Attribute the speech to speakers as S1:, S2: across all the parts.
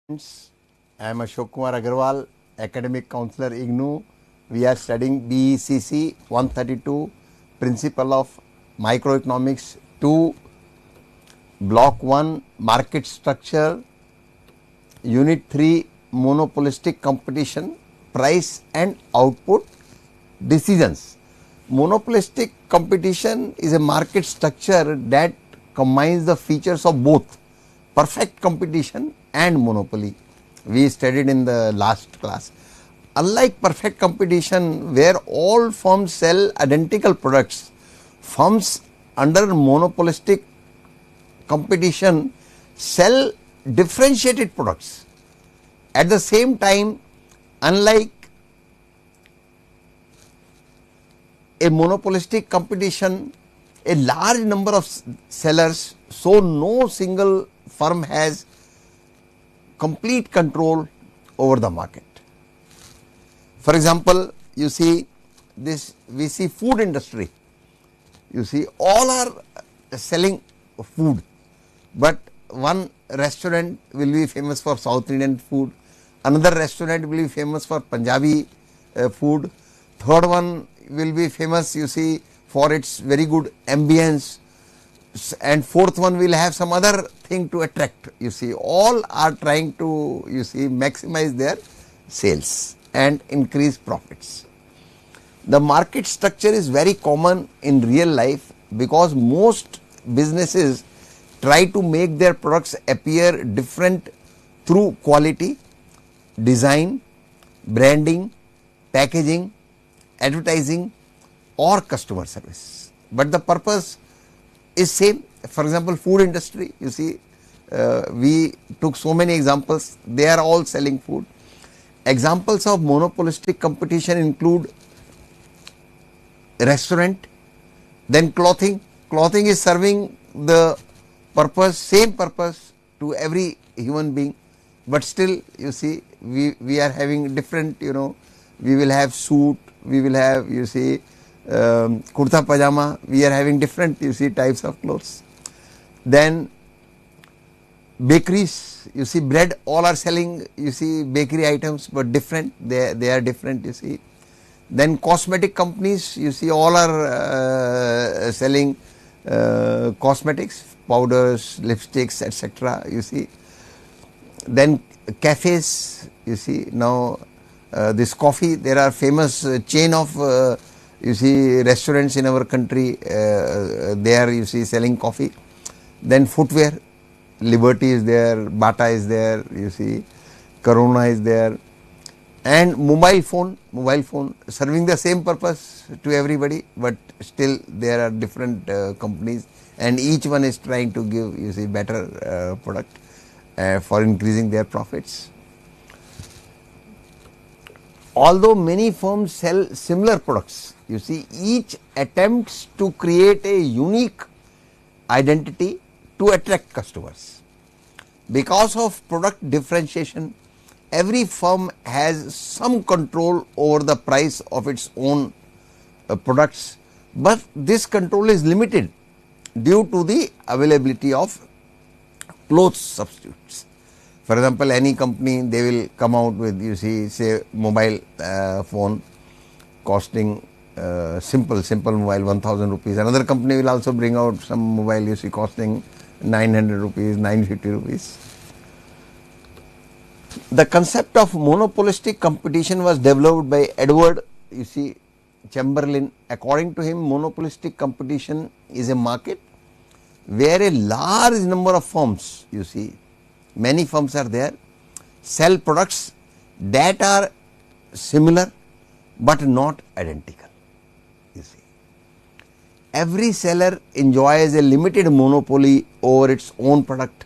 S1: Friends, I am Ashok Kumar Agarwal, Academic Counselor IGNOU. We are studying BECC 132, Principle of Microeconomics 2, Block 1, Market Structure, Unit 3, Monopolistic Competition, Price and Output Decisions. Monopolistic competition is a market structure that combines the features of both perfect competition and monopoly. We studied in the last class. Unlike perfect competition where all firms sell identical products, firms under monopolistic competition sell differentiated products. At the same time, unlike a monopolistic competition, a large number of sellers, so no single firm has complete control over the market. For example, you see this, we see food industry, you see all are selling food, but one restaurant will be famous for South Indian food, another restaurant will be famous for Punjabi food, third one will be famous, you see, for its very good ambience, and fourth one will have some other thing to attract. You see, all are trying to, you see, maximize their sales and increase profits. The market structure is very common in real life because most businesses try to make their products appear different through quality, design, branding, packaging, advertising or customer service, but the purpose is same. For example, food industry, you see, we took so many examples, they are all selling food. Examples of monopolistic competition include restaurant, then clothing. Clothing is serving the purpose, same purpose to every human being, but still you see we are having different, you know, we will have suit, we will have, you see, kurta pajama, we are having different, you see, types of clothes. Then bakeries, you see, bread, all are selling, you see, bakery items, but different, they are different, you see. Then cosmetic companies, you see, all are selling cosmetics, powders, lipsticks, etc., you see. Then cafes, you see, now this coffee, there are famous chain of you see restaurants in our country, they are, you see, selling coffee. Then footwear, Liberty is there, Bata is there, you see, Corona is there, and mobile phone serving the same purpose to everybody, but still there are different companies and each one is trying to give, you see, better product for increasing their profits. Although many firms sell similar products, you see, each attempts to create a unique identity to attract customers. Because of product differentiation, every firm has some control over the price of its own products, but this control is limited due to the availability of close substitutes. For example, any company, they will come out with, you see, say mobile phone costing simple mobile 1000 rupees. Another company will also bring out some mobile, you see, costing 900 rupees, 950 rupees. The concept of monopolistic competition was developed by Edward, you see, Chamberlain. According to him, monopolistic competition is a market where a large number of firms, you see, many firms are there, sell products that are similar but not identical, you see. Every seller enjoys a limited monopoly over its own product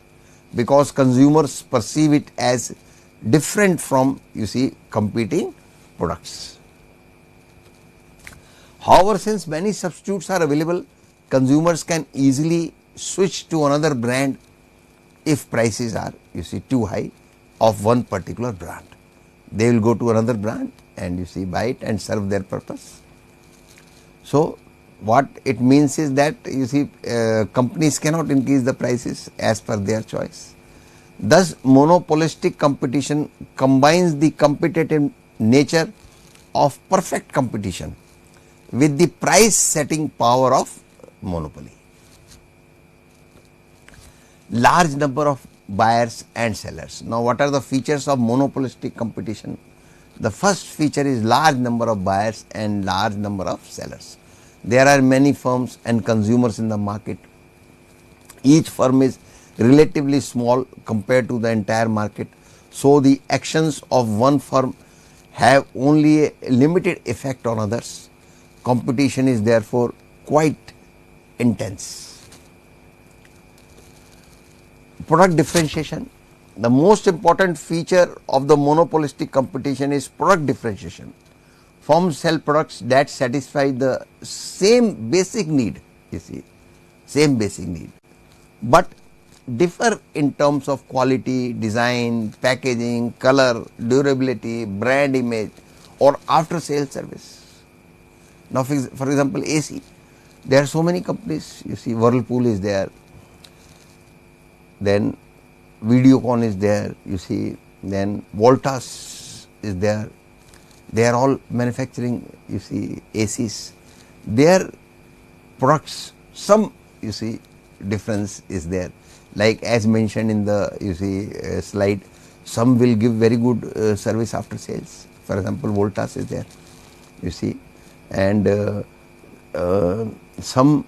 S1: because consumers perceive it as different from, you see, competing products. However, since many substitutes are available, consumers can easily switch to another brand if prices are, you see, too high of one particular brand. They will go to another brand and, you see, buy it and serve their purpose. So what it means is that, you see, companies cannot increase the prices as per their choice. Thus, monopolistic competition combines the competitive nature of perfect competition with the price setting power of monopoly. Large number of buyers and sellers. Now, what are the features of monopolistic competition? The first feature is large number of buyers and large number of sellers. There are many firms and consumers in the market. Each firm is relatively small compared to the entire market. So, the actions of one firm have only a limited effect on others. Competition is therefore quite intense. Product differentiation. The most important feature of the monopolistic competition is product differentiation. Firms sell products that satisfy the same basic need, same basic need, but differ in terms of quality, design, packaging, color, durability, brand image or after sales service. Now, for example, AC, there are so many companies, Whirlpool is there, then Videocon is there, then Voltas is there. They are all manufacturing, ACs. Their products, some, difference is there. Like as mentioned in the, slide, some will give very good service after sales. For example, Voltas is there, and some,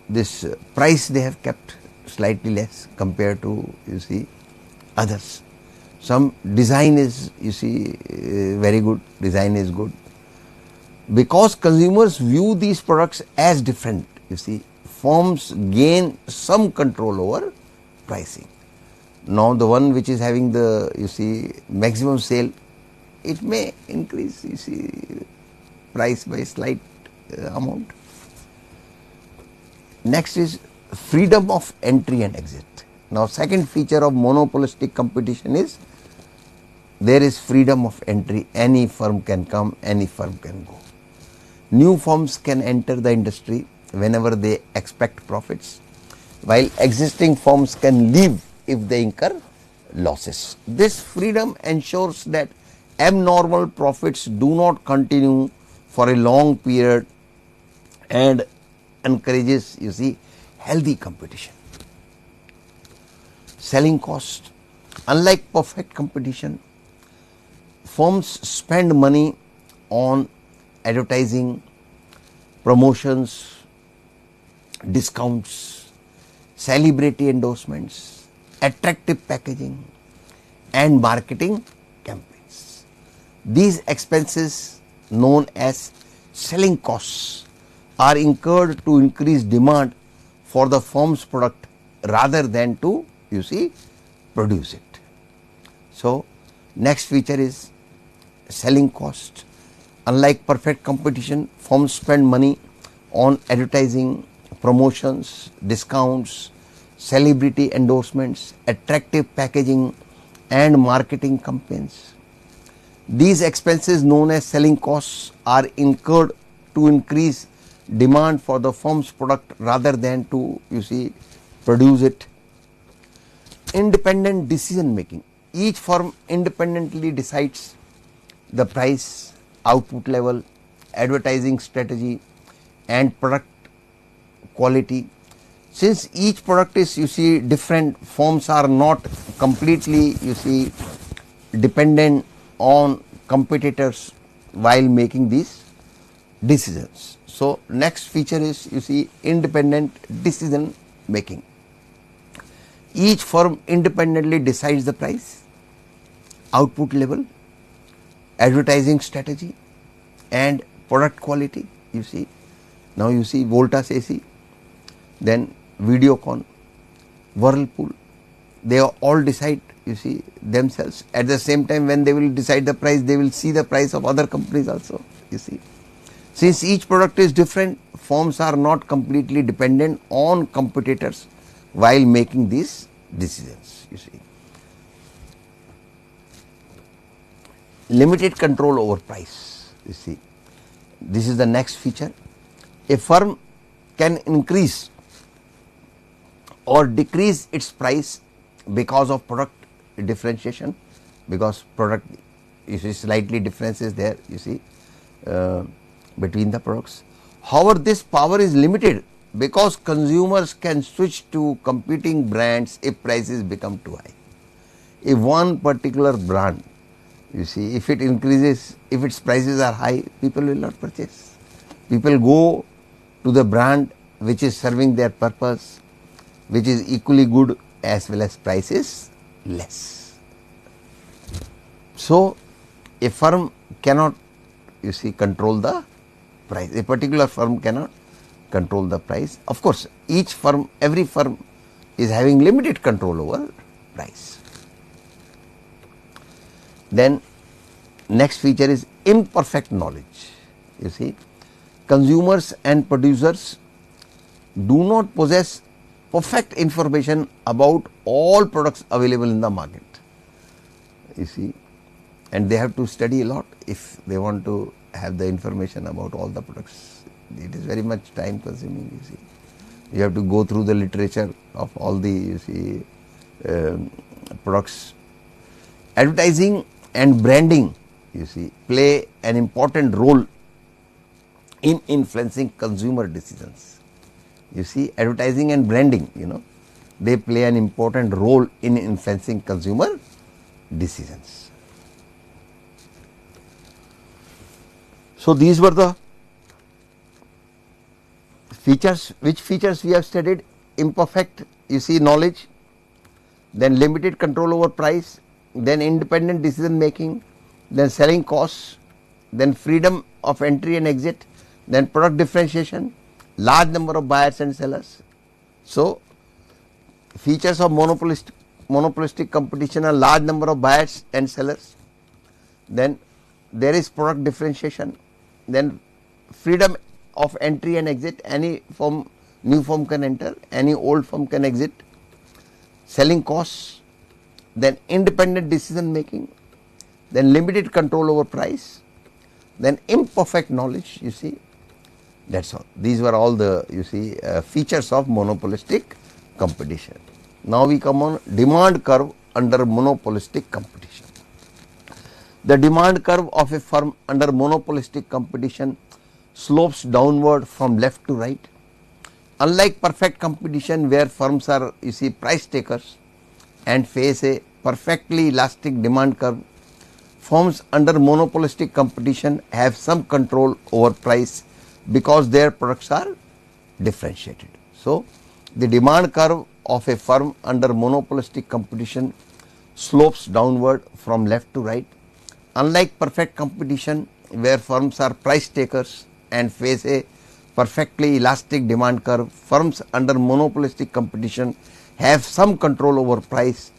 S1: this price they have kept slightly less compared to, others. Some design is, very good, design is good. Because consumers view these products as different, firms gain some control over pricing. Now, the one which is having the, maximum sale, it may increase, price by slight amount. Next is freedom of entry and exit. Now, second feature of monopolistic competition is there is freedom of entry. Any firm can come, any firm can go. New firms can enter the industry whenever they expect profits, while existing firms can leave if they incur losses. This freedom ensures that abnormal profits do not continue for a long period and encourages, healthy competition. Selling cost. Unlike perfect competition, firms spend money on advertising, promotions, discounts, celebrity endorsements, attractive packaging and marketing campaigns. These expenses, known as selling costs, are incurred to increase demand for the firm's product rather than to, produce it. So, next feature is selling cost. Unlike perfect competition, firms spend money on advertising, promotions, discounts, celebrity endorsements, attractive packaging and marketing campaigns. These expenses, known as selling costs, are incurred to increase demand for the firm's product rather than to, produce it. Independent decision making. Each firm independently decides the price, output level, advertising strategy and product quality. Since each product is, different, firms are not completely, dependent on competitors while making these decisions. So, next feature is, independent decision making. Each firm independently decides the price, output level, advertising strategy and product quality. Now Voltas AC, then Videocon, Whirlpool, they all decide, themselves. At the same time, when they will decide the price, they will see the price of other companies also, Since each product is different, firms are not completely dependent on competitors while making these decisions, Limited control over price, This is the next feature. A firm can increase or decrease its price because of product differentiation, because product, you see, slightly difference is there, you see, between the products. However, this power is limited because consumers can switch to competing brands if prices become too high. If one particular brand, you see, if it increases, if its prices are high, people will not purchase. People go to the brand which is serving their purpose, which is equally good as well as price is less. So, a firm cannot, you see, control the price. A particular firm cannot control the price. Of course, each firm, every firm is having limited control over price. Then next feature is imperfect knowledge. You see, consumers and producers do not possess perfect information about all products available in the market. You see, and they have to study a lot if they want to have the information about all the products. It is very much time consuming, you see. You have to go through the literature of all the, you see, products. Advertising and branding, you see, play an important role in influencing consumer decisions. You see, advertising and branding, you know, they play an important role in influencing consumer decisions. So, these were the features. Which features we have studied? Imperfect, you see, knowledge, then limited control over price, then independent decision making, then selling costs, then freedom of entry and exit, then product differentiation, large number of buyers and sellers. So, features of monopolistic competition are large number of buyers and sellers, then there is product differentiation, then freedom of entry and exit, any firm, new firm can enter, any old firm can exit, selling costs, then independent decision making, then limited control over price, then imperfect knowledge, you see, that is all. These were all the, you see, features of monopolistic competition. Now we come on demand curve under monopolistic competition. The demand curve of a firm under monopolistic competition slopes downward from left to right. Unlike perfect competition where firms are, you see, price takers and face a perfectly elastic demand curve, firms under monopolistic competition have some control over price because their products are differentiated. So, the demand curve of a firm under monopolistic competition slopes downward from left to right. Unlike perfect competition where firms are price takers and face a perfectly elastic demand curve, firms under monopolistic competition have some control over price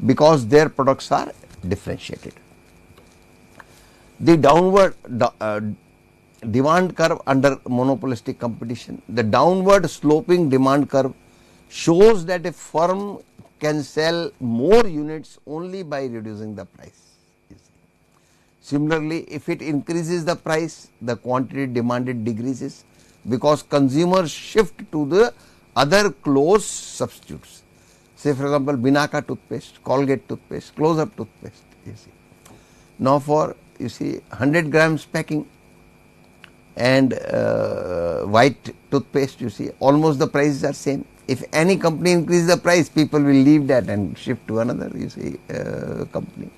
S1: because their products are differentiated. The downward demand curve under monopolistic competition, the downward sloping demand curve shows that a firm can sell more units only by reducing the price. Similarly, if it increases the price, the quantity demanded decreases because consumers shift to the other close substitutes. Say for example, Binaka toothpaste, Colgate toothpaste, Close Up toothpaste, you see. Now for, you see, 100 grams packing and white toothpaste, you see, almost the prices are same. If any company increases the price, people will leave that and shift to another, you see, company.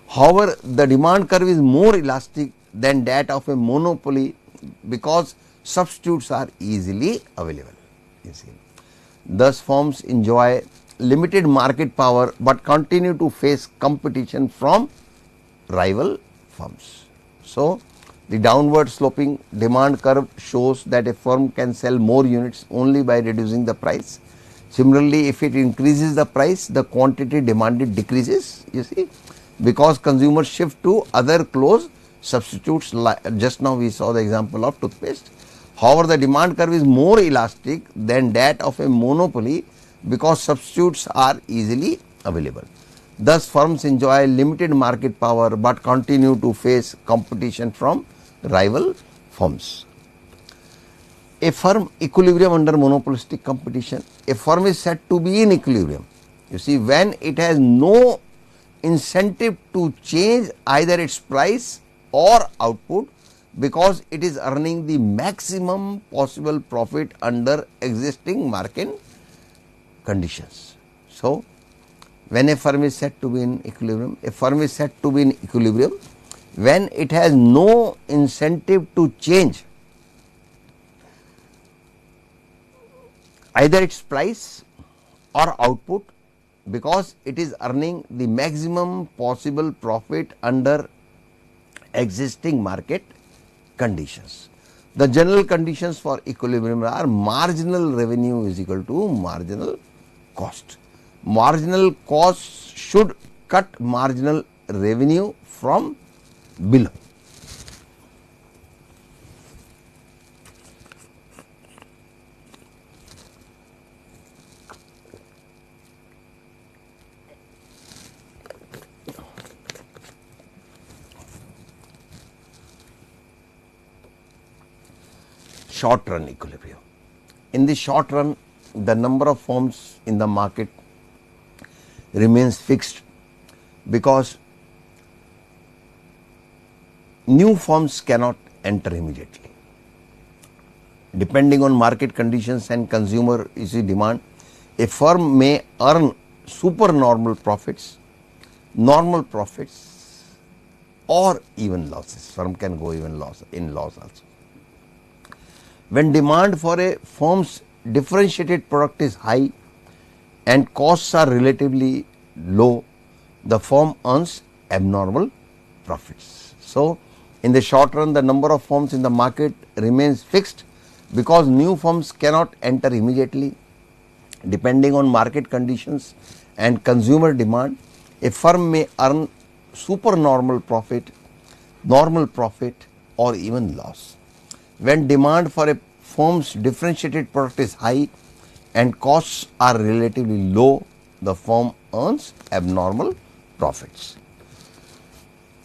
S1: However, the demand curve is more elastic than that of a monopoly because substitutes are easily available, you see. Thus, firms enjoy limited market power but continue to face competition from rival firms. So, the downward sloping demand curve shows that a firm can sell more units only by reducing the price. Similarly, if it increases the price, the quantity demanded decreases, you see, because consumers shift to other close substitutes. Just now we saw the example of toothpaste. However, the demand curve is more elastic than that of a monopoly because substitutes are easily available. Thus, firms enjoy limited market power but continue to face competition from rival firms. A firm equilibrium under monopolistic competition, a firm is said to be in equilibrium, You see, when it has no incentive to change either its price or output because it is earning the maximum possible profit under existing market conditions. So, when a firm is said to be in equilibrium, a firm is said to be in equilibrium when it has no incentive to change either its price or output because it is earning the maximum possible profit under existing market conditions. The general conditions for equilibrium are marginal revenue is equal to marginal cost. Marginal cost should cut marginal revenue from below. Short run equilibrium. In the short run, the number of firms in the market remains fixed because new firms cannot enter immediately. Depending on market conditions and consumer demand, a firm may earn supernormal profits, normal profits or even losses. Firm can go even loss also. When demand for a firm's differentiated product is high and costs are relatively low, the firm earns abnormal profits. So, in the short run, the number of firms in the market remains fixed because new firms cannot enter immediately. Depending on market conditions and consumer demand, a firm may earn supernormal profit, normal profit or even loss. When demand for a firm's differentiated product is high and costs are relatively low, the firm earns abnormal profits.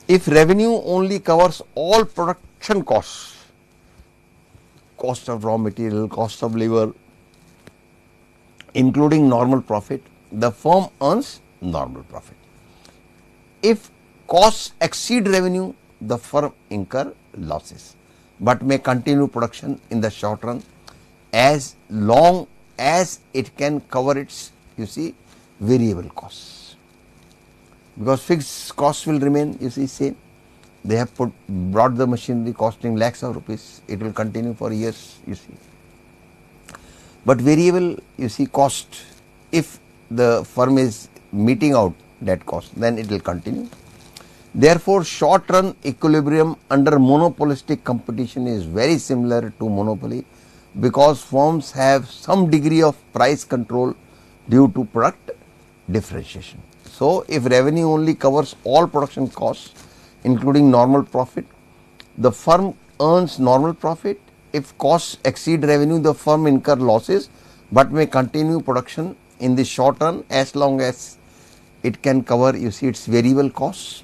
S1: If revenue only covers all production costs, cost of raw material, cost of labor, including normal profit, the firm earns normal profit. If costs exceed revenue, the firm incur losses, but may continue production in the short run as long as it can cover its variable costs, because fixed costs will remain same. They have brought the machinery costing lakhs of rupees, it will continue for years but variable cost, if the firm is meeting out that cost, then it will continue. Therefore, short run equilibrium under monopolistic competition is very similar to monopoly because firms have some degree of price control due to product differentiation. So, if revenue only covers all production costs including normal profit, the firm earns normal profit. If costs exceed revenue, the firm incur losses but may continue production in the short run as long as it can cover its variable costs.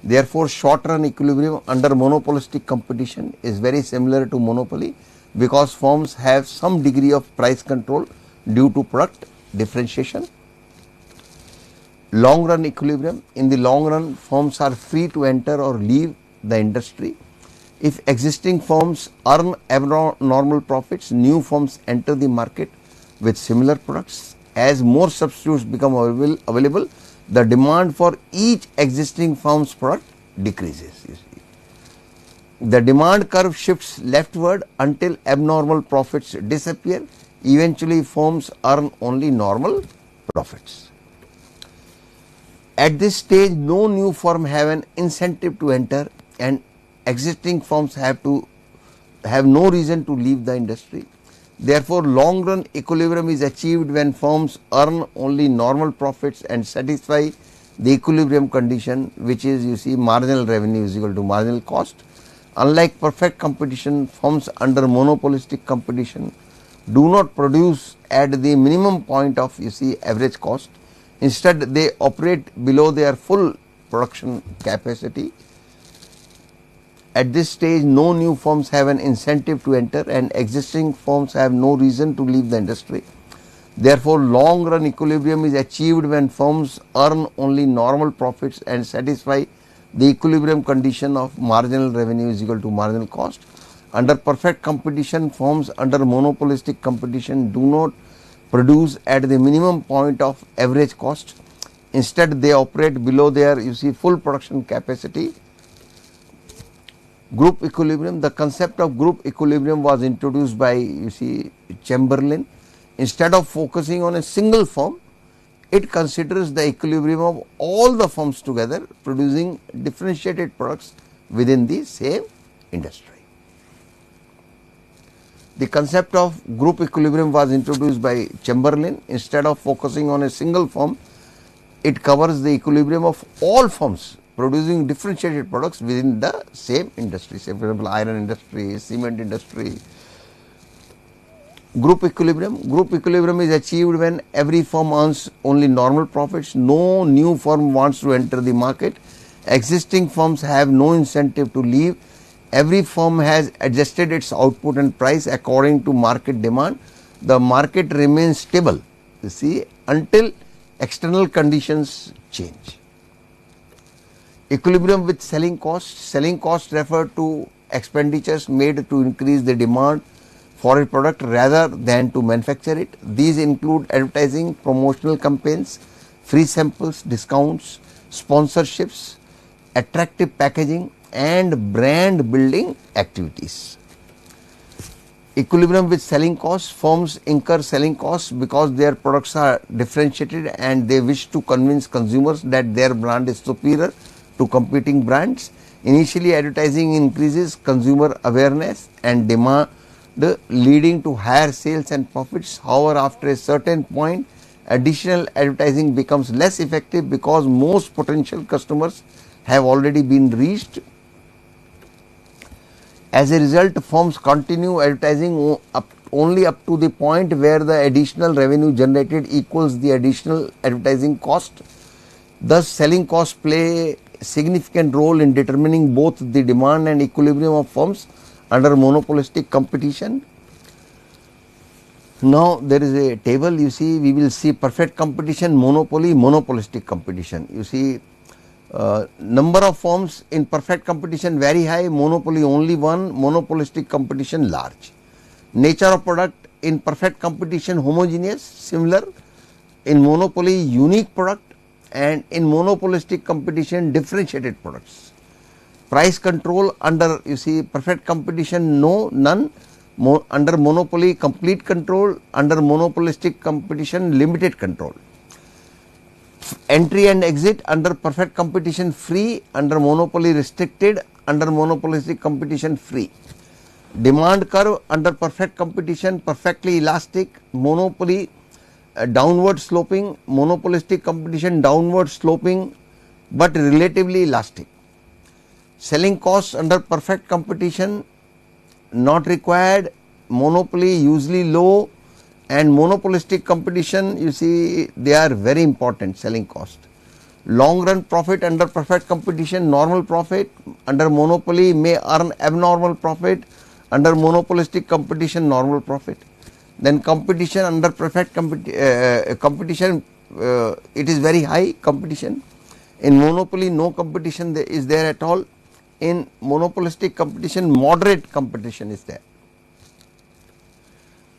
S1: Therefore, short run equilibrium under monopolistic competition is very similar to monopoly because firms have some degree of price control due to product differentiation. Long run equilibrium. In the long run, firms are free to enter or leave the industry. If existing firms earn abnormal profits, new firms enter the market with similar products. As more substitutes become available, the demand for each existing firm's product decreases. The demand curve shifts leftward until abnormal profits disappear. Eventually, firms earn only normal profits. At this stage, no new firm have an incentive to enter and existing firms have no reason to leave the industry. Therefore, long run equilibrium is achieved when firms earn only normal profits and satisfy the equilibrium condition, which is marginal revenue is equal to marginal cost. Unlike perfect competition, firms under monopolistic competition do not produce at the minimum point of average cost. Instead, they operate below their full production capacity. At this stage, no new firms have an incentive to enter and existing firms have no reason to leave the industry. Therefore, long run equilibrium is achieved when firms earn only normal profits and satisfy the equilibrium condition of marginal revenue is equal to marginal cost. Under perfect competition, firms under monopolistic competition do not produce at the minimum point of average cost. Instead, they operate below their full production capacity. Group equilibrium. The concept of group equilibrium was introduced by Chamberlain. Instead of focusing on a single firm, it considers the equilibrium of all the firms together producing differentiated products within the same industry. The concept of group equilibrium was introduced by Chamberlain. Instead of focusing on a single firm, it covers the equilibrium of all firms producing differentiated products within the same industry. Say for example, iron industry, cement industry. Group equilibrium. Group equilibrium is achieved when every firm earns only normal profits. No new firm wants to enter the market. Existing firms have no incentive to leave. Every firm has adjusted its output and price according to market demand. The market remains stable, until external conditions change. Equilibrium with selling costs. Selling costs refer to expenditures made to increase the demand for a product rather than to manufacture it. These include advertising, promotional campaigns, free samples, discounts, sponsorships, attractive packaging and brand building activities. Equilibrium with selling costs. Firms incur selling costs because their products are differentiated and they wish to convince consumers that their brand is superior to competing brands. Initially, advertising increases consumer awareness and demand, leading to higher sales and profits. However, after a certain point, additional advertising becomes less effective because most potential customers have already been reached. As a result, firms continue advertising only up to the point where the additional revenue generated equals the additional advertising cost. Thus, selling costs play a significant role in determining both the demand and equilibrium of firms under monopolistic competition. Now, there is a table, we will see perfect competition, monopoly, monopolistic competition. Number of firms in perfect competition very high, monopoly only one, monopolistic competition large. Nature of product in perfect competition homogeneous, similar. In monopoly unique product, and in monopolistic competition differentiated products. Price control under perfect competition none. Under monopoly complete control, under monopolistic competition limited control. Entry and exit under perfect competition free, under monopoly restricted, under monopolistic competition free. Demand curve under perfect competition perfectly elastic, monopoly downward sloping, monopolistic competition downward sloping but relatively elastic. Selling costs under perfect competition not required, monopoly usually low, and monopolistic competition they are very important, selling cost. Long run profit under perfect competition normal profit, under monopoly may earn abnormal profit, under monopolistic competition normal profit. Then competition under perfect competition it is very high competition. In monopoly no competition is there at all. In monopolistic competition moderate competition is there.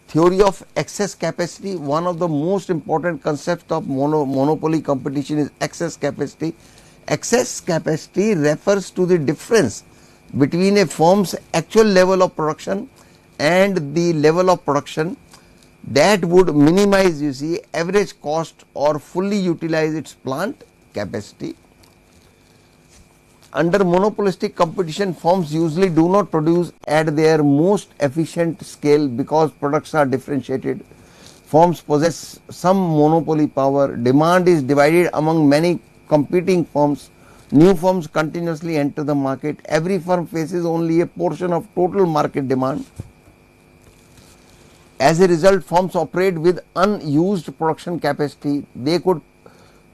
S1: Theory of excess capacity. One of the most important concepts of monopoly competition is excess capacity. Excess capacity refers to the difference between a firm's actual level of production and the level of production that would minimize average cost or fully utilize its plant capacity. Under monopolistic competition, firms usually do not produce at their most efficient scale because products are differentiated. Firms possess some monopoly power. Demand is divided among many competing firms. New firms continuously enter the market. Every firm faces only a portion of total market demand. As a result, firms operate with unused production capacity. They could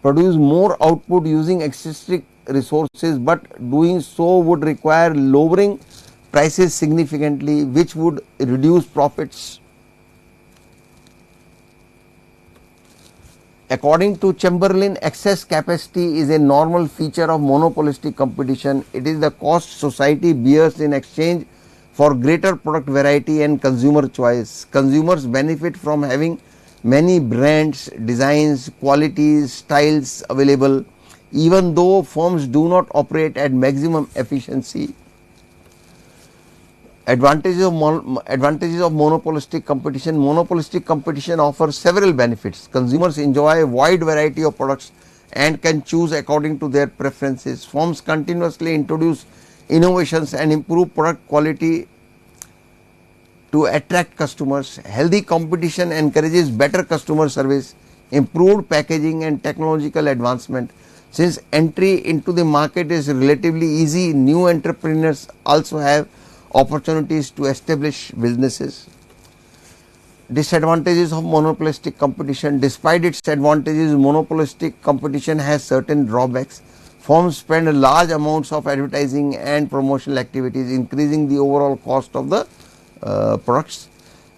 S1: produce more output using existing resources, but doing so would require lowering prices significantly, which would reduce profits. According to Chamberlain, excess capacity is a normal feature of monopolistic competition. It is the cost society bears in exchange for greater product variety and consumer choice. Consumers benefit from having many brands, designs, qualities, styles available, even though firms do not operate at maximum efficiency. Advantages of monopolistic competition. Monopolistic competition offers several benefits. Consumers enjoy a wide variety of products and can choose according to their preferences. Firms continuously introduce innovations and improve product quality to attract customers. Healthy competition encourages better customer service, improved packaging and technological advancement. Since entry into the market is relatively easy, new entrepreneurs also have opportunities to establish businesses. Disadvantages of monopolistic competition. Despite its advantages, monopolistic competition has certain drawbacks. Firms spend large amounts of advertising and promotional activities, increasing the overall cost of the products.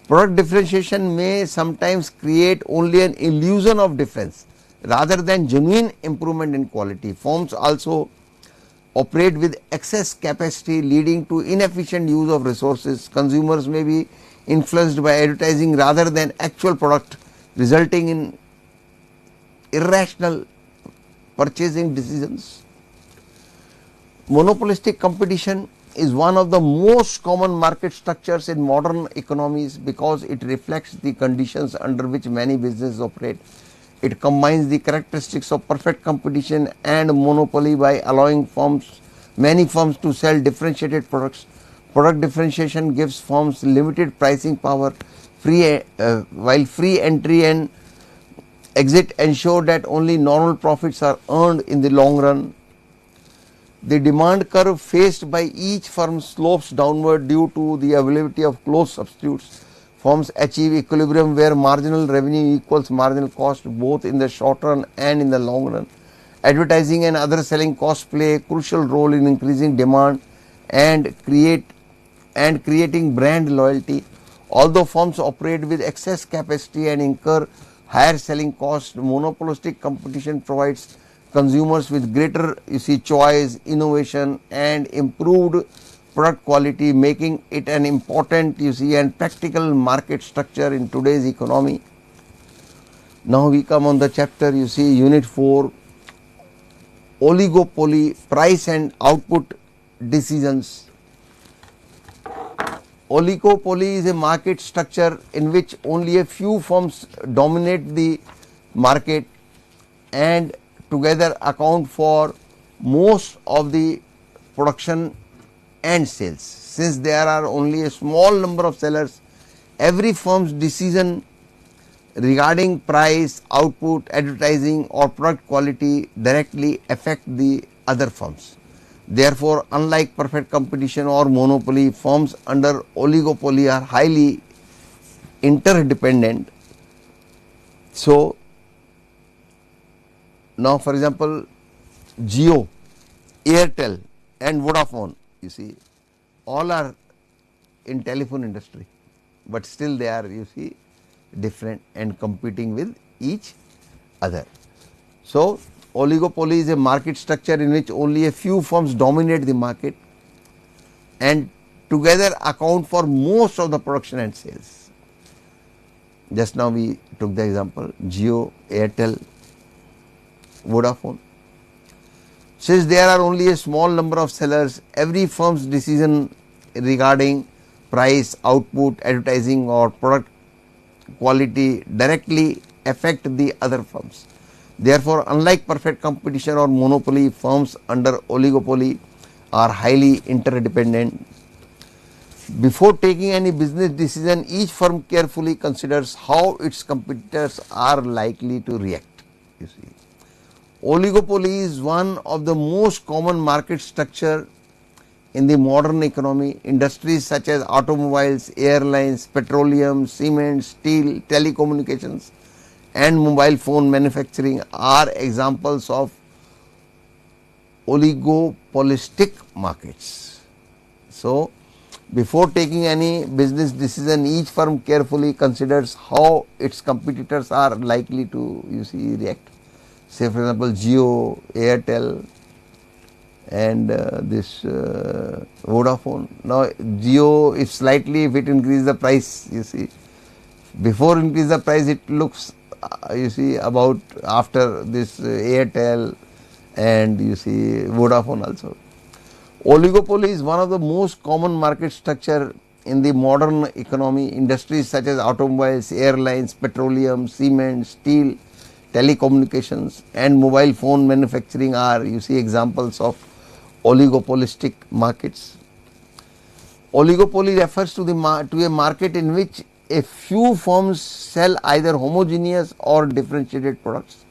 S1: Product differentiation may sometimes create only an illusion of difference rather than genuine improvement in quality. Firms also operate with excess capacity, leading to inefficient use of resources. Consumers may be influenced by advertising rather than actual product, resulting in irrational purchasing decisions. Monopolistic competition is one of the most common market structures in modern economies because it reflects the conditions under which many businesses operate. It combines the characteristics of perfect competition and monopoly by allowing many firms to sell differentiated products. Product differentiation gives firms limited pricing power, while free entry and exit ensure that only normal profits are earned in the long run. The demand curve faced by each firm slopes downward due to the availability of close substitutes. Firms achieve equilibrium where marginal revenue equals marginal cost both in the short run and in the long run. Advertising and other selling costs play a crucial role in increasing demand and creating brand loyalty. Although firms operate with excess capacity and incur higher selling costs, monopolistic competition provides consumers with greater choice, innovation and improved product quality, making it an important and practical market structure in today's economy. Now we come on the chapter unit 4, oligopoly, price and output decisions. Oligopoly is a market structure in which only a few firms dominate the market and together account for most of the production and sales. Since there are only a small number of sellers, every firm's decision regarding price, output, advertising or product quality directly affect the other firms. Therefore, unlike perfect competition or monopoly, firms under oligopoly are highly interdependent. So, now for example, Jio, Airtel and Vodafone, all are in telephone industry, but still they are different and competing with each other. So, oligopoly is a market structure in which only a few firms dominate the market and together account for most of the production and sales. Just now we took the example Jio, Airtel, Vodafone. Since there are only a small number of sellers, every firm's decision regarding price, output, advertising or product quality directly affect the other firms. Therefore, unlike perfect competition or monopoly, firms under oligopoly are highly interdependent. Before taking any business decision, each firm carefully considers how its competitors are likely to react. Oligopoly is one of the most common market structure in the modern economy. Industries such as automobiles, airlines, petroleum, cement, steel, telecommunications and mobile phone manufacturing are examples of oligopolistic markets. So, Before taking any business decision, each firm carefully considers how its competitors are likely to, react. Say for example, Jio, Airtel, and this Vodafone. Now Jio, if it increases the price, before increase the price, it looks, about after this Airtel and Vodafone also. Oligopoly is one of the most common market structure in the modern economy. Industries such as automobiles, airlines, petroleum, cement, steel, telecommunications and mobile phone manufacturing are examples of oligopolistic markets. Oligopoly refers to a market in which a few firms sell either homogeneous or differentiated products.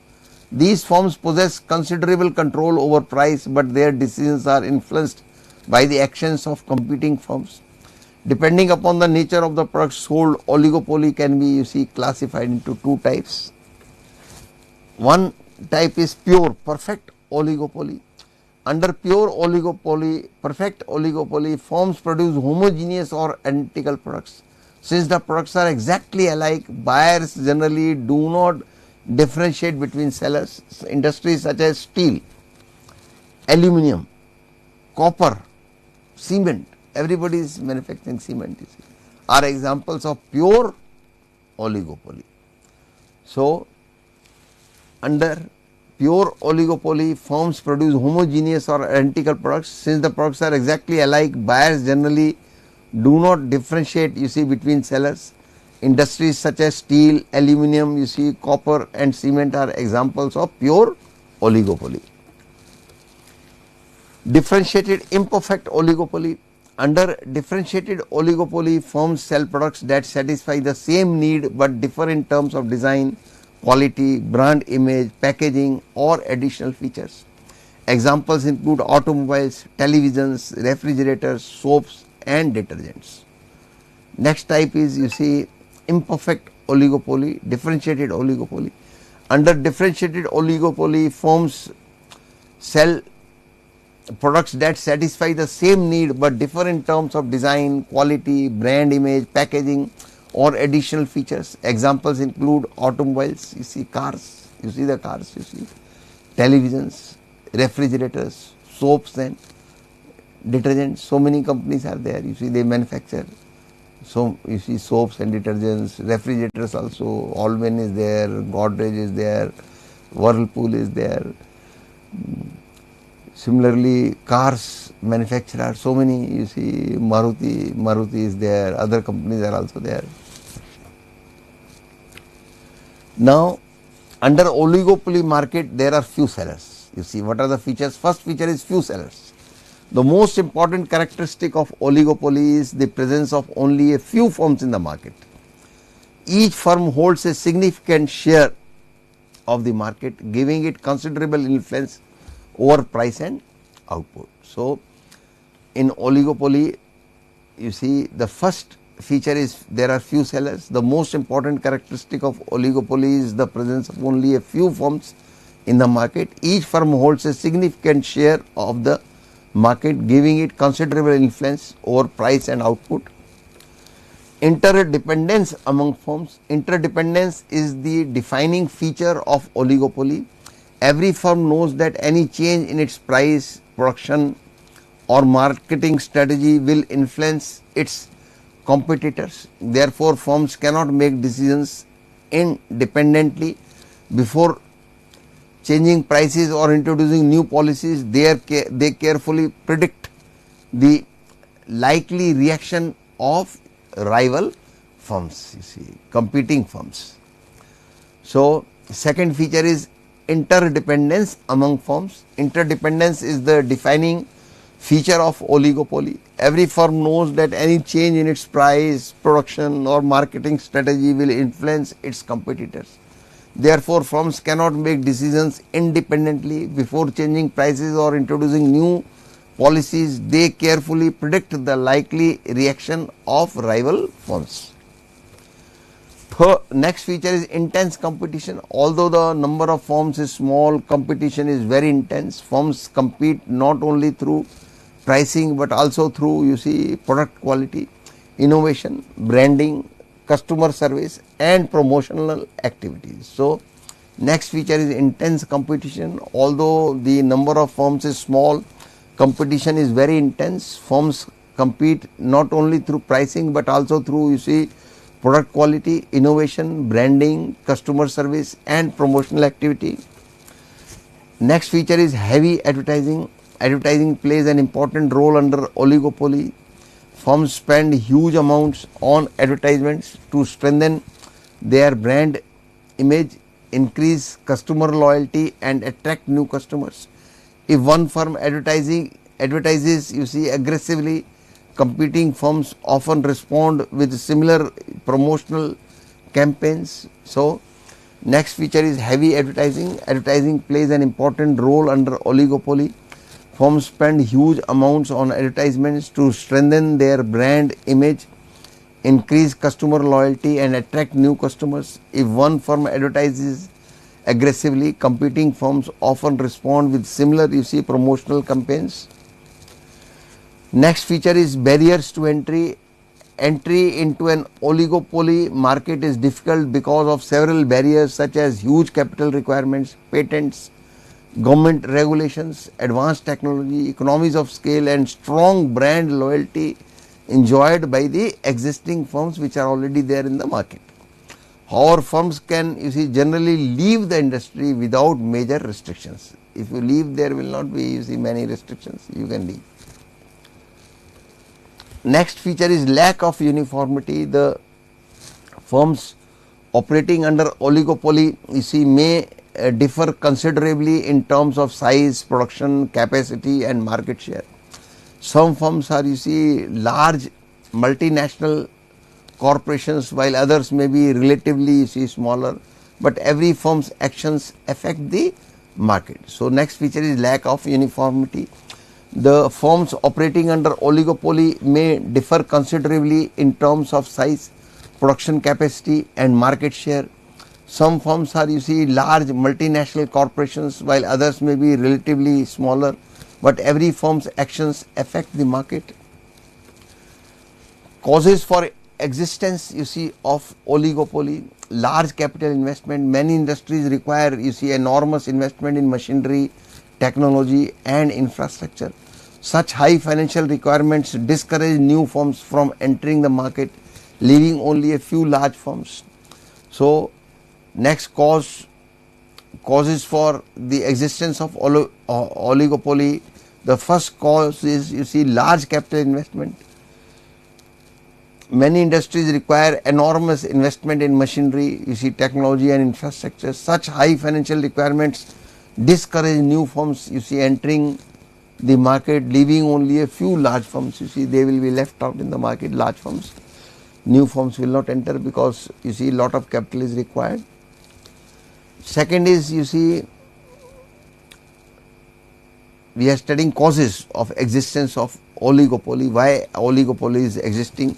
S1: These firms possess considerable control over price, but their decisions are influenced by the actions of competing firms. Depending upon the nature of the products sold, oligopoly can be classified into two types. One type is pure, perfect oligopoly. Under pure oligopoly, perfect oligopoly, firms produce homogeneous or identical products. Since the products are exactly alike, buyers generally do not differentiate between sellers. Industries such as steel, aluminum, copper, cement, everybody is manufacturing cement, are examples of pure oligopoly. So, under pure oligopoly, firms produce homogeneous or identical products. Since the products are exactly alike, buyers generally do not differentiate between sellers. Industries such as steel, aluminum, copper and cement are examples of pure oligopoly. Differentiated imperfect oligopoly. Under differentiated oligopoly, firms sell products that satisfy the same need but differ in terms of design, quality, brand image, packaging or additional features. Examples include automobiles, televisions, refrigerators, soaps and detergents. Next type is imperfect oligopoly, differentiated oligopoly. Under differentiated oligopoly, firms sell products that satisfy the same need but differ in terms of design, quality, brand image, packaging or additional features. Examples include automobiles, cars, the cars, televisions, refrigerators, soaps and detergents. So many companies are there, they manufacture. So soaps and detergents, refrigerators also, Allman is there, Godrej is there, Whirlpool is there. Similarly, cars manufacturer, so many, Maruti is there, other companies are also there. Now, under oligopoly market, there are few sellers. What are the features? First feature is few sellers. The most important characteristic of oligopoly is the presence of only a few firms in the market. Each firm holds a significant share of the market, giving it considerable influence over price and output. So, in oligopoly, the first feature is there are few sellers. The most important characteristic of oligopoly is the presence of only a few firms in the market. Each firm holds a significant share of the market, giving it considerable influence over price and output. Interdependence among firms. Interdependence is the defining feature of oligopoly. Every firm knows that any change in its price, production or marketing strategy will influence its competitors. Therefore, firms cannot make decisions independently before changing prices or introducing new policies. They carefully predict the likely reaction of rival firms, competing firms. So, second feature is interdependence among firms. Interdependence is the defining feature of oligopoly. Every firm knows that any change in its price, production or marketing strategy will influence its competitors. Therefore, firms cannot make decisions independently before changing prices or introducing new policies. They carefully predict the likely reaction of rival firms. Next feature is intense competition. Although the number of firms is small, competition is very intense. Firms compete not only through pricing, but also through you see product quality, innovation, branding, customer service and promotional activities. So, next feature is intense competition. Although the number of firms is small, competition is very intense. Firms compete not only through pricing but also through you see product quality, innovation, branding, customer service and promotional activity. Next feature is heavy advertising. Advertising plays an important role under oligopoly. Firms spend huge amounts on advertisements to strengthen their brand image, increase customer loyalty and attract new customers. If one firm advertises you see aggressively, competing firms often respond with similar promotional campaigns. So, next feature is heavy advertising. Advertising plays an important role under oligopoly. Firms spend huge amounts on advertisements to strengthen their brand image, increase customer loyalty and attract new customers. If one firm advertises aggressively, competing firms often respond with similar you see promotional campaigns. Next feature is barriers to entry. Entry into an oligopoly market is difficult because of several barriers such as huge capital requirements, patents, government regulations, advanced technology, economies of scale and strong brand loyalty enjoyed by the existing firms which are already there in the market. However, firms can you see generally leave the industry without major restrictions. If you leave, there will not be you see many restrictions, you can leave. Next feature is lack of uniformity. The firms operating under oligopoly you see may differ considerably in terms of size, production capacity and market share. Some firms are you see large multinational corporations while others may be relatively you see smaller, but every firm's actions affect the market. So, next feature is lack of uniformity. The firms operating under oligopoly may differ considerably in terms of size, production capacity and market share. Some firms are you see large multinational corporations while others may be relatively smaller, but every firm's actions affect the market. Causes for existence you see of oligopoly: large capital investment. Many industries require you see enormous investment in machinery, technology and infrastructure. Such high financial requirements discourage new firms from entering the market, leaving only a few large firms. So, next causes for the existence of oligopoly. The first cause is you see large capital investment. Many industries require enormous investment in machinery, you see technology and infrastructure. Such high financial requirements discourage new firms you see entering the market, leaving only a few large firms. You see they will be left out in the market, large firms. New firms will not enter because you see lot of capital is required. Second is you see we are studying causes of existence of oligopoly, why oligopoly is existing.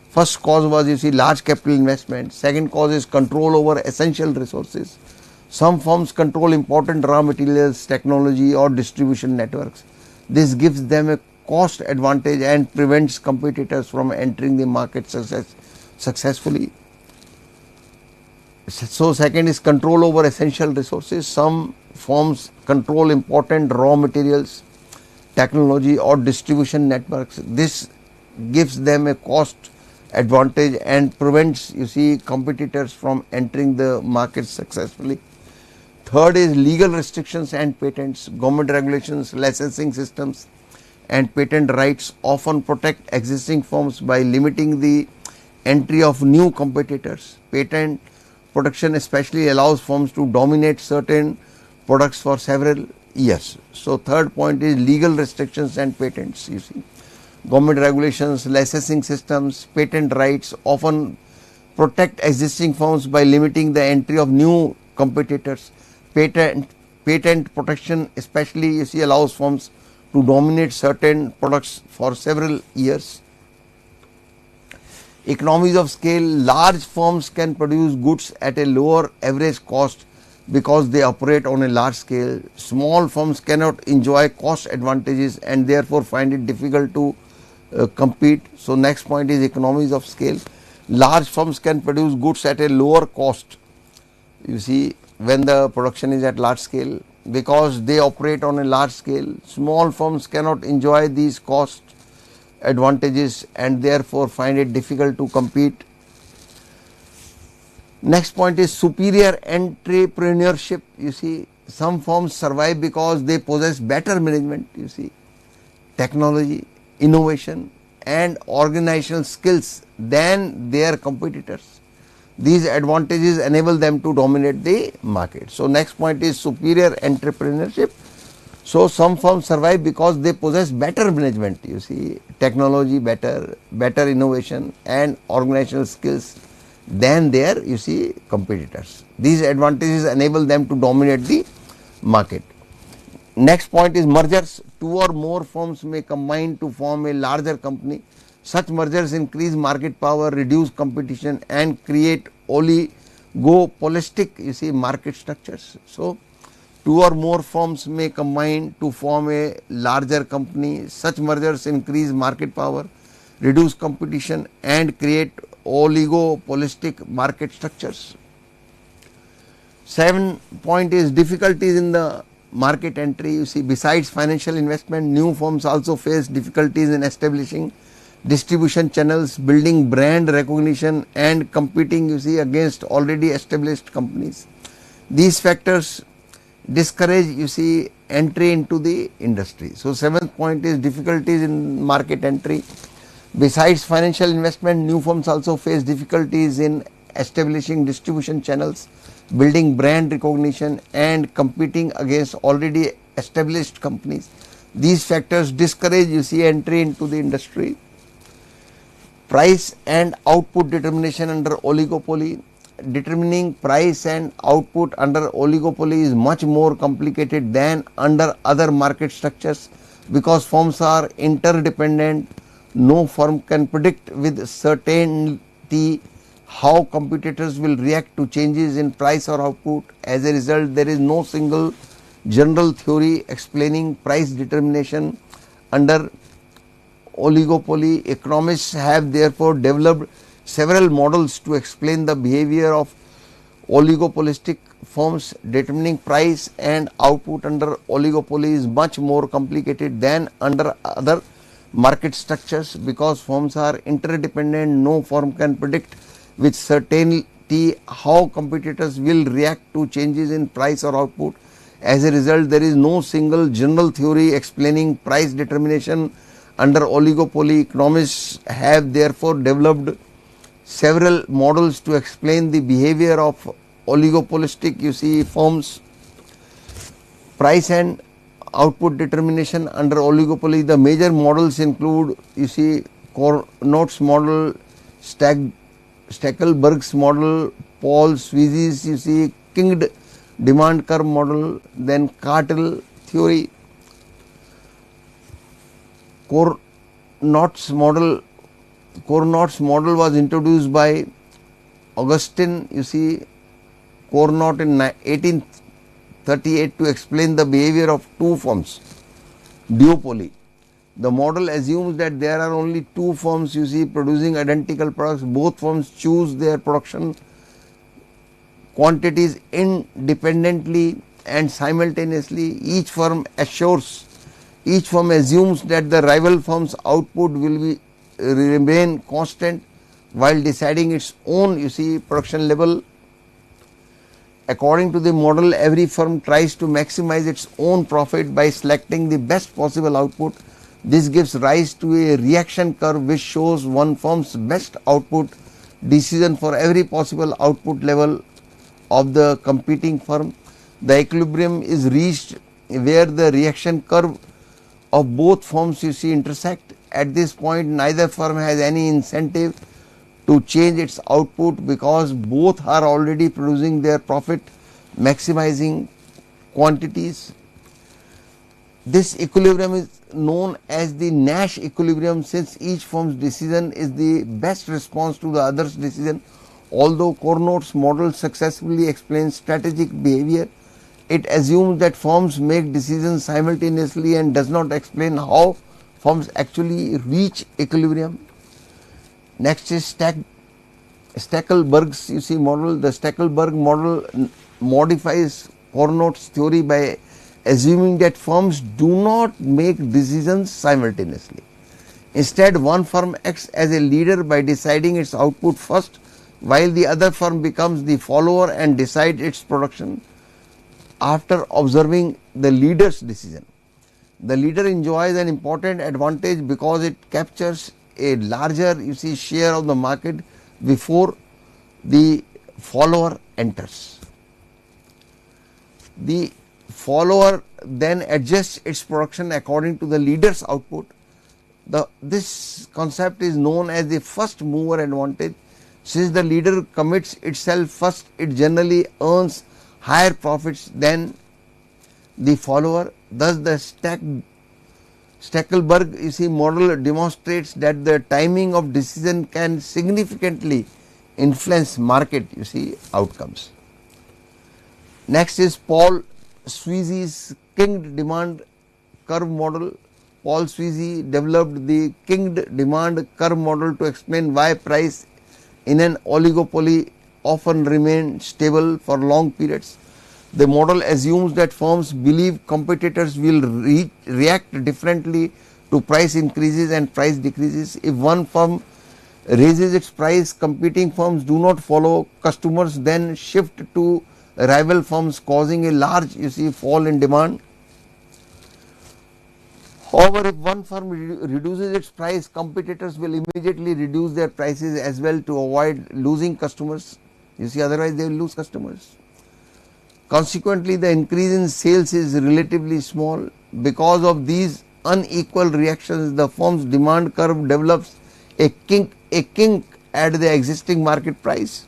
S1: First cause was you see large capital investment. Second cause is control over essential resources. Some firms control important raw materials, technology or distribution networks. This gives them a cost advantage and prevents competitors from entering the market successfully. So, second is control over essential resources. Some firms control important raw materials, technology or distribution networks. This gives them a cost advantage and prevents you see competitors from entering the market successfully. Third is legal restrictions and patents. Government regulations, licensing systems and patent rights often protect existing firms by limiting the entry of new competitors. Patent protection especially allows firms to dominate certain products for several years. So, third point is legal restrictions and patents. You see government regulations, licensing systems, patent rights often protect existing firms by limiting the entry of new competitors. Patent protection especially you see allows firms to dominate certain products for several years. Economies of scale: large firms can produce goods at a lower average cost because they operate on a large scale. Small firms cannot enjoy cost advantages and therefore find it difficult to compete. So, next point is economies of scale. Large firms can produce goods at a lower cost, you see, when the production is at large scale, because they operate on a large scale. Small firms cannot enjoy these cost advantages and therefore find it difficult to compete. Next point is superior entrepreneurship. You see, some firms survive because they possess better management, you see, technology, innovation and organizational skills than their competitors. These advantages enable them to dominate the market. So, next point is superior entrepreneurship. So, some firms survive because they possess better management, you see, technology better innovation and organizational skills than their, you see, competitors. These advantages enable them to dominate the market. Next point is mergers. Two or more firms may combine to form a larger company. Such mergers increase market power, reduce competition and create oligopolistic, you see, market structures. So, two or more firms may combine to form a larger company. Such mergers increase market power, reduce competition and create oligopolistic market structures. 7 point is difficulties in the market entry. You see, besides financial investment, new firms also face difficulties in establishing distribution channels, building brand recognition and competing, you see, against already established companies. These factors discourage, you see, entry into the industry. So, 7th point is difficulties in market entry. Besides financial investment, new firms also face difficulties in establishing distribution channels, building brand recognition and competing against already established companies. These factors discourage, you see, entry into the industry. Price and output determination under oligopoly. Determining price and output under oligopoly is much more complicated than under other market structures because firms are interdependent. No firm can predict with certainty how competitors will react to changes in price or output. As a result, there is no single general theory explaining price determination under oligopoly. Economists have therefore developed several models to explain the behavior of oligopolistic firms. Determining price and output under oligopoly is much more complicated than under other market structures because firms are interdependent. No firm can predict with certainty how competitors will react to changes in price or output. As a result, there is no single general theory explaining price determination under oligopoly. Economists have therefore developed several models to explain the behavior of oligopolistic, you see, firms. Price and output determination under oligopoly. The major models include, you see, Cournot's model, Stackelberg's model, Paul Sweezy's, you see, Kinged demand curve model, then cartel theory. Cournot's model was introduced by Augustin, you see, Cournot in 1838 to explain the behavior of two firms, duopoly. The model assumes that there are only two firms, you see, producing identical products. Both firms choose their production quantities independently and simultaneously. Each firm assumes that the rival firm's output will remain constant while deciding its own, you see, production level. According to the model, every firm tries to maximize its own profit by selecting the best possible output. This gives rise to a reaction curve which shows one firm's best output decision for every possible output level of the competing firm. The equilibrium is reached where the reaction curve of both firms, you see, intersect. At this point, neither firm has any incentive to change its output because both are already producing their profit maximizing quantities. This equilibrium is known as the Nash equilibrium since each firm's decision is the best response to the other's decision. Although Cournot's model successfully explains strategic behavior, it assumes that firms make decisions simultaneously and does not explain how firms actually reach equilibrium. Next is Stackelberg's model. The Stackelberg model modifies Cournot's theory by assuming that firms do not make decisions simultaneously. Instead, one firm acts as a leader by deciding its output first, while the other firm becomes the follower and decides its production after observing the leader's decision. The leader enjoys an important advantage because it captures a larger share of the market before the follower enters. The follower then adjusts its production according to the leader's output. This concept is known as the first mover advantage. Since the leader commits itself first, it generally earns higher profits than the follower. Thus, the Stackelberg model demonstrates that the timing of decision can significantly influence market outcomes. Next is Paul Sweezy's Kinged Demand Curve model. Paul Sweezy developed the Kinged Demand Curve model to explain why price in an oligopoly often remain stable for long periods. The model assumes that firms believe competitors will react differently to price increases and price decreases. If one firm raises its price, competing firms do not follow. Customers then shift to rival firms, causing a large fall in demand. However, if one firm reduces its price, competitors will immediately reduce their prices as well to avoid losing customers. Otherwise they will lose customers. Consequently, the increase in sales is relatively small. Because of these unequal reactions, the firm's demand curve develops a kink at the existing market price.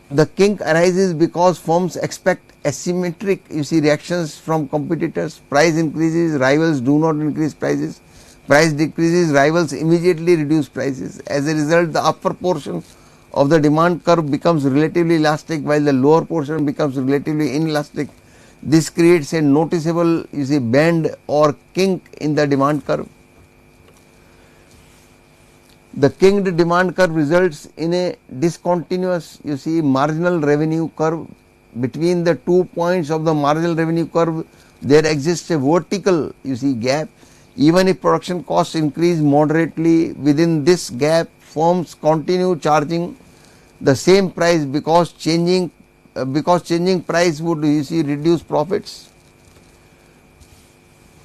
S1: The kink arises because firms expect asymmetric reactions from competitors. Price increases, rivals do not increase prices. Price decreases, rivals immediately reduce prices. As a result, the upper portion of the demand curve becomes relatively elastic while the lower portion becomes relatively inelastic. This creates a noticeable bend or kink in the demand curve. The kinked demand curve results in a discontinuous marginal revenue curve. Between the 2 points of the marginal revenue curve there exists a vertical gap. Even if production costs increase moderately within this gap, firms continue charging the same price because changing price would reduce profits.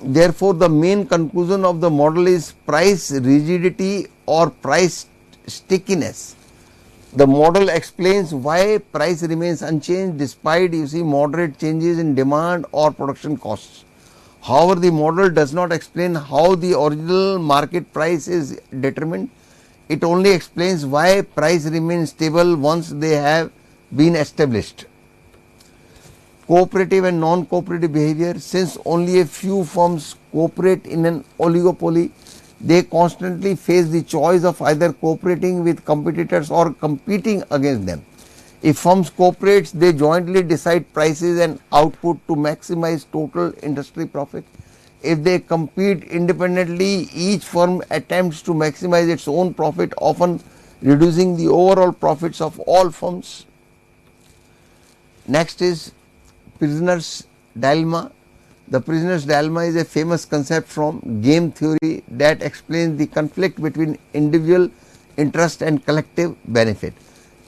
S1: Therefore, the main conclusion of the model is price rigidity or price stickiness. The model explains why price remains unchanged despite moderate changes in demand or production costs. However, the model does not explain how the original market price is determined. It only explains why price remains stable once they have been established. Cooperative and non-cooperative behavior. Since only a few firms cooperate in an oligopoly, they constantly face the choice of either cooperating with competitors or competing against them. If firms cooperate, they jointly decide prices and output to maximize total industry profit. If they compete independently, each firm attempts to maximize its own profit, often reducing the overall profits of all firms. Next is prisoner's dilemma. The prisoner's dilemma is a famous concept from game theory that explains the conflict between individual interest and collective benefit.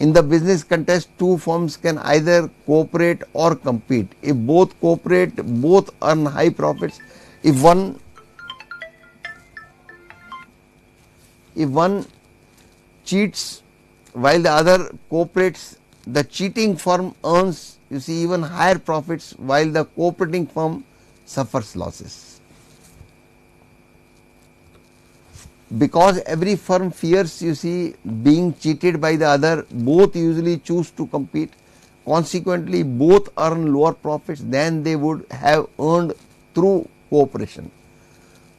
S1: In the business context, two firms can either cooperate or compete. If both cooperate, both earn high profits. If one cheats while the other cooperates, the cheating firm earns even higher profits while the cooperating firm suffers losses. Because every firm fears being cheated by the other, both usually choose to compete. Consequently, both earn lower profits than they would have earned through cooperation.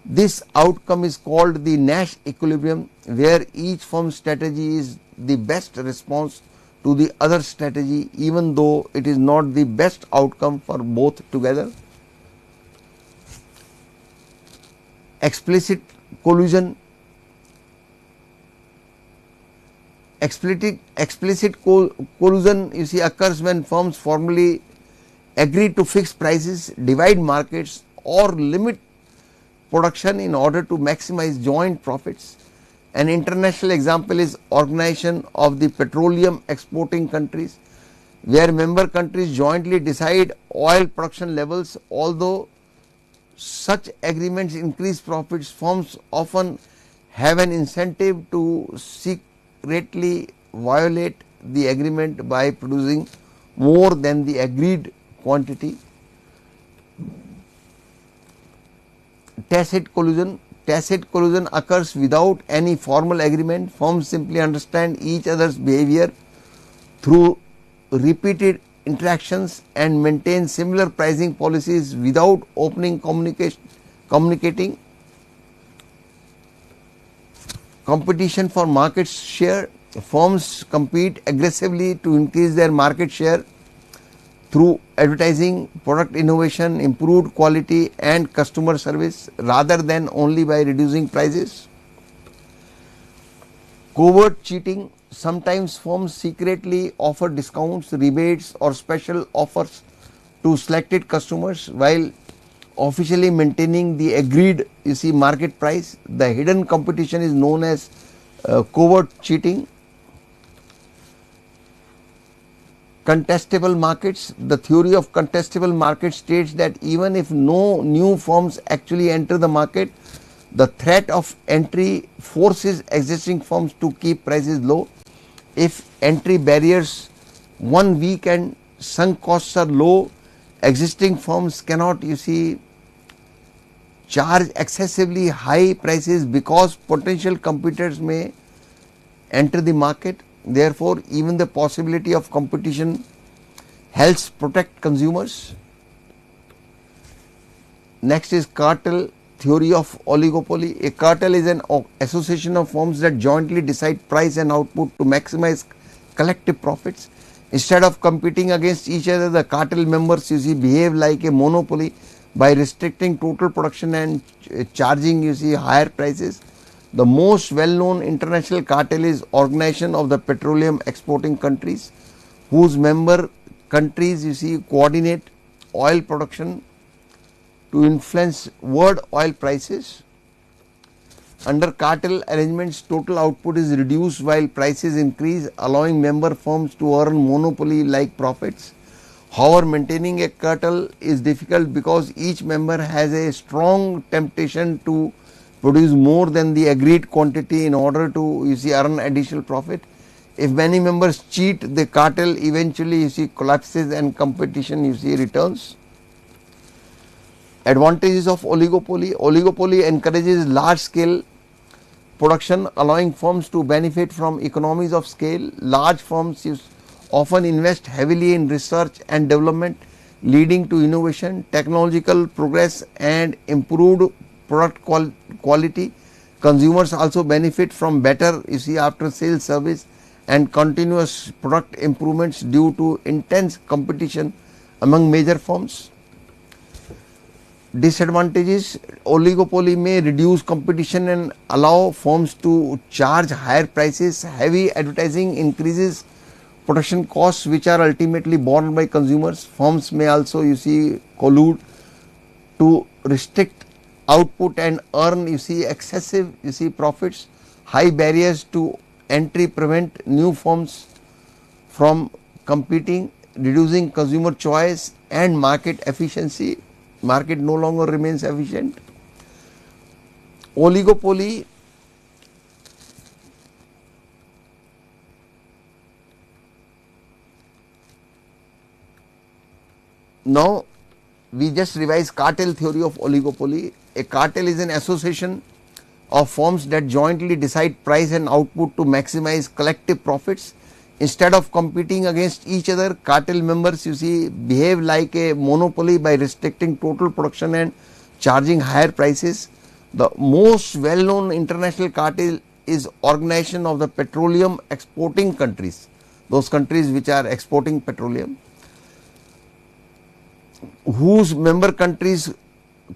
S1: This outcome is called the Nash equilibrium, where each firm's strategy is the best response to the other strategy, even though it is not the best outcome for both together. Explicit collusion. Explicit collusion you see occurs when firms formally agree to fix prices, divide markets, or limit production in order to maximize joint profits. An international example is Organization of the Petroleum Exporting Countries, where member countries jointly decide oil production levels. Although such agreements increase profits, firms often have an incentive to secretly violate the agreement by producing more than the agreed quantity. Tacit collusion. Tacit collusion occurs without any formal agreement. Firms simply understand each other's behavior through repeated interactions and maintain similar pricing policies without opening communicating. Competition for market share. Firms compete aggressively to increase their market share through advertising, product innovation, improved quality and customer service, rather than only by reducing prices. Covert cheating. Sometimes firms secretly offer discounts, rebates or special offers to selected customers while officially maintaining the agreed market price. The hidden competition is known as covert cheating. Contestable markets. The theory of contestable markets states that even if no new firms actually enter the market, the threat of entry forces existing firms to keep prices low. If entry barriers one weak and sunk costs are low, existing firms cannot charge excessively high prices because potential competitors may enter the market. Therefore, even the possibility of competition helps protect consumers. Next is cartel theory of oligopoly. A cartel is an association of firms that jointly decide price and output to maximize collective profits. Instead of competing against each other, the cartel members behave like a monopoly by restricting total production and charging higher prices. The most well-known international cartel is Organization of the Petroleum Exporting Countries, whose member countries coordinate oil production to influence world oil prices. Under cartel arrangements, total output is reduced while prices increase, allowing member firms to earn monopoly-like profits. However, maintaining a cartel is difficult because each member has a strong temptation to produce more than the agreed quantity in order to earn additional profit. If many members cheat, the cartel eventually collapses and competition returns. Advantages of oligopoly. Oligopoly encourages large scale production, allowing firms to benefit from economies of scale. Large firms often invest heavily in research and development, leading to innovation, technological progress and improved product quality. Consumers also benefit from better after sales service and continuous product improvements due to intense competition among major firms. Disadvantages. Oligopoly may reduce competition and allow firms to charge higher prices. Heavy advertising increases production costs, which are ultimately borne by consumers. Firms may also collude to restrict output and earn excessive profits. High barriers to entry prevent new firms from competing, reducing consumer choice and market efficiency. Market no longer remains efficient. Oligopoly now we just revise cartel theory of oligopoly. A cartel is an association of firms that jointly decide price and output to maximize collective profits. Instead of competing against each other, cartel members behave like a monopoly by restricting total production and charging higher prices. The most well known international cartel is Organization of the Petroleum Exporting Countries, those countries which are exporting petroleum, whose member countries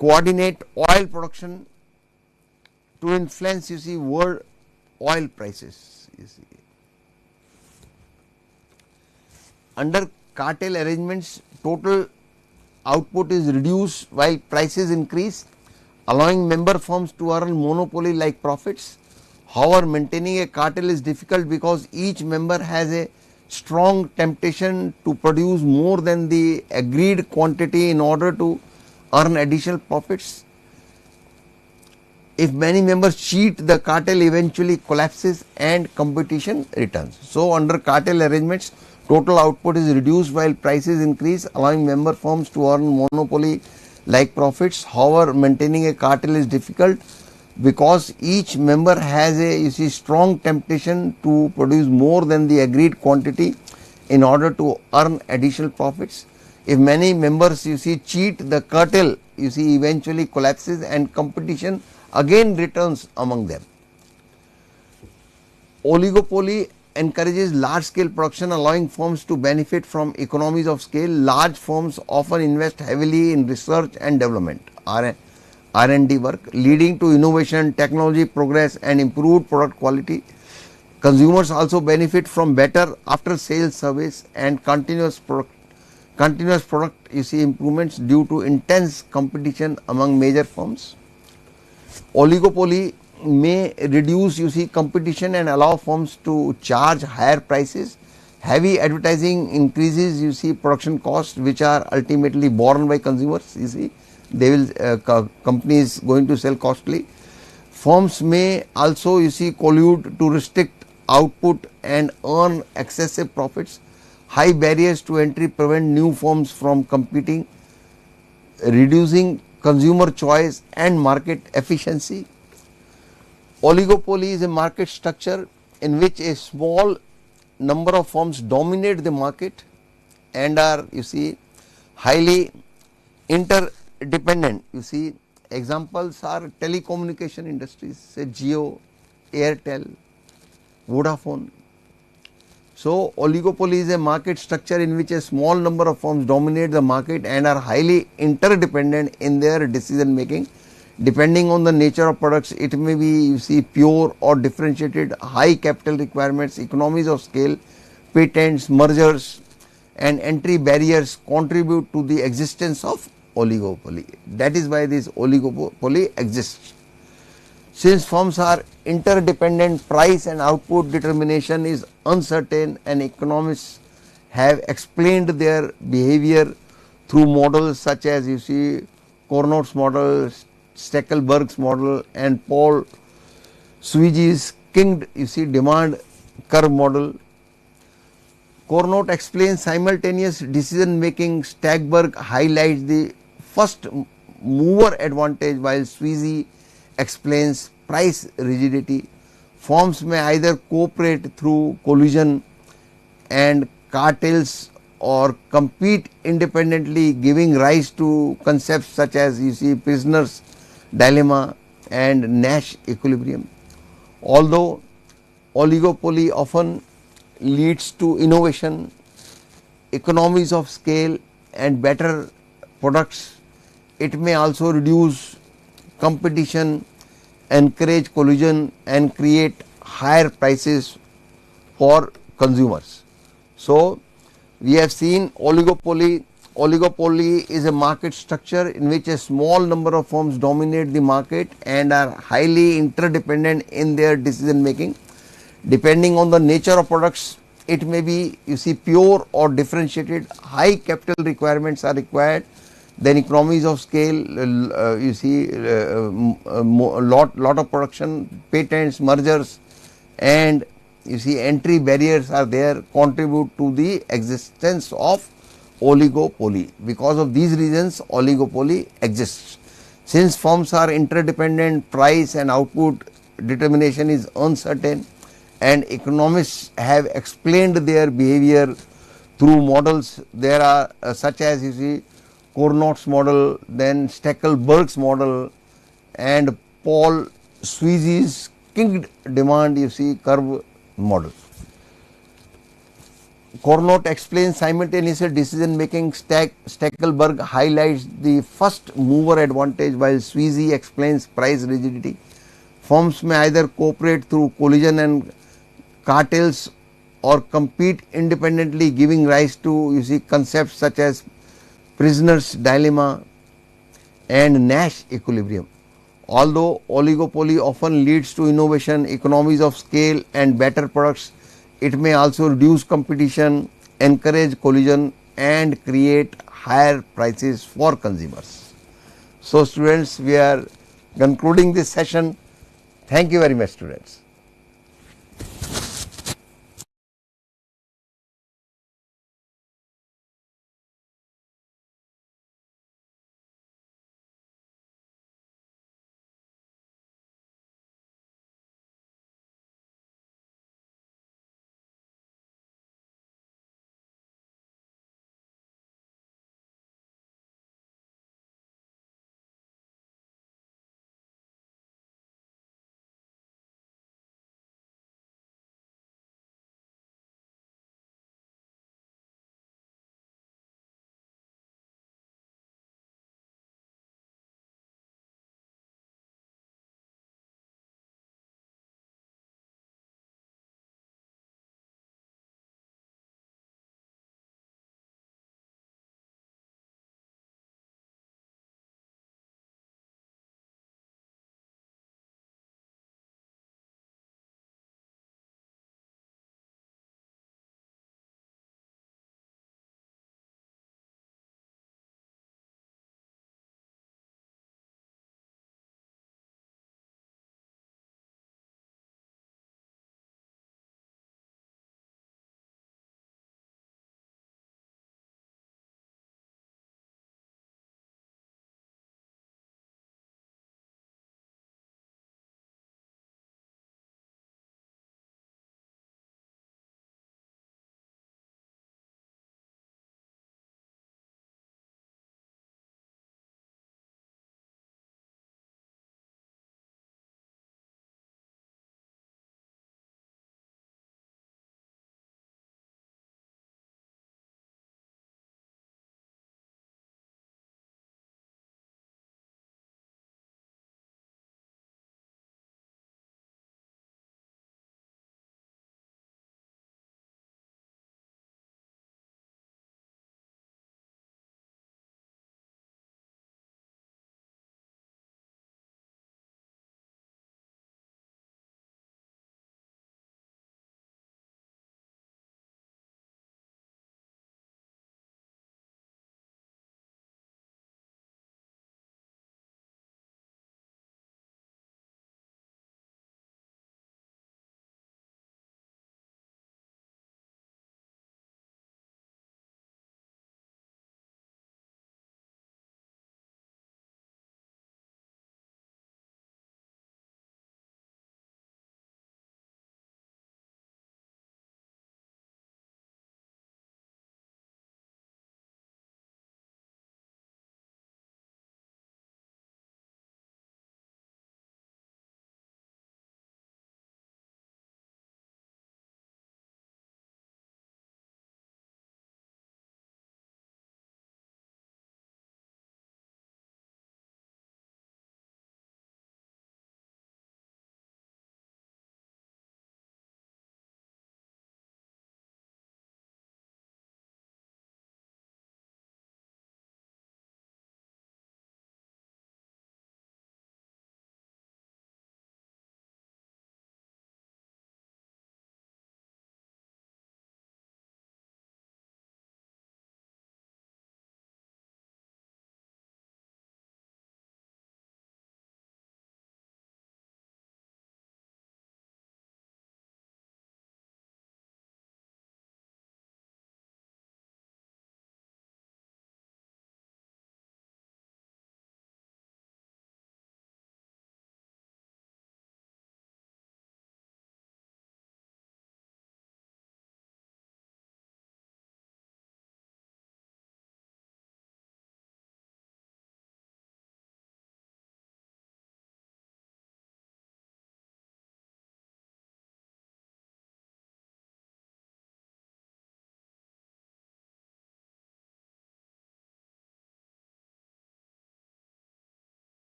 S1: coordinate oil production to influence, you see, world oil prices. You see, under cartel arrangements, total output is reduced while prices increase, allowing member firms to earn monopoly like profits. However, maintaining a cartel is difficult because each member has a strong temptation to produce more than the agreed quantity in order to earn additional profits. If many members cheat, the cartel eventually collapses and competition returns. So, under cartel arrangements, total output is reduced while prices increase, allowing member firms to earn monopoly like profits. However, maintaining a cartel is difficult because each member has a strong temptation to produce more than the agreed quantity in order to earn additional profits. If many members cheat, the cartel eventually collapses and competition again returns among them. Oligopoly encourages large scale production, allowing firms to benefit from economies of scale. Large firms often invest heavily in research and development R&D work, leading to innovation, technology progress and improved product quality. Consumers also benefit from better after sales service and continuous product improvements due to intense competition among major firms. Oligopoly may reduce competition and allow firms to charge higher prices. Heavy advertising increases production costs, which are ultimately borne by consumers. They will companies going to sell costly. Firms may also collude to restrict output and earn excessive profits. High barriers to entry prevent new firms from competing, reducing consumer choice and market efficiency. Oligopoly is a market structure in which a small number of firms dominate the market and are highly interdependent. Examples are telecommunication industries, say Jio, Airtel, Vodafone. So, oligopoly is a market structure in which a small number of firms dominate the market and are highly interdependent in their decision making. Depending on the nature of products, it may be pure or differentiated. High capital requirements, economies of scale, patents, mergers and entry barriers contribute to the existence of oligopoly. That is why this oligopoly exists. Since firms are interdependent, price and output determination is uncertain, and economists have explained their behavior through models such as Cournot's model, Stackelberg's model and Paul Sweezy's King demand curve model. Cournot explains simultaneous decision making. Stackelberg highlights the first mover advantage, while Sweezy explains price rigidity. Firms may either cooperate through collusion and cartels or compete independently, giving rise to concepts such as prisoner's dilemma and Nash equilibrium. Although oligopoly often leads to innovation, economies of scale and better products, it may also reduce competition, encourage collusion and create higher prices for consumers. So, we have seen oligopoly. Oligopoly is a market structure in which a small number of firms dominate the market and are highly interdependent in their decision making. Depending on the nature of products, it may be pure or differentiated. High capital requirements are required, then economies of scale, lot of production, patents, mergers and entry barriers are there, contribute to the existence of oligopoly. Because of these reasons, oligopoly exists. Since firms are interdependent, price and output determination is uncertain, and economists have explained their behavior through models. There are such as Cournot's model, then Stackelberg's model and Paul Sweezy's King Demand, you see, curve model. Cournot explains simultaneous decision making. Stackelberg highlights the first mover advantage, while Sweezy explains price rigidity. Firms may either cooperate through collision and cartels or compete independently, giving rise to, you see, concepts such as prisoner's dilemma and Nash equilibrium. Although oligopoly often leads to innovation, economies of scale and better products, it may also reduce competition, encourage collision and create higher prices for consumers. So students, we are concluding this session. Thank you very much, students.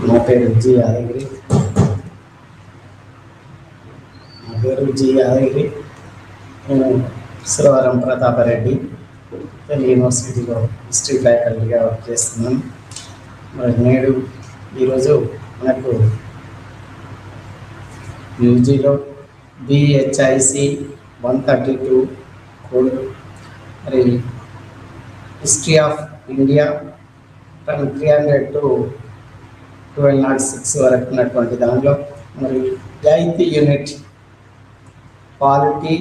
S2: నా పేరు G Yadagiri. నేను సురవరం ప్రతాపరెడ్డి యూనివర్సిటీలో history ఫ్యాకల్టీగా work చేస్తున్నాను. మరి ఈరోజు మనకు యూజీలో బిహెచ్ఐసి 132 code, మరి history of India from 300 to 1206 వరకు ఉన్నటువంటి దానిలో మరి 8th unit polity,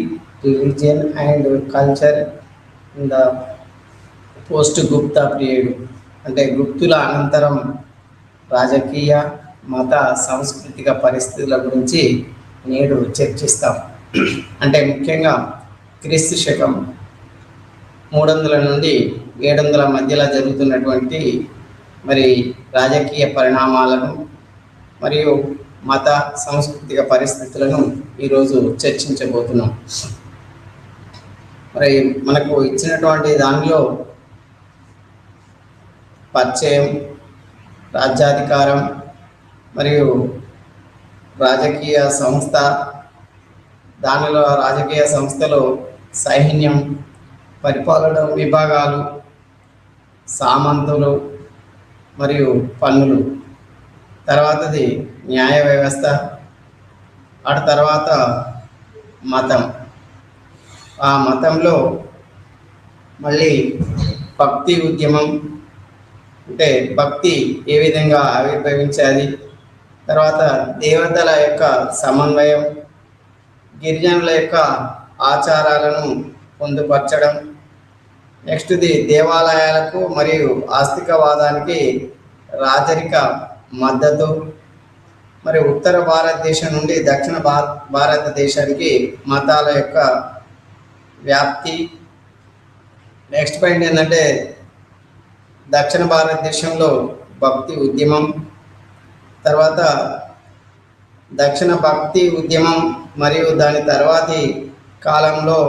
S2: religion and culture in the post Gupta period, అంటే గుప్తుల అనంతరం రాజకీయ, మత, సాంస్కృతిక పరిస్థితుల గురించి నేడు చర్చిస్తాం. అంటే ముఖ్యంగా క్రీస్తు శకం 300 నుండి 700 మధ్యలో జరుగుతున్నటువంటి మరి రాజకీయ పరిణామాలను మరియు మత సాంస్కృతిక పరిస్థితులను ఈరోజు చర్చించబోతున్నాం. మరి మనకు ఇచ్చినటువంటి దానిలో పరిచయం, రాజ్యాధికారం మరియు రాజకీయ సంస్థ, దానిలో రాజకీయ సంస్థలో సైన్యం, పరిపాలన విభాగాలు, సామంతులు మరియు పన్నులు, తర్వాతది న్యాయ వ్యవస్థ, ఆ తర్వాత మతం. ఆ మతంలో మళ్ళీ భక్తి ఉద్యమం, అంటే భక్తి ఏ విధంగా ఆవిర్భవించాలి, తర్వాత దేవతల యొక్క సమన్వయం, గిరిజనుల యొక్క ఆచారాలను పొందుపరచడం, నెక్స్ట్ది దేవాలయాలకు మరియు ఆస్తికవాదానికి రాజరిక మద్దతు, మరి ఉత్తర భారతదేశం నుండి దక్షిణ భారతదేశానికి మతాల యొక్క వ్యాప్తి. నెక్స్ట్ పాయింట్ ఏంటంటే దక్షిణ భారతదేశంలో భక్తి ఉద్యమం, తర్వాత దక్షిణ భక్తి ఉద్యమం మరియు దాని తర్వాతి కాలంలో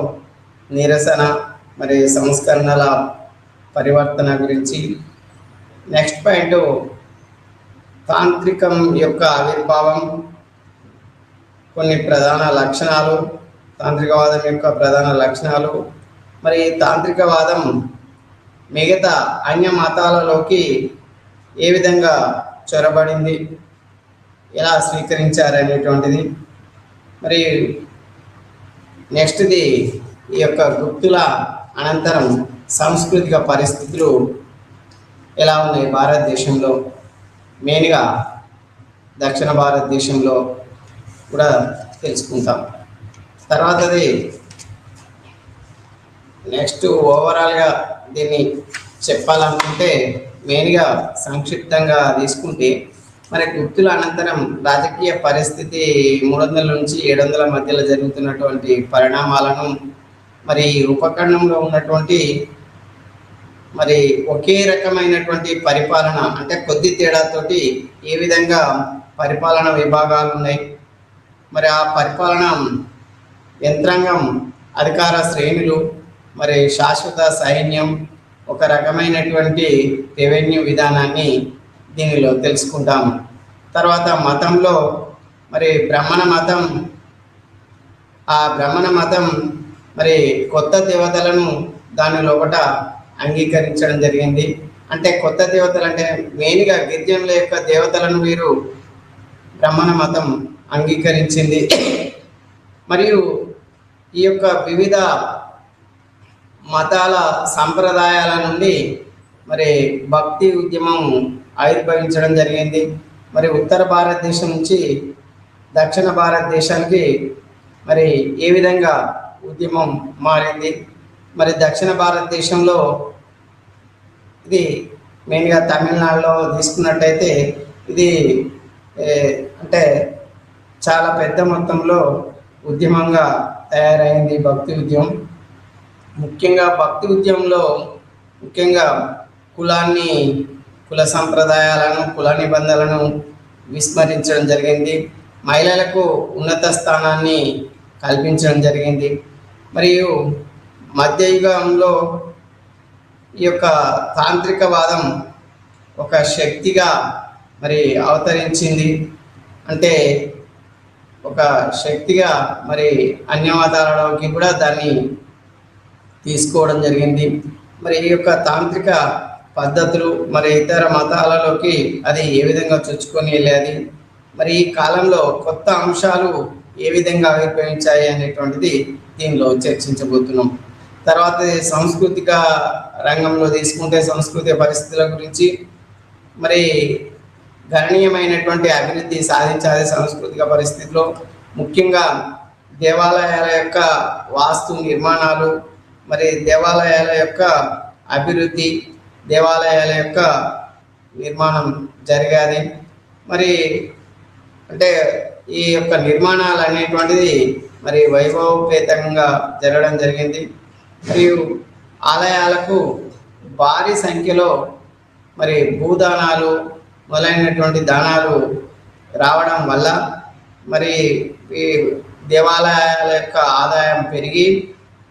S2: నిరసన మరి సంస్కరణల పరివర్తన గురించి. నెక్స్ట్ పాయింట్ తాంత్రికం యొక్క ఆవిర్భావం, కొన్ని ప్రధాన లక్షణాలు, తాంత్రికవాదం యొక్క ప్రధాన లక్షణాలు, మరి తాంత్రికవాదం మిగతా అన్య మతాలలోకి ఏ విధంగా చొరబడింది, ఎలా స్వీకరించారనేటువంటిది. మరి నెక్స్ట్ది ఈ యొక్క గుప్తుల అనంతరం సాంస్కృతిక పరిస్థితులు ఎలా ఉన్నాయి భారతదేశంలో, మెయిన్గా దక్షిణ భారతదేశంలో కూడా తెలుసుకుంటాం. తర్వాతది నెక్స్ట్ ఓవరాల్గా దీన్ని చెప్పాలనుకుంటే మెయిన్గా సంక్షిప్తంగా తీసుకుంటే మరి గుప్తుల అనంతరం రాజకీయ పరిస్థితి 300 నుంచి 700 మధ్యలో జరుగుతున్నటువంటి పరిణామాలను, మరి ఉపఖండంలో ఉన్నటువంటి మరి ఒకే రకమైనటువంటి పరిపాలన, అంటే కొద్ది తేడాతోటి ఏ విధంగా పరిపాలన విభాగాలు ఉన్నాయి, మరి ఆ పరిపాలన యంత్రాంగం, అధికార శ్రేణులు, మరి శాశ్వత సైన్యం, ఒక రకమైనటువంటి రెవెన్యూ విధానాన్ని దీనిలో తెలుసుకుంటాము. తర్వాత మతంలో మరి బ్రాహ్మణ మతం, ఆ బ్రాహ్మణ మతం మరి కొత్త దేవతలను దాని లోపల అంగీకరించడం జరిగింది. అంటే కొత్త దేవతలు అంటే మెయిన్గా గిరిజనుల యొక్క దేవతలను వీరు బ్రాహ్మణ మతం అంగీకరించింది. మరియు ఈ యొక్క వివిధ మతాల సంప్రదాయాల నుండి మరి భక్తి ఉద్యమం ఆవిర్భవించడం జరిగింది. మరి ఉత్తర భారతదేశం నుంచి దక్షిణ భారతదేశానికి మరి ఏ విధంగా ఉద్యమం మారింది, మరి దక్షిణ భారతదేశంలో ఇది మెయిన్గా తమిళనాడులో తీసుకున్నట్టయితే ఇది అంటే చాలా పెద్ద మొత్తంలో ఉద్యమంగా తయారైంది భక్తి ఉద్యమం. ముఖ్యంగా భక్తి ఉద్యమంలో ముఖ్యంగా కులాన్ని, కుల సంప్రదాయాలను, కుల నిబంధనలను విస్మరించడం జరిగింది. మహిళలకు ఉన్నత స్థానాన్ని కల్పించడం జరిగింది. మరియు మధ్యయుగంలో ఈ యొక్క తాంత్రికవాదం ఒక శక్తిగా మరి అవతరించింది. అంటే ఒక శక్తిగా మరి అన్య మతాలలోకి కూడా దాన్ని తీసుకోవడం జరిగింది. మరి ఈ యొక్క తాంత్రిక పద్ధతులు మరి ఇతర మతాలలోకి అది ఏ విధంగా చొచ్చుకొని వెళ్ళేది, మరి ఈ కాలంలో కొత్త అంశాలు ఏ విధంగా ఆవిర్భవించాయి అనేటువంటిది దీనిలో చర్చించబోతున్నాం. తర్వాత సాంస్కృతిక రంగంలో తీసుకుంటే సాంస్కృతిక పరిస్థితుల గురించి మరి గణనీయమైనటువంటి అభివృద్ధి సాధించాలి సాంస్కృతిక పరిస్థితిలో. ముఖ్యంగా దేవాలయాల యొక్క వాస్తు నిర్మాణాలు, మరి దేవాలయాల యొక్క అభివృద్ధి, దేవాలయాల యొక్క నిర్మాణం జరిగాది. మరి అంటే ఈ యొక్క నిర్మాణాలు అనేటువంటిది మరి వైభవపేతంగా జరగడం జరిగింది. మరియు ఆలయాలకు భారీ సంఖ్యలో మరి భూదానాలు మొదలైనటువంటి దానాలు రావడం వల్ల మరి ఈ దేవాలయాల యొక్క ఆదాయం పెరిగి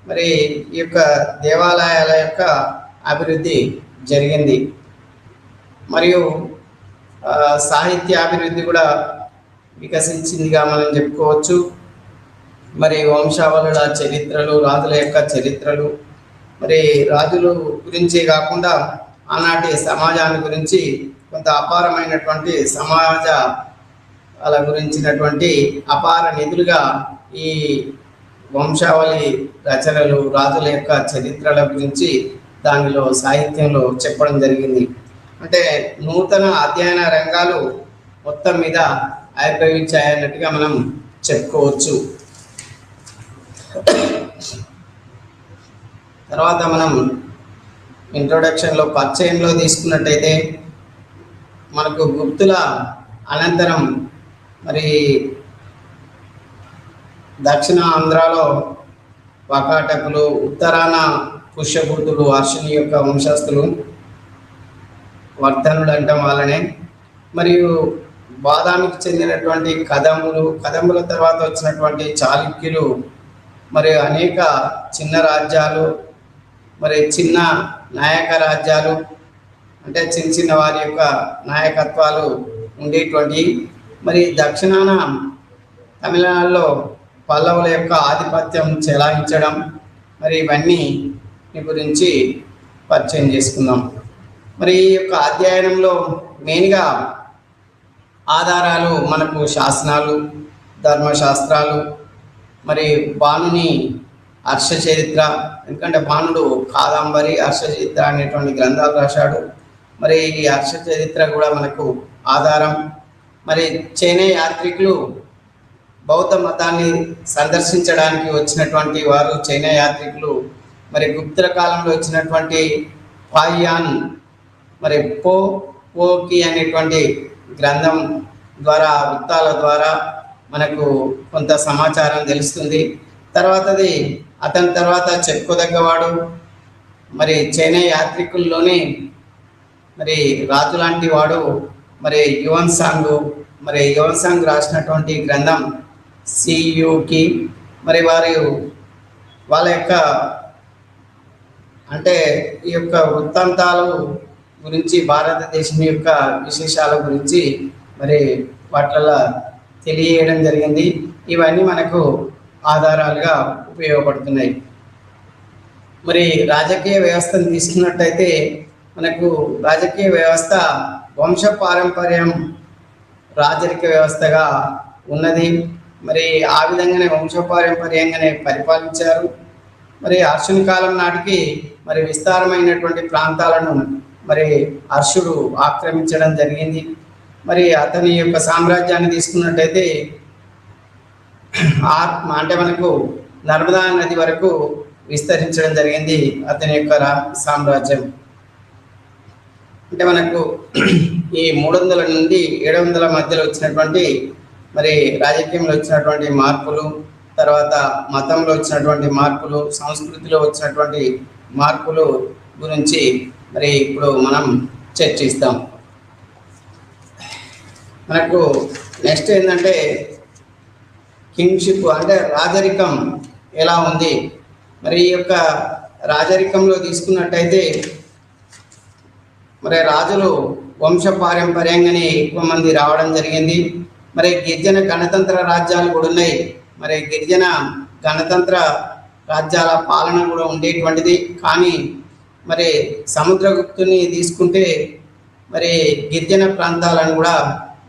S2: మరి ఈ యొక్క దేవాలయాల యొక్క అభివృద్ధి జరిగింది. మరియు సాహిత్యాభివృద్ధి కూడా వికసించిందిగా మనం చెప్పుకోవచ్చు. మరి వంశావళుల చరిత్రలు, రాజుల యొక్క చరిత్రలు, మరి రాజుల గురించి కాకుండా ఆనాటి సమాజాన్ని గురించి కొంత అపారమైనటువంటి సమాజ అల గురించినటువంటి అపార నిధులుగా ఈ వంశావళి రచనలు, రాజుల యొక్క చరిత్రల గురించి దానిలో సాహిత్యంలో చెప్పడం జరిగింది. అంటే నూతన అధ్యయన రంగాలు మొత్తం మీద ఆవిర్భవించాయన్నట్టుగా మనం చెప్పుకోవచ్చు. తర్వాత మనం ఇంట్రొడక్షన్లో పరిచయంలో తీసుకున్నట్టయితే మనకు గుప్తుల అనంతరం మరి దక్షిణ ఆంధ్రాలో వకాటకులు, ఉత్తరాన పుష్యభూతులు, అర్షుని యొక్క వంశస్థులు, వర్ధనులు అంటాం వాళ్ళనే. మరియు బాదామికి చెందినటువంటి కదంబుల తర్వాత వచ్చినటువంటి చాళుక్యులు, మరి అనేక చిన్న రాజ్యాలు, మరి చిన్న నాయక రాజ్యాలు, అంటే చిన్న చిన్న వారి యొక్క నాయకత్వాలు ఉండేటువంటి. మరి దక్షిణాన తమిళనాడులో పల్లవుల యొక్క ఆధిపత్యం చెలాయించడం, మరి ఇవన్నీ గురించి పరిచయం చేసుకుందాం. మరి ఈ యొక్క అధ్యయనంలో మెయిన్గా ఆధారాలు మనకు శాసనాలు, ధర్మశాస్త్రాలు, మరి బాణుని హర్షచరిత్ర, ఎందుకంటే బాణుడు కాదంబరి, హర్షచరిత్ర అనేటువంటి గ్రంథాలు రాశాడు. మరి ఈ హర్షచరిత్ర కూడా మనకు ఆధారం. మరి చైనా యాత్రికులు బౌద్ధ మతాన్ని సందర్శించడానికి వచ్చినటువంటి వారు చైనా యాత్రికులు మరి గుప్తుల కాలంలో వచ్చినటువంటి పాయియాన్ మరి పోకి అనేటువంటి గ్రంథం ద్వారా, వృత్తాల ద్వారా మనకు కొంత సమాచారం తెలుస్తుంది. తర్వాతది అతని తర్వాత చెప్పుకోదగ్గవాడు మరి చైనా యాత్రికుల్లోనే మరి రాజు లాంటి వాడు మరి యువన్ సాంగ్ రాసినటువంటి గ్రంథం సియుకి. మరి వాళ్ళ యొక్క అంటే ఈ యొక్క వృత్తాంతాలు గురించి, భారతదేశం యొక్క విశేషాల గురించి మరి వాటిల్లో తెలియజేయడం జరిగింది. ఇవన్నీ మనకు ఆధారాలుగా ఉపయోగపడుతున్నాయి. మరి రాజకీయ వ్యవస్థను తీసుకున్నట్టయితే మనకు రాజకీయ వ్యవస్థ వంశ పారంపర్యం రాజరిక వ్యవస్థగా ఉన్నది. మరి ఆ విధంగానే వంశపారంపర్యంగానే పరిపాలించారు. మరి అర్షుని కాలం నాటికి మరి విస్తారమైనటువంటి ప్రాంతాలను మరి హర్షుడు ఆక్రమించడం జరిగింది. మరి అతని యొక్క సామ్రాజ్యాన్ని తీసుకున్నట్టయితే అంటే మనకు నర్మదా నది వరకు విస్తరించడం జరిగింది అతని యొక్క సామ్రాజ్యం. అంటే మనకు ఈ 300 నుండి 700 మధ్యలో వచ్చినటువంటి మరి రాజకీయంలో వచ్చినటువంటి మార్పులు, తర్వాత మతంలో వచ్చినటువంటి మార్పులు, సంస్కృతిలో వచ్చినటువంటి మార్పులు గురించి మరి ఇప్పుడు మనం చర్చిస్తాం. మనకు నెక్స్ట్ ఏంటంటే కింగ్షిప్, అంటే రాజరికం ఎలా ఉంది. మరి ఈ యొక్క రాజరికంలో తీసుకున్నట్టయితే మరి రాజులు వంశపారంపర్యంగానే ఎక్కువ మంది రావడం జరిగింది. మరి గిరిజన గణతంత్ర రాజ్యాలు కూడా ఉన్నాయి. మరి గిరిజన గణతంత్ర రాజ్యాల పాలన కూడా ఉండేటువంటిది. కానీ మరి సముద్రగుప్తుని తీసుకుంటే మరి గిరిజన ప్రాంతాలను కూడా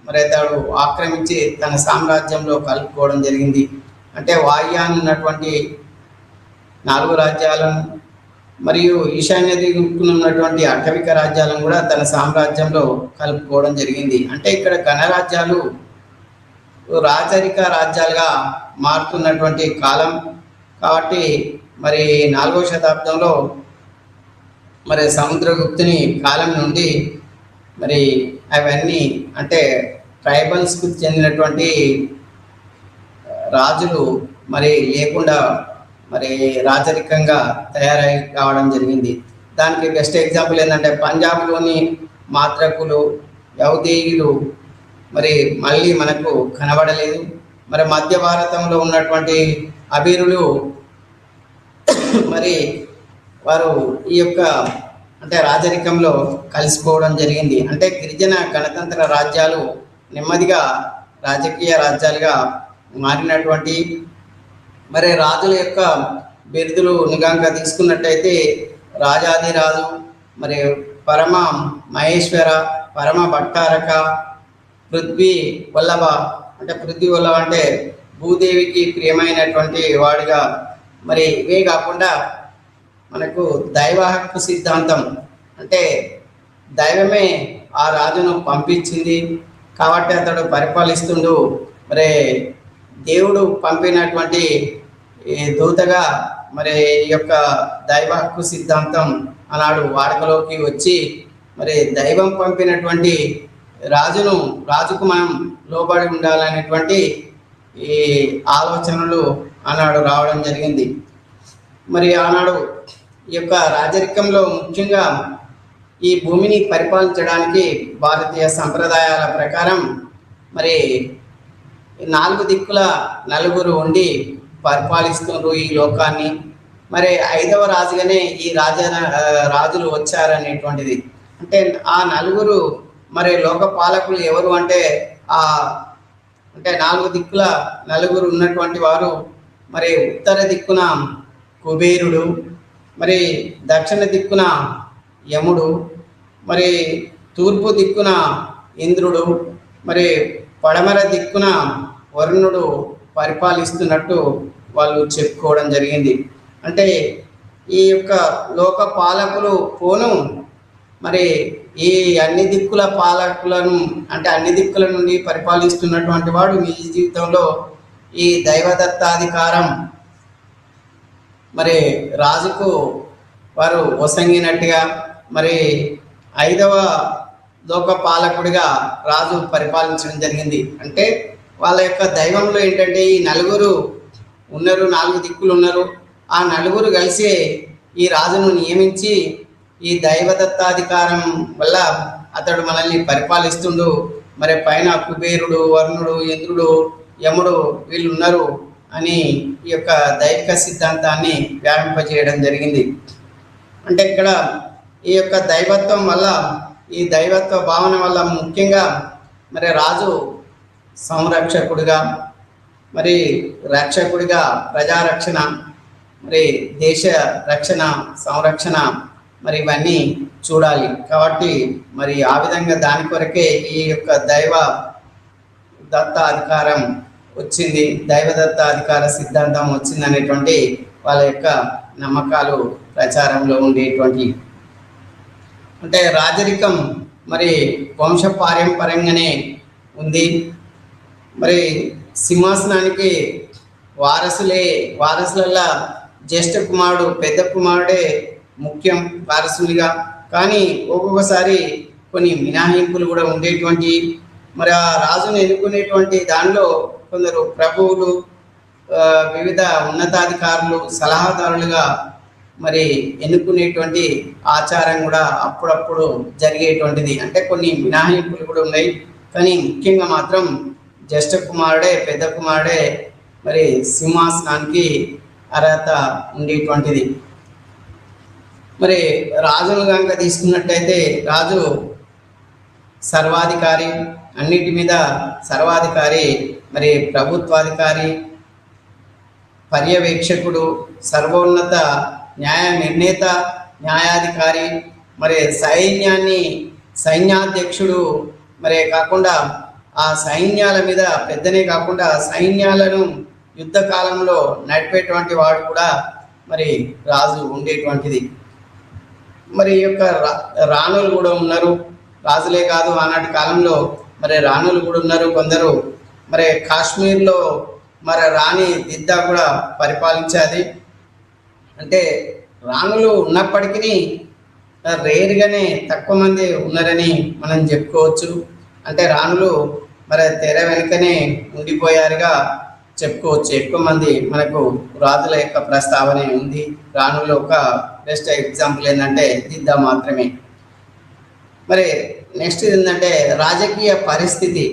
S2: మరి అతడు ఆక్రమించి తన సామ్రాజ్యంలో కలుపుకోవడం జరిగింది. అంటే వాయుయాన్ ఉన్నటువంటి 4 రాజ్యాలను మరియు ఈశాన్య దిక్కున ఉన్నటువంటి అటవిక రాజ్యాలను కూడా తన సామ్రాజ్యంలో కలుపుకోవడం జరిగింది. అంటే ఇక్కడ గణరాజ్యాలు రాజరిక రాజ్యాలుగా మారుతున్నటువంటి కాలం కాబట్టి మరి 4వ శతాబ్దంలో మరి సముద్రగుప్తుని కాలం నుండి మరి అవన్నీ అంటే ట్రైబల్స్కు చెందినటువంటి రాజులు మరి లేకుండా మరి రాజరికంగా తయారై కావడం జరిగింది. దానికి బెస్ట్ ఎగ్జాంపుల్ ఏంటంటే పంజాబ్లోని మాత్రకులు, యౌదేయులు మరి మళ్ళీ మనకు కనబడలేదు. మరి మధ్య భారతంలో ఉన్నటువంటి అబీరులు మరి వారు ఈ యొక్క అంటే రాజరికంలో కలిసిపోవడం జరిగింది. అంటే గిరిజన గణతంత్ర రాజ్యాలు నెమ్మదిగా రాజకీయ రాజ్యాలుగా మారినటువంటి మరి రాజుల యొక్క బిరుదులు నిగంగా తీసుకున్నట్టయితే రాజాదిరాజు, మరి పరమ మహేశ్వర, పరమ భట్టారక, పృథ్వీ వల్లభ. అంటే పృథ్వీ వల్లభ అంటే భూదేవికి ప్రియమైనటువంటి వాడిగా. మరి ఇవే కాకుండా మనకు దైవ హక్కు సిద్ధాంతం అంటే దైవమే ఆ రాజును పంపించింది కాబట్టి అతడు పరిపాలిస్తుండు. మరి దేవుడు పంపినటువంటి దూతగా మరి ఈ యొక్క దైవ హక్కు సిద్ధాంతం ఆనాడు వాడుకలోకి వచ్చి మరి దైవం పంపినటువంటి రాజుకు మనం లోబడి ఉండాలనేటువంటి ఈ ఆలోచనలు ఆనాడు రావడం జరిగింది. మరి ఆనాడు ఈ యొక్క రాజరికంలో ముఖ్యంగా ఈ భూమిని పరిపాలించడానికి భారతీయ సంప్రదాయాల ప్రకారం మరి 4 దిక్కుల నలుగురు ఉండి పరిపాలిస్తున్నారు ఈ లోకాన్ని. మరి 5వ రాజుగానే ఈ రాజులు వచ్చారనేటువంటిది. అంటే ఆ నలుగురు మరి లోక పాలకులు ఎవరు అంటే అంటే 4 దిక్కుల నలుగురు ఉన్నటువంటి వారు మరి ఉత్తర దిక్కున కుబేరుడు, మరి దక్షిణ దిక్కున యముడు, మరి తూర్పు దిక్కున ఇంద్రుడు, మరి పడమర దిక్కున వరుణుడు పరిపాలిస్తున్నట్టు వాళ్ళు చెప్పుకోవడం జరిగింది. అంటే ఈ యొక్క లోక పాలకులు పోను మరి ఈ అన్ని దిక్కుల పాలకులను అంటే అన్ని దిక్కుల నుండి పరిపాలిస్తున్నటువంటి వాడు నిజ జీవితంలో ఈ దైవదత్తాధికారం మరి రాజుకు వారు వసంగినట్టుగా మరి 5వ లోక పాలకుడిగా రాజు పరిపాలించడం జరిగింది. అంటే వాళ్ళ యొక్క దైవంలో ఏంటంటే ఈ నలుగురు ఉన్నారు, 4 దిక్కులు ఉన్నారు. ఆ నలుగురు కలిసి ఈ రాజును నియమించి ఈ దైవదత్తాధికారం వల్ల అతడు మనల్ని పరిపాలిస్తుండు. మరి పైన కుబేరుడు, వరుణుడు, ఇంద్రుడు, యముడు వీళ్ళు ఉన్నారు అని ఈ యొక్క దైవిక సిద్ధాంతాన్ని వ్యాపింపజేయడం జరిగింది. అంటే ఇక్కడ ఈ యొక్క దైవత్వం వల్ల ఈ దైవత్వ భావన వల్ల ముఖ్యంగా మరి రాజు సంరక్షకుడిగా మరి రక్షకుడిగా ప్రజారక్షణ మరి దేశ రక్షణ సంరక్షణ మరి ఇవన్నీ చూడాలి. కాబట్టి మరి ఆ విధంగా దాని కొరకే ఈ యొక్క దైవ దత్త అధికారం వచ్చింది, దైవదత్త అధికార సిద్ధాంతం వచ్చింది అనేటువంటి వాళ్ళ యొక్క నమ్మకాలు ప్రచారంలో ఉండేటువంటి. అంటే రాజరికం మరి వంశపారంపర్యంగానే ఉంది. మరి సింహాసనానికి వారసులల్లా జ్యేష్ఠ కుమారుడు పెద్ద కుమారుడే ముఖ్యం వారసునిగా. కానీ ఒక్కొక్కసారి కొన్ని మినహాయింపులు కూడా ఉండేటువంటి. మరి ఆ రాజును ఎన్నుకునేటువంటి దానిలో కొందరు ప్రభువులు, వివిధ ఉన్నతాధికారులు, సలహాదారులుగా మరి ఎన్నుకునేటువంటి ఆచారం కూడా అప్పుడప్పుడు జరిగేటువంటిది. అంటే కొన్ని మినహాయింపులు కూడా ఉన్నాయి. కానీ ముఖ్యంగా మాత్రం జ్యేష్ఠ కుమారుడే పెద్ద కుమారుడే మరి సింహాసనానికి అర్హత ఉండేటువంటిది. మరి రాజును కనుక తీసుకున్నట్టయితే రాజు సర్వాధికారి, అన్నిటి మీద సర్వాధికారి, మరి ప్రభుత్వాధికారి, పర్యవేక్షకుడు, సర్వోన్నత న్యాయ నిర్ణేత, న్యాయాధికారి, మరి సైన్యాధ్యక్షుడు, మరి కాకుండా ఆ సైన్యాల మీద పెద్దనే కాకుండా సైన్యాలను యుద్ధ కాలంలో నడిపేటువంటి వాడు కూడా మరి రాజు ఉండేటువంటిది. మరి ఈ యొక్క రాణులు కూడా ఉన్నారు, రాజులే కాదు ఆనాటి కాలంలో మరి రాణులు కూడా ఉన్నారు కొందరు. మరి కాశ్మీర్లో మరి రాణి దిద్దా కూడా పరిపాలించేది. అంటే రాణులు ఉన్నప్పటికీ రేరుగానే తక్కువ మంది ఉన్నారని మనం చెప్పుకోవచ్చు. అంటే రాణులు మరి తెర వెనుకనే ఉండిపోయారుగా చెప్పుకోవచ్చు. ఎక్కువ మంది మనకు రాజుల యొక్క ప్రస్తావన ఉంది. రాణులు ఒక బెస్ట్ ఎగ్జాంపుల్ ఏంటంటే దిద్దా మాత్రమే. మరి నెక్స్ట్ ఏంటంటే రాజకీయ పరిస్థితి.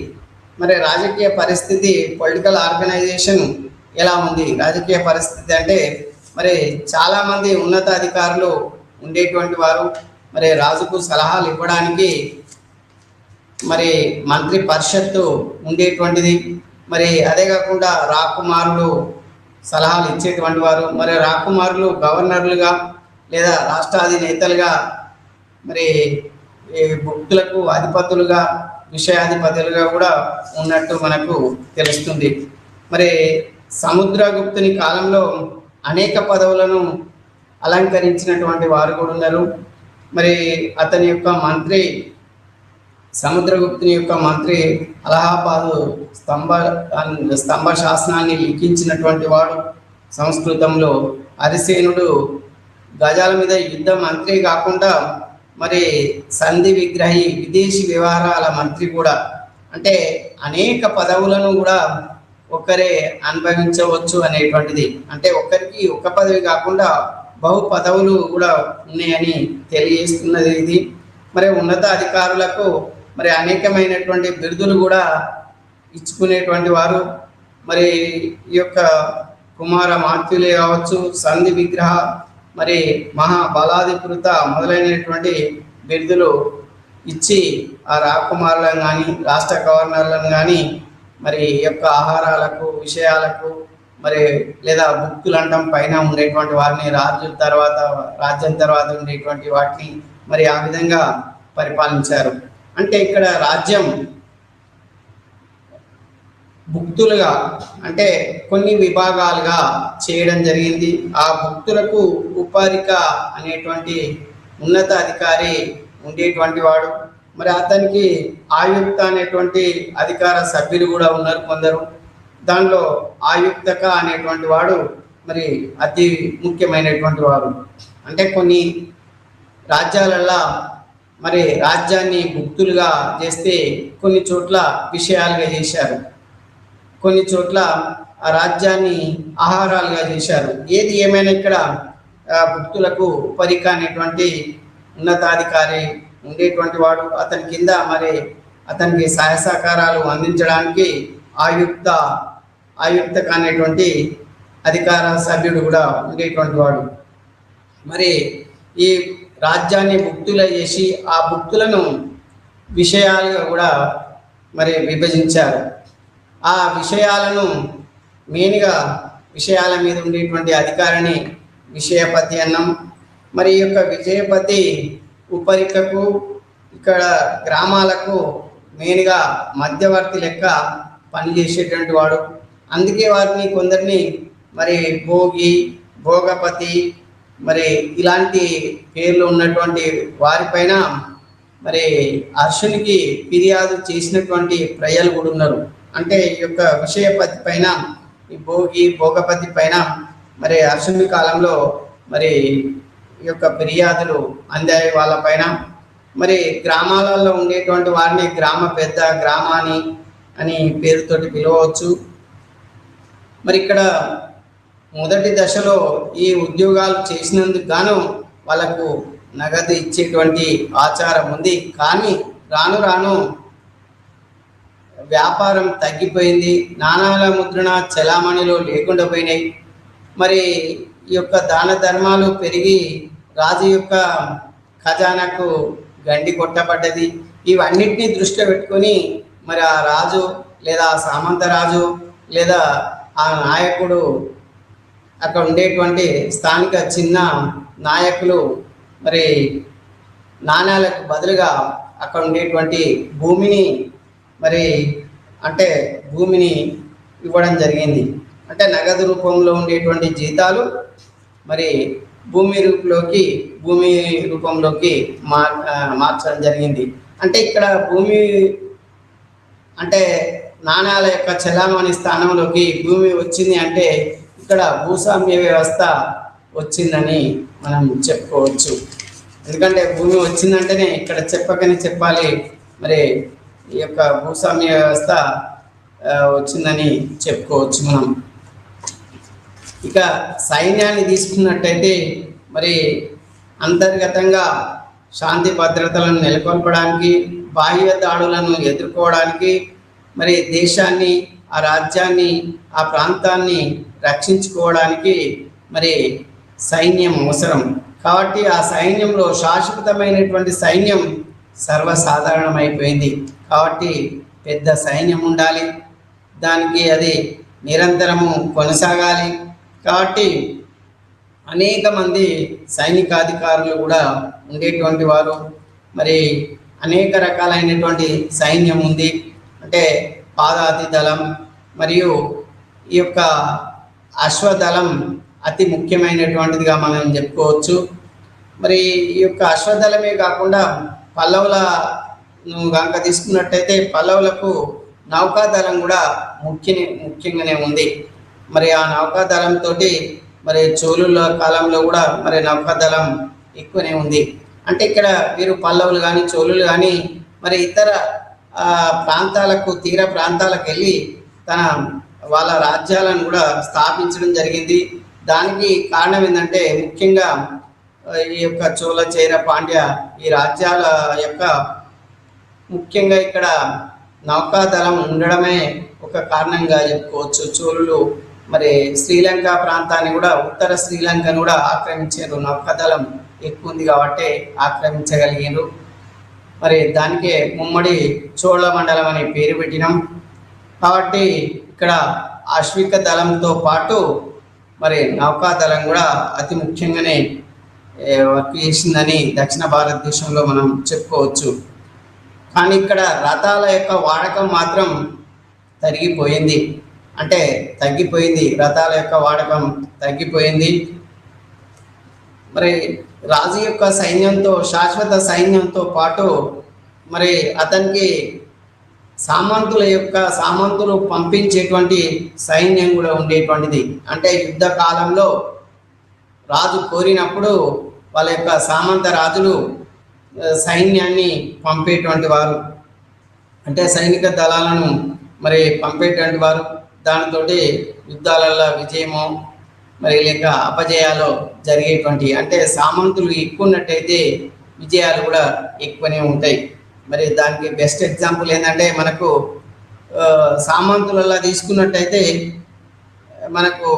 S2: మరి రాజకీయ పరిస్థితి, పొలిటికల్ ఆర్గనైజేషన్ ఎలా ఉంది? రాజకీయ పరిస్థితి అంటే మరి చాలామంది ఉన్నతాధికారులు ఉండేటువంటి వారు. మరి రాజుకు సలహాలు ఇవ్వడానికి మరి మంత్రి పరిషత్తు ఉండేటువంటిది. మరి అదే కాకుండా రాకుమారులు సలహాలు ఇచ్చేటువంటి వారు. మరి రాకుమారులు గవర్నర్లుగా లేదా రాష్ట్రాధినేతలుగా, మరి భక్తులకు అధిపతులుగా, విషయాధిపతులుగా కూడా ఉన్నట్టు మనకు తెలుస్తుంది. మరి సముద్రగుప్తుని కాలంలో అనేక పదవులను అలంకరించినటువంటి వారు కూడా ఉన్నారు. మరి అతని యొక్క మంత్రి, సముద్రగుప్తుని యొక్క మంత్రి అలహాబాదు స్తంభ శాసనాన్ని లిఖించినటువంటి వాడు. సంస్కృతంలో హరిసేనుడు గజాల మీద యుద్ధ మంత్రి కాకుండా మరి సంధి విగ్రహి, విదేశీ వ్యవహారాల మంత్రి కూడా. అంటే అనేక పదవులను కూడా ఒక్కరే అనుభవించవచ్చు అనేటువంటిది. అంటే ఒక్కరికి ఒక పదవి కాకుండా బహు పదవులు కూడా ఉన్నాయని తెలియజేస్తున్నది ఇది. మరి ఉన్నత అధికారులకు మరి అనేకమైనటువంటి బిరుదులు కూడా ఇచ్చుకునేటువంటి వారు. మరి ఈ యొక్క కుమార మాత్యులే కావచ్చు, సంధి విగ్రహ, మరి మహాబలాధికృత మొదలైనటువంటి బిరుదులు ఇచ్చి ఆ రాకుమారులను కానీ, రాష్ట్ర గవర్నర్లను కానీ మరి యొక్క ఆహారాలకు, విషయాలకు, మరి లేదా భుక్తులు అంటాం పైన ఉండేటువంటి వారిని, రాజ్యం తర్వాత ఉండేటువంటి వాటిని మరి ఆ విధంగా పరిపాలించారు. అంటే ఇక్కడ రాజ్యం భుక్తులుగా అంటే కొన్ని విభాగాలుగా చేయడం జరిగింది. ఆ భుక్తులకు ఉపరిక అనేటువంటి ఉన్నత అధికారి ఉండేటువంటి వాడు. మరి అతనికి ఆయుక్త అనేటువంటి అధికార సభ్యులు కూడా ఉన్నారు కొందరు. దానిలో ఆయుక్తక అనేటువంటి వాడు మరి అతి ముఖ్యమైనటువంటి వాడు. అంటే కొన్ని రాజ్యాలల్లో మరి రాజ్యాన్ని భుక్తులుగా చేస్తే కొన్ని చోట్ల విషయాలుగా చేశారు, కొన్ని చోట్ల ఆ రాజ్యాన్ని ఆహారాలుగా చేశారు. ఏది ఏమైనా ఇక్కడ భుక్తులకు ఉపరిక అనేటువంటి ఉన్నతాధికారి ఉండేటువంటి వాడు. అతని కింద మరి అతనికి సహాయ సహకారాలు అందించడానికి ఆయుక్తక అనేటువంటి అధికార సభ్యుడు కూడా ఉండేటువంటి వాడు. మరి ఈ రాజ్యాన్ని భుక్తులు చేసి ఆ భుక్తులను విషయాలుగా కూడా మరి విభజించారు. ఆ విషయాలను మెయిన్గా విషయాల మీద ఉండేటువంటి అధికారిని విషయపతి అన్నాం. మరి ఈ యొక్క విజయపతి ఉపరికకు ఇక్కడ గ్రామాలకు మెయిన్గా మధ్యవర్తి లెక్క పనిచేసేటువంటి వాడు. అందుకే వారిని కొందరిని మరి భోగి, భోగపతి, మరి ఇలాంటి పేర్లు ఉన్నటువంటి వారిపైన మరి అర్షునికి ఫిర్యాదు చేసినటువంటి ప్రజలు కూడా ఉన్నారు. అంటే ఈ యొక్క విషయపతి పైన, ఈ భోగపతి పైన మరి అర్షుని కాలంలో మరి ఈ యొక్క ఫిర్యాదులు అందాయి వాళ్ళపైన. మరి గ్రామాలలో ఉండేటువంటి వారిని గ్రామ పెద్ద, గ్రామాని అని పేరుతోటి పిలవచ్చు. మరి ఇక్కడ మొదటి దశలో ఈ ఉద్యోగాలు చేసినందుకు గాను వాళ్ళకు నగదు ఇచ్చేటువంటి ఆచారం ఉంది. కానీ రాను రాను వ్యాపారం తగ్గిపోయింది, నాణాల ముద్రణ చలామణిలో లేకుండా పోయినాయి. మరి ఈ యొక్క దాన ధర్మాలు పెరిగి రాజు యొక్క ఖజానాకు గండి కొట్టబడ్డది. ఇవన్నిటినీ దృష్టిలో పెట్టుకొని మరి ఆ రాజు లేదా ఆ సామంత రాజు లేదా ఆ నాయకుడు, అక్కడ ఉండేటువంటి స్థానిక చిన్న నాయకులు మరి నాణ్యాలకు బదులుగా అక్కడ ఉండేటువంటి భూమిని మరి అంటే భూమిని ఇవ్వడం జరిగింది. అంటే నగదు రూపంలో ఉండేటువంటి జీతాలు మరి భూమి రూపంలోకి మార్చడం జరిగింది. అంటే ఇక్కడ భూమి అంటే నాణ్యాల యొక్క చలామణి స్థానంలోకి భూమి వచ్చింది అంటే ఇక్కడ భూస్వామ్య వ్యవస్థ వచ్చిందని మనం చెప్పుకోవచ్చు. ఎందుకంటే భూమి వచ్చిందంటేనే ఇక్కడ చెప్పకనే చెప్పాలి, మరి ఈ యొక్క భూస్వామ్య వ్యవస్థ వచ్చిందని చెప్పుకోవచ్చు మనం. ఇక సైన్యాన్ని తీసుకున్నట్టయితే మరి అంతర్గతంగా శాంతి భద్రతలను నెలకొల్పడానికి, బాహ్య దాడులను ఎదుర్కోవడానికి, మరి దేశాన్ని, ఆ రాజ్యాన్ని, ఆ ప్రాంతాన్ని రక్షించుకోవడానికి మరి సైన్యం అవసరం. కాబట్టి ఆ సైన్యంలో శాశ్వతమైనటువంటి సైన్యం సర్వసాధారణమైపోయింది. కాబట్టి పెద్ద సైన్యం ఉండాలి, దానికి అది నిరంతరము కొనసాగాలి. కాబట్టి అనేక మంది సైనికాధికారులు కూడా ఉండేటువంటి వారు. మరి అనేక రకాలైనటువంటి సైన్యం ఉంది. అంటే పాదాతి దళం మరియు ఈ యొక్క అశ్వదళం అతి ముఖ్యమైనటువంటిదిగా మనం చెప్పుకోవచ్చు. మరి ఈ యొక్క అశ్వదళమే కాకుండా పల్లవులను కనుక తీసుకున్నట్టయితే పల్లవులకు నౌకాదళం కూడా ముఖ్యంగానే ఉంది. మరి ఆ నౌకాదళంతో మరి చోళుల కాలంలో కూడా మరి నౌకాదళం ఎక్కువనే ఉంది. అంటే ఇక్కడ వీరు పల్లవులు కానీ చోళులు కానీ మరి ఇతర ప్రాంతాలకు, తీర ప్రాంతాలకు వెళ్ళి వాళ్ళ రాజ్యాలను కూడా స్థాపించడం జరిగింది. దానికి కారణం ఏంటంటే ముఖ్యంగా ఈ యొక్క చోళ, చేర, పాండ్య ఈ రాజ్యాల యొక్క ముఖ్యంగా ఇక్కడ నౌకాదళం ఉండడమే ఒక కారణంగా చెప్పుకోవచ్చు. చోళులు మరి శ్రీలంక ప్రాంతాన్ని కూడా, ఉత్తర శ్రీలంకను కూడా ఆక్రమించారు. నౌకాదళం ఎక్కువ ఉంది కాబట్టి ఆక్రమించగలిగారు. మరి దానికే ముమ్మడి చోళ మండలం అనే పేరు పెట్టినాం. కాబట్టి ఇక్కడ అశ్విక దళంతో పాటు మరి నౌకాదళం కూడా అతి ముఖ్యంగానే వర్క్ చేసిందని దక్షిణ భారతదేశంలో మనం చెప్పుకోవచ్చు. కానీ ఇక్కడ రథాల యొక్క వాడకం మాత్రం తగ్గిపోయింది. రథాల యొక్క వాడకం తగ్గిపోయింది. మరి రాజు యొక్క సైన్యంతో, శాశ్వత సైన్యంతో పాటు మరి అతనికి సామంతులు పంపించేటువంటి సైన్యం కూడా ఉండేటువంటిది. అంటే యుద్ధ కాలంలో రాజు కోరినప్పుడు వాళ్ళ యొక్క సామంత రాజులు సైన్యాన్ని పంపేటువంటి వారు, అంటే సైనిక దళాలను మరి పంపేటువంటి వారు. దానితో యుద్ధాలలో విజయమో మరి లేక అపజయాలు జరిగేటువంటి, అంటే సామంతులు ఎక్కువ ఉన్నట్టయితే విజయాలు కూడా ఎక్కువనే ఉంటాయి. మరి దానికి బెస్ట్ ఎగ్జాంపుల్ ఏంటంటే మనకు సామంతులలో తీసుకున్నట్టయితే మనకు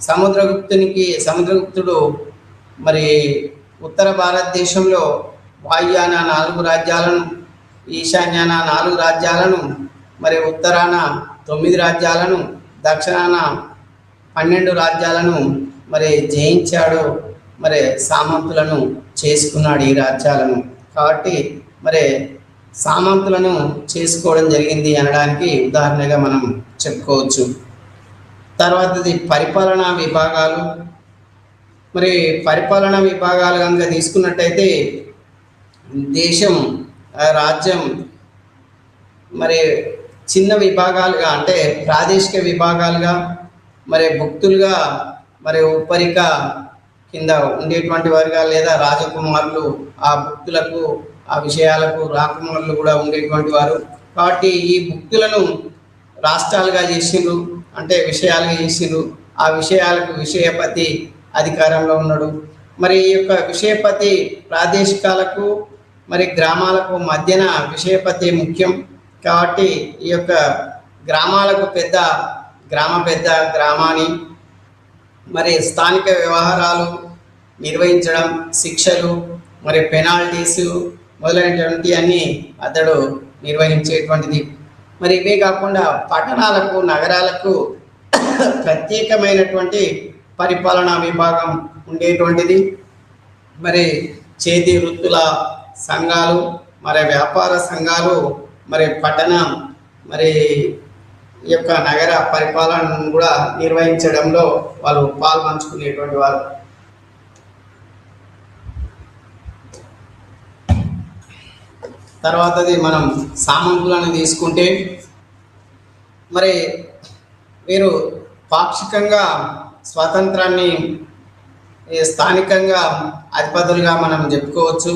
S2: సముద్రగుప్తుడు మరి ఉత్తర భారతదేశంలో వాయుయాన 4 రాజ్యాలను, ఈశాన్యాన 4 రాజ్యాలను, మరి ఉత్తరాన 9 రాజ్యాలను, దక్షిణాన 12 రాజ్యాలను మరి జయించాడు. మరి సామంతులను చేసుకున్నాడు ఈ రాజ్యాలను. కాబట్టి మరి సామంతులను చేసుకోవడం జరిగింది అనడానికి ఉదాహరణగా మనం చెప్పుకోవచ్చు. తర్వాతది పరిపాలనా విభాగాలు. మరి పరిపాలనా విభాగాలు కనుక తీసుకున్నట్టయితే దేశం, రాజ్యం మరి చిన్న విభాగాలుగా, అంటే ప్రాదేశిక విభాగాలుగా, మరి భక్తులుగా, మరి ఉపరిక కింద ఉండేటువంటి వారుగా, లేదా రాజకుమారులు ఆ భక్తులకు, ఆ విషయాలకు రాకుమారులు కూడా ఉండేటువంటి వారు. కాబట్టి ఈ భక్తులను రాష్ట్రాలుగా చేసిండ్రు, అంటే విషయాలుగా చేసిండ్రు. ఆ విషయాలకు విషయపతి అధికారంలో ఉన్నాడు. మరి ఈ యొక్క విషయపతి ప్రాదేశికాలకు మరి గ్రామాలకు మధ్యన విషయపతి ముఖ్యం. కాబట్టి ఈ యొక్క గ్రామాలకు గ్రామాన్ని మరి స్థానిక వ్యవహారాలు నిర్వహించడం, శిక్షలు, మరి పెనాల్టీసు, మొదలైనటువంటి అన్ని అతడు నిర్వహించేటువంటిది. మరి ఇవే కాకుండా పట్టణాలకు నగరాలకు ప్రత్యేకమైనటువంటి పరిపాలనా విభాగం ఉండేటువంటిది. మరి చేతి వృత్తుల సంఘాలు, మరి వ్యాపార సంఘాలు, మరి పట్టణ మరి ఈ యొక్క నగర పరిపాలనను కూడా నిర్వహించడంలో వాళ్ళు పాల్పంచుకునేటువంటి వారు. తర్వాతది మనం సామంతులను తీసుకుంటే మరి వీరు పాక్షికంగా స్వాతంత్రాన్ని స్థానికంగా అధిపతులుగా మనం చెప్పుకోవచ్చు.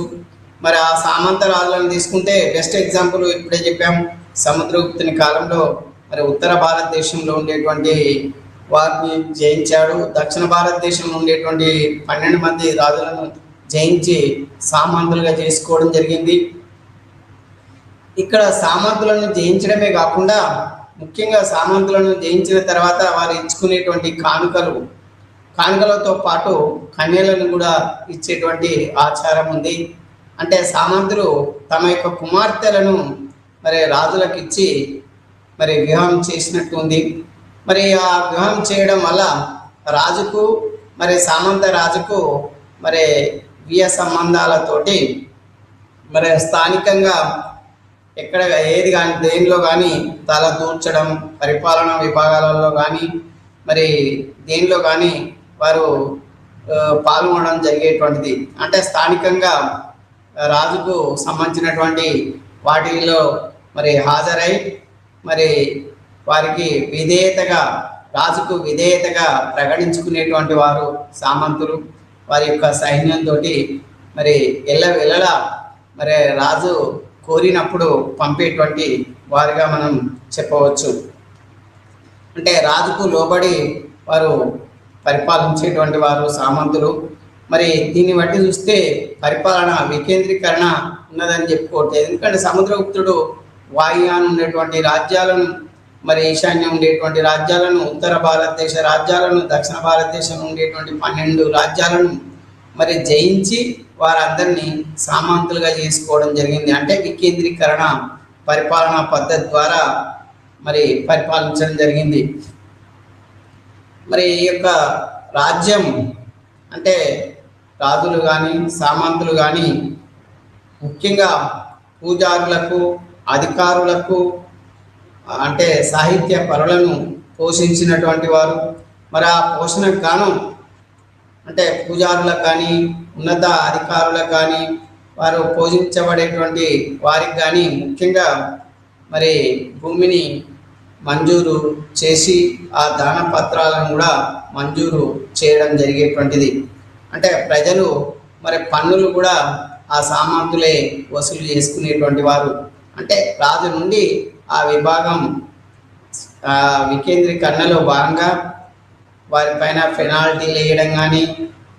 S2: మరి ఆ సామంత రాజులను తీసుకుంటే బెస్ట్ ఎగ్జాంపుల్ ఇప్పుడే చెప్పాము, సముద్రగుప్తుని కాలంలో మరి ఉత్తర భారతదేశంలో ఉండేటువంటి వారిని జయించాడు. దక్షిణ భారతదేశంలో ఉండేటువంటి 12 మంది రాజులను జయించి సామంతులుగా చేసుకోవడం జరిగింది. ఇక్కడ సామంతులను జయించడమే కాకుండా ముఖ్యంగా సామంతులను జయించిన తర్వాత వారు ఇచ్చుకునేటువంటి కానుకలతో పాటు కన్యలను కూడా ఇచ్చేటువంటి ఆచారం ఉంది. అంటే సామంతులు తమ యొక్క కుమార్తెలను మరి రాజులకు ఇచ్చి మరి వివాహం చేసినట్టు ఉంది. మరి ఆ వివాహం చేయడం వల్ల రాజుకు మరి సామంత రాజుకు మరి వియ సంబంధాలతోటి మరి స్థానికంగా ఎక్కడ ఏది కానీ దేనిలో కానీ తల దూర్చడం, పరిపాలనా విభాగాలలో కానీ మరి దేనిలో కానీ వారు పాల్గొనడం జరిగేటువంటిది. అంటే స్థానికంగా రాజుకు సంబంధించినటువంటి వాటిలో మరి హాజరై మరి వారికి విధేయతగా, రాజుకు విధేయతగా ప్రకటించుకునేటువంటి వారు సామంతులు. వారి యొక్క సైన్యంతో మరి ఎల్లవేళలా మరి రాజు కోరినప్పుడు పంపేటువంటి వారిగా మనం చెప్పవచ్చు. అంటే రాజుకు లోబడి వారు పరిపాలించేటువంటి వారు సామంతులు. మరి దీన్ని బట్టి చూస్తే పరిపాలన వికేంద్రీకరణ ఉన్నదని చెప్పుకోవట్లేదు. ఎందుకంటే సముద్రగుప్తుడు వాయుయాన ఉండేటువంటి రాజ్యాలను, మరి ఈశాన్యం ఉండేటువంటి రాజ్యాలను, ఉత్తర భారతదేశ రాజ్యాలను, దక్షిణ భారతదేశంలో ఉండేటువంటి 12 రాజ్యాలను మరి జయించి వారందరినీ సామంతులుగా చేసుకోవడం జరిగింది. అంటే వికేంద్రీకరణ పరిపాలనా పద్ధతి ద్వారా మరి పరిపాలించడం జరిగింది. మరి ఈ యొక్క రాజ్యం అంటే రాజులు కానీ సామంతులు కానీ ముఖ్యంగా పూజారులకు, అధికారులకు అంటే సాహిత్య పరులను పోషించినటువంటి వారు. మరి ఆ పోషణకు గాను అంటే పూజారులకు కానీ ఉన్నత అధికారులకు కానీ వారు పోషించబడేటువంటి వారికి కానీ ముఖ్యంగా మరి భూమిని మంజూరు చేసి ఆ దాన పత్రాలను కూడా మంజూరు చేయడం జరిగేటువంటిది. అంటే ప్రజలు మరి పన్నులు కూడా ఆ సామంతులే వసూలు చేసుకునేటువంటి వారు. అంటే రాజు నుండి ఆ విభాగం వికేంద్రీకరణలో భాగంగా వారిపైన పెనాల్టీలు వేయడం కానీ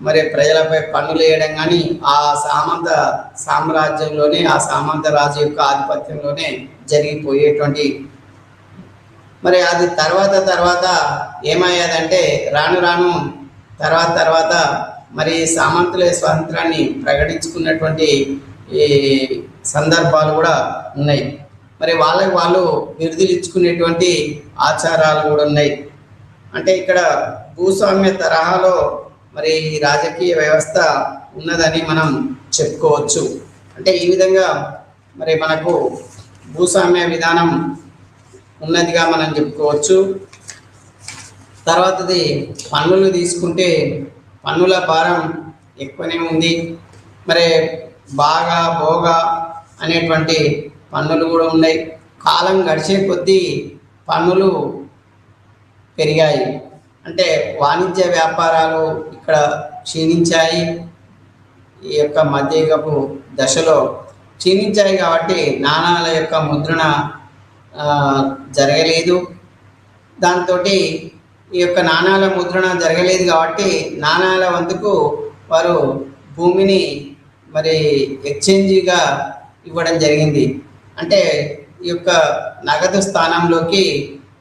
S2: మరి ప్రజలపై పన్నులు వేయడం కానీ ఆ సామంత సామ్రాజ్యంలోనే, ఆ సామంత రాజు యొక్క ఆధిపత్యంలోనే జరిగిపోయేటువంటి. మరి అది తర్వాత ఏమయ్యేదంటే రాను రాను తర్వాత మరి సామంతుల స్వాతంత్రాన్ని ప్రకటించుకున్నటువంటి ఈ సందర్భాలు కూడా ఉన్నాయి. మరి వాళ్ళకి వాళ్ళు బిరుదులు ఇచ్చుకునేటువంటి ఆచారాలు కూడా ఉన్నాయి. అంటే ఇక్కడ భూస్వామ్య తరహాలో మరి రాజకీయ వ్యవస్థ ఉన్నదని మనం చెప్పుకోవచ్చు. అంటే ఈ విధంగా మరి మనకు భూస్వామ్య విధానం ఉన్నదిగా మనం చెప్పుకోవచ్చు. తర్వాతది పన్నులు తీసుకుంటే పన్నుల భారం ఎక్కువనే ఉంది. మరి బాగా భోగా అనేటువంటి పన్నులు కూడా ఉన్నాయి. కాలం గడిచే కొద్దీ పన్నులు పెరిగాయి. అంటే వాణిజ్య వ్యాపారాలు ఇక్కడ క్షీణించాయి. ఈ యొక్క మధ్యయుగపు దశలో క్షీణించాయి కాబట్టి నాణాల యొక్క ముద్రణ జరగలేదు. దాంతో ఈ యొక్క నాణాల ముద్రణ జరగలేదు కాబట్టి నాణాల వంతుకు వారు భూమిని మరి ఎక్స్చేంజిగా ఇవ్వడం జరిగింది. అంటే ఈ యొక్క నగదు స్థానంలోకి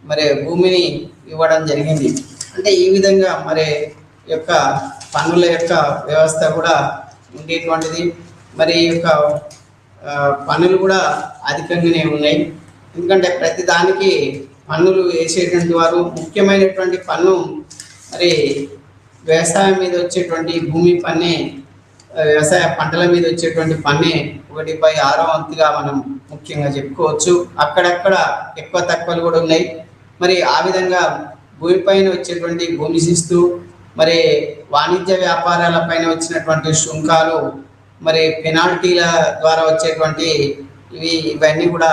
S2: మరి భూమిని ఇవ్వడం జరిగింది. అంటే ఈ విధంగా మరి యొక్క పన్నుల యొక్క వ్యవస్థ కూడా ఉండేటువంటిది. మరి ఈ యొక్క పన్నులు కూడా అధికంగానే ఉన్నాయి. ఎందుకంటే ప్రతి దానికి పన్నులు వేసేటువంటి వారు ముఖ్యమైనటువంటి పన్ను మరి వ్యవసాయం మీద వచ్చేటువంటి భూమి పన్నే, వ్యవసాయ పంటల మీద వచ్చేటువంటి పన్నే 1/6 మనం ముఖ్యంగా చెప్పుకోవచ్చు. అక్కడక్కడ ఎక్కువ తక్కువలు కూడా ఉన్నాయి. మరి ఆ విధంగా భూమిపైన వచ్చేటువంటి భూమి శిస్తు, మరి వాణిజ్య వ్యాపారాల పైన వచ్చినటువంటి సుంకాలు, మరి పెనాల్టీల ద్వారా వచ్చేటువంటి ఇవన్నీ కూడా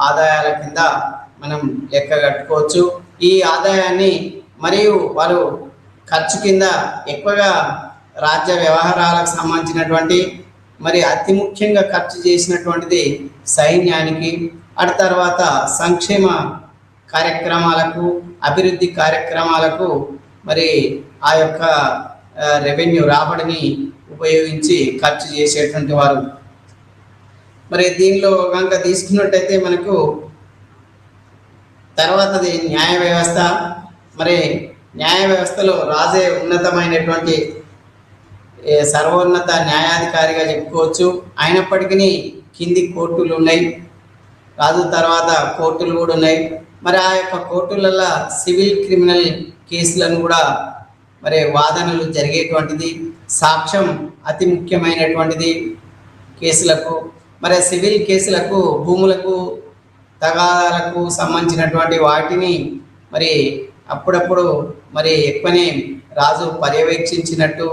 S2: ఆదాయాల కింద మనం లెక్క కట్టుకోవచ్చు. ఈ ఆదాయాన్ని మరియు వారు ఖర్చు కింద ఎక్కువగా రాజ్య వ్యవహారాలకు సంబంధించినటువంటి మరి అతి ముఖ్యంగా ఖర్చు చేసినటువంటిది సైన్యానికి, అటు తర్వాత సంక్షేమ కార్యక్రమాలకు, అభివృద్ధి కార్యక్రమాలకు మరి ఆ యొక్క రెవెన్యూ రాబడిని ఉపయోగించి ఖర్చు చేసేటువంటి వారు. మరి దీనిలో కనుక తీసుకున్నట్టయితే మనకు తర్వాతది న్యాయ వ్యవస్థ. మరి న్యాయ వ్యవస్థలో రాజే ఉన్నతమైనటువంటి సర్వోన్నత న్యాయాధికారిగా చెప్పుకోవచ్చు. అయినప్పటికీ కింది కోర్టులు ఉన్నాయి, రాజు తర్వాత కోర్టులు కూడా ఉన్నాయి. మరి ఆ యొక్క కోర్టులలో సివిల్ క్రిమినల్ కేసులను కూడా మరి వాదనలు జరిగేటువంటిది. సాక్ష్యం అతి ముఖ్యమైనటువంటిది కేసులకు. మరి సివిల్ కేసులకు భూములకు తగాదాలకు సంబంధించినటువంటి వాటిని మరి అప్పుడప్పుడు మరి ఎక్కువనే రాజు పర్యవేక్షించినట్టు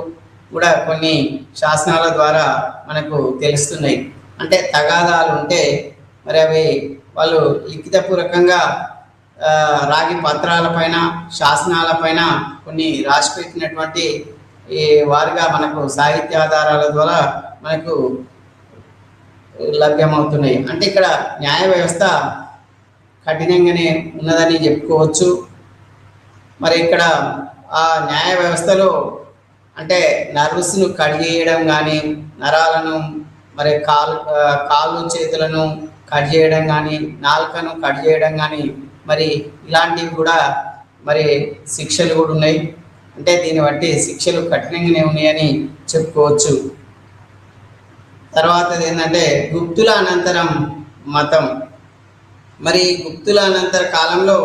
S2: కూడా కొన్ని శాసనాల ద్వారా మనకు తెలుస్తున్నాయి. అంటే తగాదాలు ఉంటే మరి అవి వాళ్ళు లిఖితపూర్వకంగా రాగి పత్రాలపైన, శాసనాలపైన కొన్ని రాసిపెట్టినటువంటి వారుగా మనకు సాహిత్యాధారాల ద్వారా మనకు లభ్యమవుతున్నాయి. అంటే ఇక్కడ న్యాయ వ్యవస్థ కఠినంగానే ఉన్నదని చెప్పుకోవచ్చు. మరి ఇక్కడ ఆ న్యాయ వ్యవస్థలో అంటే నర్వస్ను కట్ చేయడం కానీ, నరాలను మరి కాళ్ళు చేతులను కట్ చేయడం కానీ, నాలుకను కట్ చేయడం కానీ మరి ఇలాంటివి కూడా మరి శిక్షలు కూడా ఉన్నాయి. అంటే దీన్ని బట్టి శిక్షలు కఠినంగానే ఉన్నాయని చెప్పుకోవచ్చు. తర్వాత ఏంటంటే గుప్తుల అనంతరం మతం. మరి గుప్తుల అనంతర కాలంలో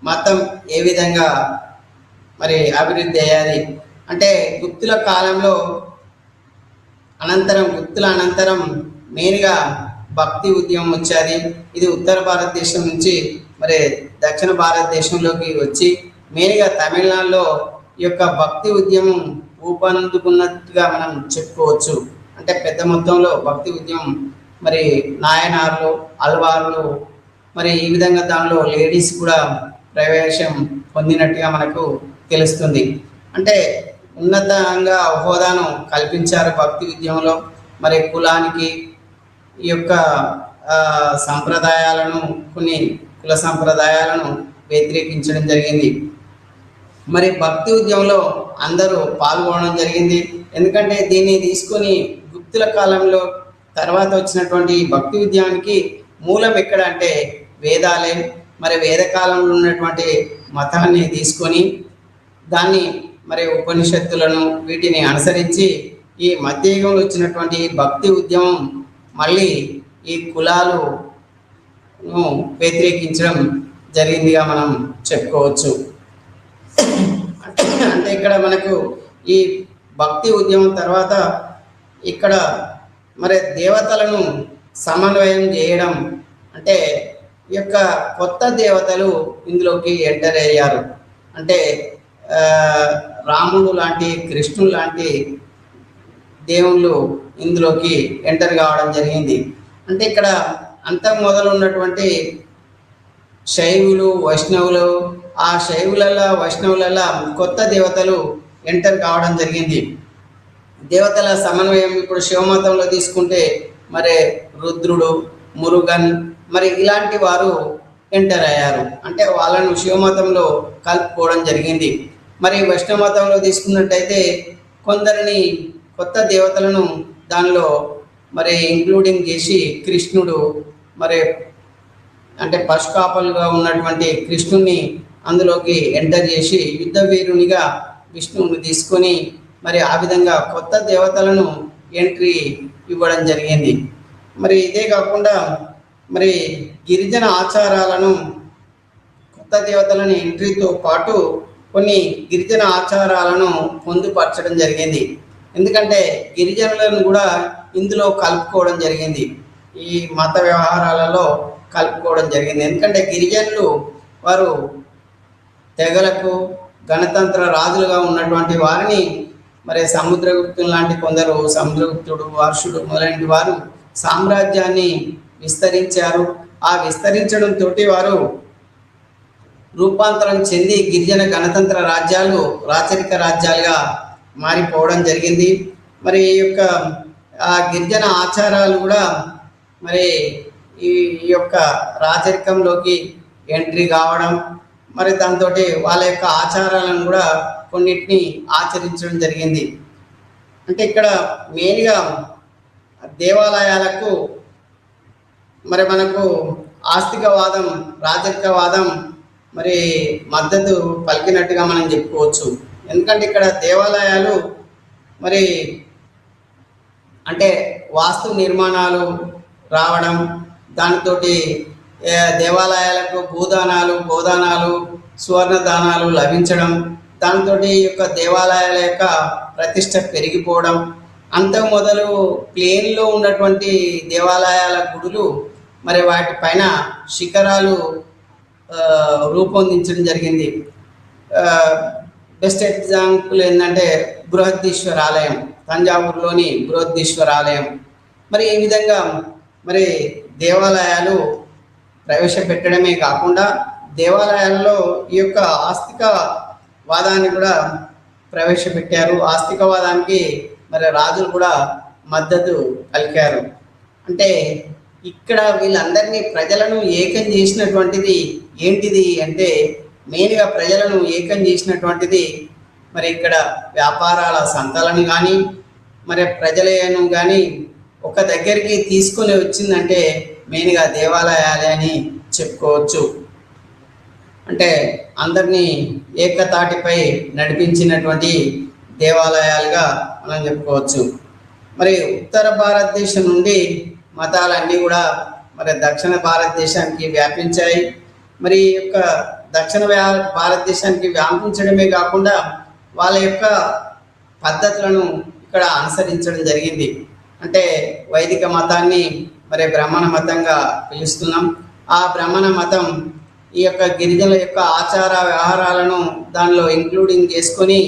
S2: మతం ఏ విధంగా మరి అభివృద్ధి అయ్యాలి అంటే గుప్తుల కాలంలో గుప్తుల అనంతరం మెయిన్గా భక్తి ఉద్యమం వచ్చేది. ఇది ఉత్తర భారతదేశం నుంచి మరి దక్షిణ భారతదేశంలోకి వచ్చి మెయిన్గా తమిళనాడులో ఈ యొక్క భక్తి ఉద్యమం ఊపందుకున్నట్టుగా మనం చెప్పుకోవచ్చు. అంటే పెద్ద మొత్తంలో భక్తి ఉద్యమం మరి నాయనార్లు, అల్వార్లు మరి ఈ విధంగా దానిలో లేడీస్ కూడా ప్రవేశం పొందినట్టుగా మనకు తెలుస్తుంది. అంటే ఉన్నతంగా హోదాను కల్పించారు భక్తి ఉద్యమంలో. మరి కులానికి ఈ యొక్క సంప్రదాయాలను, కొన్ని కుల సంప్రదాయాలను వ్యతిరేకించడం జరిగింది. మరి భక్తి ఉద్యమంలో అందరూ పాల్గొనడం జరిగింది. ఎందుకంటే దీన్ని తీసుకొని గుప్తుల కాలంలో తర్వాత వచ్చినటువంటి భక్తి ఉద్యమానికి మూలం ఎక్కడ అంటే వేదాలే. మరి వేదకాలంలో ఉన్నటువంటి మతాన్ని తీసుకొని దాన్ని మరి ఉపనిషత్తులను వీటిని అనుసరించి ఈ మధ్యయుగంలో వచ్చినటువంటి భక్తి ఉద్యమం మళ్ళీ ఈ కులాలను వ్యతిరేకించడం జరిగిందిగా మనం చెప్పుకోవచ్చు. అంటే ఇక్కడ మనకు ఈ భక్తి ఉద్యమం తర్వాత ఇక్కడ మరి దేవతలను సమన్వయం చేయడం, అంటే ఈ యొక్క కొత్త దేవతలు ఇందులోకి ఎంటర్ అయ్యారు. అంటే రాముడు లాంటి, కృష్ణుడు లాంటి దేవుళ్ళు ఇందులోకి ఎంటర్ కావడం జరిగింది. అంటే ఇక్కడ అంత మొదలు ఉన్నటువంటి శైవులు, వైష్ణవులు, ఆ శైవులలో వైష్ణవులలో కొత్త దేవతలు ఎంటర్ కావడం జరిగింది. దేవతల సమన్వయం ఇప్పుడు శివమతంలో తీసుకుంటే మరి రుద్రుడు, మురుగన్ మరి ఇలాంటి వారు ఎంటర్ అయ్యారు. అంటే వాళ్ళను శివమతంలో కలుపుకోవడం జరిగింది. మరి వైష్ణవ మతంలో తీసుకున్నట్టయితే కొందరిని కొత్త దేవతలను దానిలో మరి ఇంక్లూడింగ్ చేసి కృష్ణుడు మరి అంటే పశుకాపలుగా ఉన్నటువంటి కృష్ణుని అందులోకి ఎంటర్ చేసి యుద్ధ వీరునిగా విష్ణువుని తీసుకొని మరి ఆ విధంగా కొత్త దేవతలను ఎంట్రీ ఇవ్వడం జరిగింది. మరి ఇదే కాకుండా మరి గిరిజన ఆచారాలను, కొత్త దేవతలను ఎంట్రీతో పాటు కొన్ని గిరిజన ఆచారాలను పొందుపరచడం జరిగింది. ఎందుకంటే గిరిజనులను కూడా ఇందులో కలుపుకోవడం జరిగింది, ఈ మత వ్యవహారాలలో కలుపుకోవడం జరిగింది. ఎందుకంటే గిరిజనులు వారు తెగలకు గణతంత్ర రాజులుగా ఉన్నటువంటి వారిని మరి సముద్రగుప్తులు లాంటి కొందరు, సముద్రగుప్తుడు, వర్షుడు మొదలైన వారు సామ్రాజ్యాన్ని విస్తరించారు. ఆ విస్తరించడంతో వారు రూపాంతరం చెంది గిరిజన గణతంత్ర రాజ్యాలు రాచరిక రాజ్యాలుగా మారిపోవడం జరిగింది. మరి ఈ యొక్క ఆ గిరిజన ఆచారాలు కూడా మరి ఈ యొక్క రాచరికంలోకి ఎంట్రీ కావడం, మరి దాంతో వాళ్ళ యొక్క ఆచారాలను కూడా కొన్నిటిని ఆచరించడం జరిగింది. అంటే ఇక్కడ మెయిన్గా దేవాలయాలకు మరి మనకు ఆస్తికవాదం, రాజరికవాదం మరి మద్దతు పలికినట్టుగా మనం చెప్పుకోవచ్చు. ఎందుకంటే ఇక్కడ దేవాలయాలు మరి అంటే వాస్తు నిర్మాణాలు రావడం, దానితోటి దేవాలయాలకు భూదానాలు, గోదానాలు, సువర్ణదానాలు లభించడం, దాంతో ఈ యొక్క దేవాలయాల యొక్క ప్రతిష్ట పెరిగిపోవడం, అంతకు మొదలు ప్లేన్లో ఉన్నటువంటి దేవాలయాల గుడులు మరి వాటిపైన శిఖరాలు రూపొందించడం జరిగింది. బెస్ట్ ఎగ్జాంపుల్ ఏంటంటే బృహదీశ్వర ఆలయం, తంజావూరులోని బృహదీశ్వర ఆలయం. మరి ఈ విధంగా మరి దేవాలయాలు ప్రవేశపెట్టడమే కాకుండా దేవాలయాల్లో ఈ యొక్క ఆస్తికవాదాన్ని కూడా ప్రవేశపెట్టారు. ఆస్తికవాదానికి మరి రాజులు కూడా మద్దతు పలికారు. అంటే ఇక్కడ వీళ్ళందరినీ ప్రజలను ఏకం చేసినటువంటిది ఏంటిది అంటే, మెయిన్గా ప్రజలను ఏకం చేసినటువంటిది మరి ఇక్కడ వ్యాపారాల సంతలను కానీ మరి ప్రజలను కానీ ఒక దగ్గరికి తీసుకొని వచ్చిందంటే మెయిన్గా దేవాలయాలే అని చెప్పుకోవచ్చు. అంటే అందరినీ ఏకతాటిపై నడిపించినటువంటి దేవాలయాలుగా మనం చెప్పుకోవచ్చు. మరి ఉత్తర భారతదేశం నుండి మతాలన్నీ కూడా మరి దక్షిణ భారతదేశానికి వ్యాపించాయి. మరి ఈ యొక్క దక్షిణ భారతదేశానికి వ్యాపించడమే కాకుండా వాళ్ళ యొక్క పద్ధతులను ఇక్కడ అనుసరించడం జరిగింది. అంటే వైదిక మతాన్ని మరి బ్రాహ్మణ మతంగా పిలుస్తున్నాం. ఆ బ్రాహ్మణ మతం ఈ యొక్క గిరిజనుల యొక్క ఆచార వ్యవహారాలను దానిలో ఇంక్లూడింగ్ చేసుకొని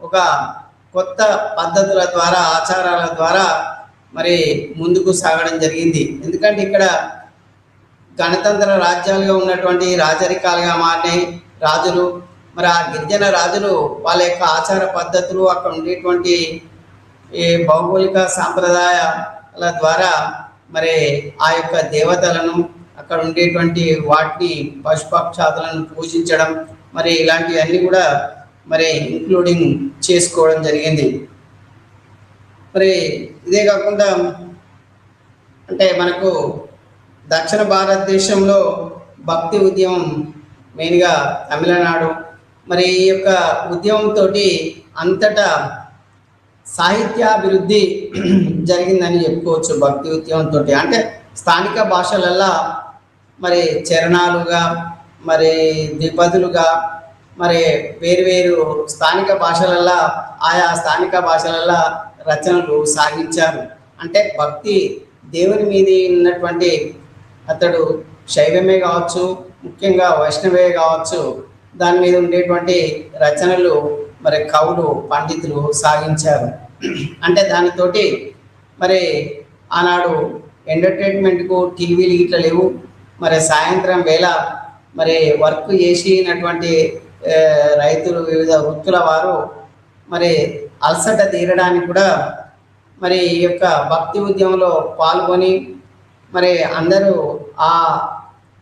S2: ఒక కొత్త పద్ధతుల ద్వారా, ఆచారాల ద్వారా మరి ముందుకు సాగడం జరిగింది. ఎందుకంటే ఇక్కడ గణతంత్ర రాజ్యాలుగా ఉన్నటువంటి రాజరికాలుగా మారినాయి రాజులు. మరి ఆ గిరిజన రాజులు వాళ్ళ యొక్క ఆచార పద్ధతులు, అక్కడ ఉండేటువంటి ఈ భౌగోళిక సాంప్రదాయాల ద్వారా మరి ఆ యొక్క దేవతలను, అక్కడ ఉండేటువంటి వాటిని, పశుపక్షాదులను పూజించడం, మరి ఇలాంటివన్నీ కూడా మరి ఇంక్లూడింగ్ చేసుకోవడం జరిగింది. మరి ఇదే కాకుండా అంటే మనకు దక్షిణ భారతదేశంలో భక్తి ఉద్యమం మెయిన్గా తమిళనాడు, మరి ఈ యొక్క ఉద్యమంతో అంతటా సాహిత్యాభివృద్ధి జరిగిందని చెప్పుకోవచ్చు. భక్తి ఉద్యమంతో అంటే స్థానిక భాషలల్లో మరి చరణాలుగా, మరి ద్విపదులుగా, మరి వేరు స్థానిక భాషలల్లో ఆయా స్థానిక భాషలల్లో రచనలు సాగించారు. అంటే భక్తి దేవుని మీద ఉన్నటువంటి, అతడు శైవమే కావచ్చు, ముఖ్యంగా వైష్ణవే కావచ్చు, దాని మీద ఉండేటువంటి రచనలు మరి కవులు, పండితులు సాగించారు. అంటే దానితోటి మరి ఆనాడు ఎంటర్టైన్మెంట్కు టీవీలు ఇట్లా లేవు. మరి సాయంత్రం వేళ మరి వర్క్ చేసినటువంటి రైతులు, వివిధ వృత్తుల వారు మరి అలసట తీరడానికి కూడా మరి ఈ యొక్క భక్తి ఉద్యమంలో పాల్గొని మరి అందరూ ఆ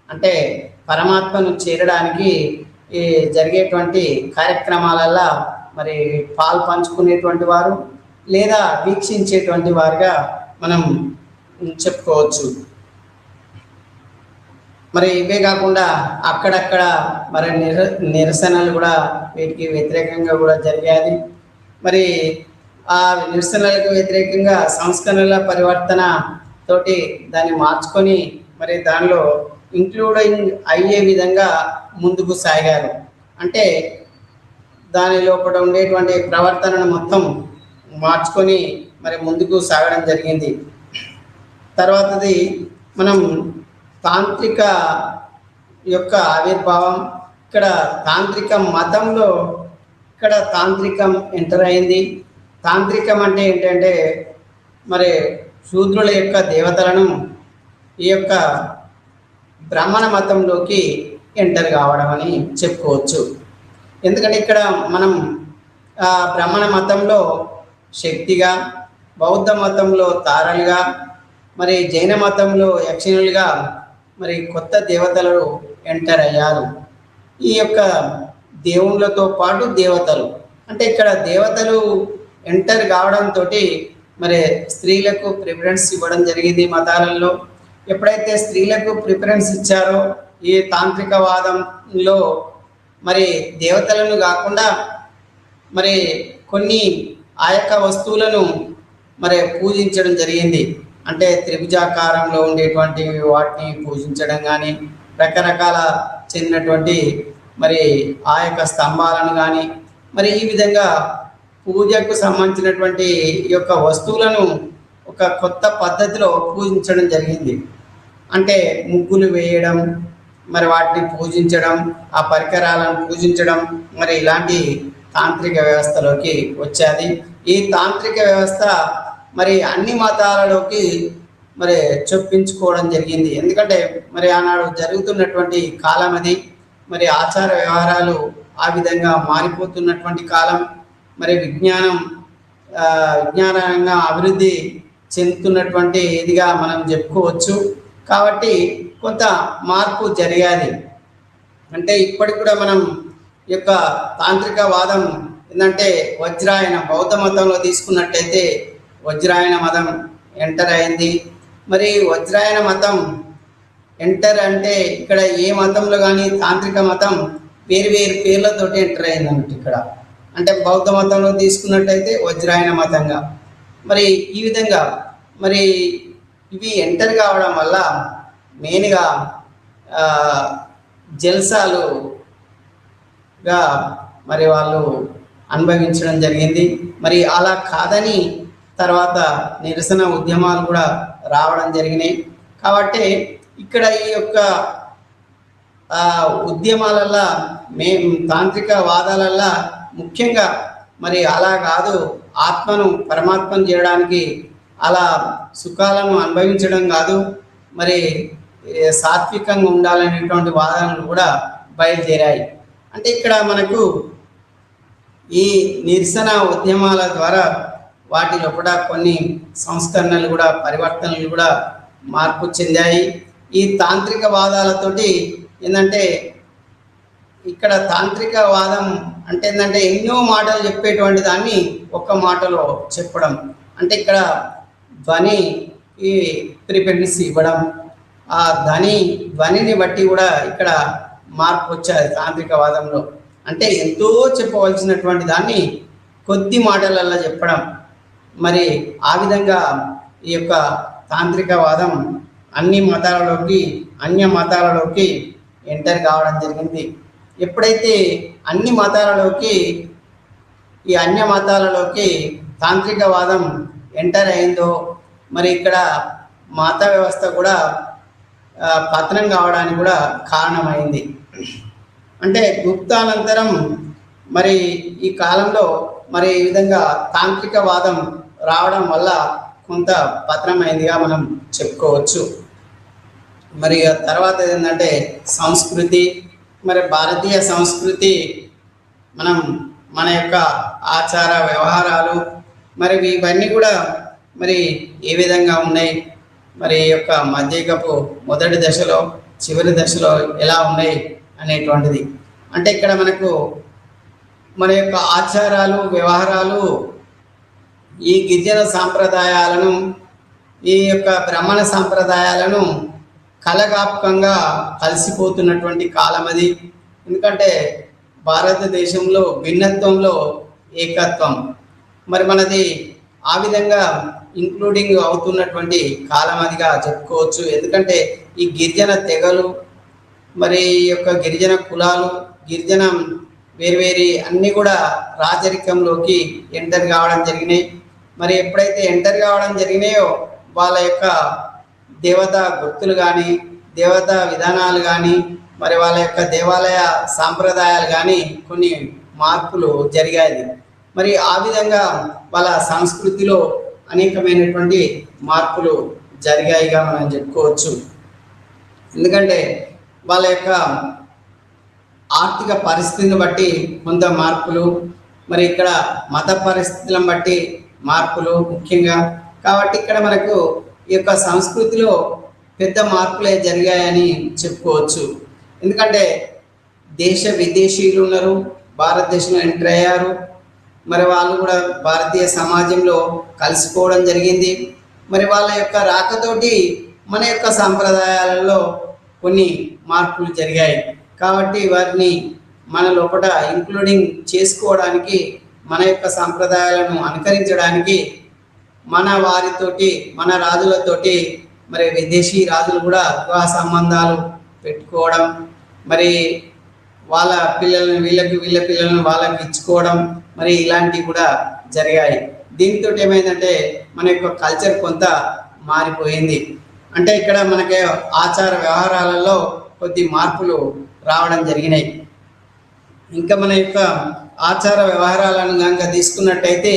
S2: అంటే పరమాత్మను చేరడానికి ఈ జరిగేటువంటి కార్యక్రమాలల్లో మరి పాలు పంచుకునేటువంటి వారు లేదా వీక్షించేటువంటి వారుగా మనం చెప్పుకోవచ్చు. మరి ఇవే కాకుండా అక్కడక్కడ మరి నిరసనలు కూడా వీటికి వ్యతిరేకంగా కూడా జరిగాయి. మరి ఆ నిరసనలకు వ్యతిరేకంగా సంస్కరణల పరివర్తనతో తోటి దాన్ని మార్చుకొని మరి దానిలో ఇంక్లూడింగ్ అయ్యే విధంగా ముందుకు సాగారు. అంటే దాని లోపల ఉండేటువంటి ప్రవర్తనను మొత్తం మార్చుకొని మరి ముందుకు సాగడం జరిగింది. తర్వాతది మనం తాంత్రిక యొక్క ఆవిర్భావం. ఇక్కడ తాంత్రిక మతంలో ఇక్కడ తాంత్రికం ఎంటర్ అయింది. తాంత్రికం అంటే ఏంటంటే మరి శూద్రుల యొక్క దేవతలను ఈ యొక్క బ్రాహ్మణ మతంలోకి ఎంటర్ కావడం అని చెప్పుకోవచ్చు. ఎందుకంటే ఇక్కడ మనం బ్రాహ్మణ మతంలో శక్తిగా, బౌద్ధ మతంలో తారలుగా, మరి జైన మతంలో యక్షిణులుగా మరి కొత్త దేవతలు ఎంటర్ అయ్యారు. ఈ యొక్క దేవుళ్ళతో పాటు దేవతలు అంటే ఇక్కడ దేవతలు ఎంటర్ కావడంతో మరి స్త్రీలకు ప్రిఫరెన్స్ ఇవ్వడం జరిగింది మతాలలో. ఎప్పుడైతే స్త్రీలకు ప్రిఫరెన్స్ ఇచ్చారో ఈ తాంత్రికవాదంలో మరి దేవతలను కాకుండా మరి కొన్ని ఆ యొక్క వస్తువులను మరి పూజించడం జరిగింది. అంటే త్రిభుజాకారంలో ఉండేటువంటి వాటిని పూజించడం కానీ, రకరకాల చెందినటువంటి మరి ఆ యొక్క స్తంభాలను కానీ మరి ఈ విధంగా పూజకు సంబంధించినటువంటి ఈ యొక్క వస్తువులను ఒక కొత్త పద్ధతిలో పూజించడం జరిగింది. అంటే ముగ్గులు వేయడం, మరి వాటిని పూజించడం, ఆ పరికరాలను పూజించడం, మరి ఇలాంటి తాంత్రిక వ్యవస్థలోకి వచ్చేది. ఈ తాంత్రిక వ్యవస్థ మరి అన్ని మతాలలోకి మరి చొప్పించుకోవడం జరిగింది. ఎందుకంటే మరి ఆనాడు జరుగుతున్నటువంటి కాలం అది. మరి ఆచార వ్యవహారాలు ఆ విధంగా మారిపోతున్నటువంటి కాలం. మరి విజ్ఞానంగా అభివృద్ధి చెందుతున్నటువంటి ఇదిగా మనం చెప్పుకోవచ్చు. కాబట్టి కొంత మార్పు జరిగాది. అంటే ఇప్పటికి కూడా మనం ఈ యొక్క తాంత్రికవాదం ఏంటంటే వజ్రాయన బౌద్ధ మతంలో తీసుకున్నట్టయితే వజ్రాయన మతం ఎంటర్ అయింది. మరి వజ్రాయన మతం ఎంటర్ అంటే ఇక్కడ ఏ మతంలో కానీ తాంత్రిక మతం వేరు వేరు పేర్లతోటి ఎంటర్ అయింది అన్నట్టు. ఇక్కడ అంటే బౌద్ధ మతంలో తీసుకున్నట్టయితే వజ్రాయన మతంగా మరి ఈ విధంగా మరి ఇవి ఎంటర్ కావడం వల్ల మెయిన్గా జల్సాలుగా మరి వాళ్ళు అనుభవించడం జరిగింది. మరి అలా కాదని తర్వాత నిరసన ఉద్యమాలు కూడా రావడం జరిగినాయి. కాబట్టి ఇక్కడ ఈ యొక్క ఉద్యమాలల్లో తాంత్రిక వాదాలల్లో ముఖ్యంగా మరి అలా కాదు, ఆత్మను పరమాత్మను చేయడానికి అలా సుఖాలను అనుభవించడం కాదు, మరి సాత్వికంగా ఉండాలనేటువంటి వాదనలు కూడా బయలుదేరాయి. అంటే ఇక్కడ మనకు ఈ నిరసన ఉద్యమాల ద్వారా వాటిలో కూడా కొన్ని సంస్కరణలు కూడా పరివర్తనలు కూడా మార్పు చెందాయి. ఈ తాంత్రిక వాదాలతోటి ఏంటంటే ఇక్కడ తాంత్రిక వాదం అంటే ఏంటంటే ఎన్నో మాటలు చెప్పేటువంటి దాన్ని ఒక్క మాటలో చెప్పడం. అంటే ఇక్కడ ధ్వనికి ప్రిఫరెన్స్ ఇవ్వడం, ఆ ధ్వనిని బట్టి కూడా ఇక్కడ మార్పు వచ్చేది తాంత్రిక వాదంలో. అంటే ఎంతో చెప్పవలసినటువంటి దాన్ని కొద్ది మాటలలో చెప్పడం. మరి ఆ విధంగా ఈ యొక్క తాంత్రిక వాదం అన్ని అన్య మతాలలోకి ఎంటర్ కావడం జరిగింది. ఎప్పుడైతే అన్ని మతాలలోకి ఈ అన్య మతాలలోకి తాంత్రిక వాదం ఎంటర్ అయిందో మరి ఇక్కడ మత వ్యవస్థ కూడా పతనం కావడానికి కూడా కారణమైంది. అంటే గుప్తానంతరం మరి ఈ కాలంలో మరి ఈ విధంగా తాంత్రిక వాదం రావడం వల్ల కొంత పతనమైందిగా మనం చెప్పుకోవచ్చు. మరి తర్వాత ఏంటంటే సంస్కృతి, మరి భారతీయ సంస్కృతి మన యొక్క ఆచార వ్యవహారాలు మరి ఇవన్నీ కూడా మరి ఏ విధంగా ఉన్నాయి, మరి యొక్క మధ్యకపు మొదటి దశలో చివరి దశలో ఎలా ఉన్నాయి అనేటువంటిది. అంటే ఇక్కడ మనకు మన యొక్క ఆచారాలు వ్యవహారాలు ఈ గిరిజన సాంప్రదాయాలను ఈ యొక్క బ్రాహ్మణ సాంప్రదాయాలను కలగాపకంగా కలిసిపోతున్నటువంటి కాలం అది. ఎందుకంటే భారతదేశంలో భిన్నత్వంలో ఏకత్వం, మరి మనది ఆ విధంగా ఇంక్లూడింగ్ అవుతున్నటువంటి కాలం అదిగా చెప్పుకోవచ్చు. ఎందుకంటే ఈ గిరిజన తెగలు, మరి ఈ యొక్క గిరిజన కులాలు, గిరిజన వేరువేరి అన్నీ కూడా రాజరికంలోకి ఎంటర్ కావడం జరిగినాయి. మరి ఎప్పుడైతే ఎంటర్ కావడం జరిగినాయో వాళ్ళ యొక్క దేవతా గుర్తులు కానీ, దేవతా విధానాలు కానీ, మరి వాళ్ళ యొక్క దేవాలయ సాంప్రదాయాలు కానీ కొన్ని మార్పులు జరిగాయి. మరి ఆ విధంగా వాళ్ళ సంస్కృతిలో అనేకమైనటువంటి మార్పులు జరిగాయిగా మనం చెప్పుకోవచ్చు. ఎందుకంటే వాళ్ళ యొక్క ఆర్థిక పరిస్థితిని బట్టి కొంత మార్పులు, మరి ఇక్కడ మత పరిస్థితులను బట్టి మార్పులు ముఖ్యంగా. కాబట్టి ఇక్కడ మనకు ఈ యొక్క సంస్కృతిలో పెద్ద మార్పులే జరిగాయని చెప్పుకోవచ్చు. ఎందుకంటే దేశ విదేశీయులు ఉన్నారు, భారతదేశంలో ఎంటర్ అయ్యారు. మరి వాళ్ళు కూడా భారతీయ సమాజంలో కలిసిపోవడం జరిగింది. మరి వాళ్ళ యొక్క రాకతోటి మన యొక్క సాంప్రదాయాలలో కొన్ని మార్పులు జరిగాయి. కాబట్టి వారిని మన లోపల ఇంక్లూడింగ్ చేసుకోవడానికి, మన యొక్క సాంప్రదాయాలను అనుకరించడానికి మన వారితోటి, మన రాజులతోటి మరి విదేశీ రాజులు కూడా వివాహ సంబంధాలు పెట్టుకోవడం, మరి వాళ్ళ పిల్లలను వీళ్ళకి, వీళ్ళ పిల్లలను వాళ్ళకి ఇచ్చుకోవడం, మరి ఇలాంటివి కూడా జరిగాయి. దీంతో ఏమైందంటే మన యొక్క కల్చర్ కొంత మారిపోయింది. అంటే ఇక్కడ మనకి ఆచార వ్యవహారాలలో కొద్ది మార్పులు రావడం జరిగినాయి. ఇంకా మన యొక్క ఆచార వ్యవహారాలను కనుక తీసుకున్నట్టయితే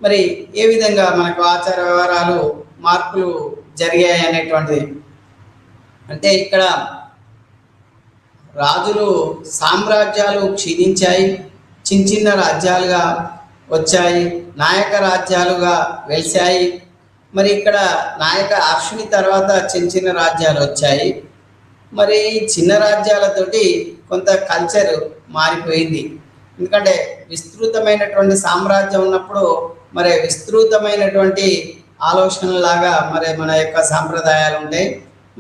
S2: మరి ఏ విధంగా మనకు ఆచార వ్యవహారాలు మార్పులు జరిగాయి అనేటువంటిది అంటే ఇక్కడ రాజులు సామ్రాజ్యాలు క్షీణించాయి, చిన్న చిన్న రాజ్యాలుగా వచ్చాయి, నాయక రాజ్యాలుగా వెలిశాయి. మరి ఇక్కడ నాయక అర్షుని తర్వాత చిన్న చిన్న రాజ్యాలు వచ్చాయి. మరి చిన్న రాజ్యాలతోటి కొంత కల్చర్ మారిపోయింది. ఎందుకంటే విస్తృతమైనటువంటి సామ్రాజ్యం ఉన్నప్పుడు మరి విస్తృతమైనటువంటి ఆలోచనలాగా మరి మన యొక్క సాంప్రదాయాలు ఉంటాయి.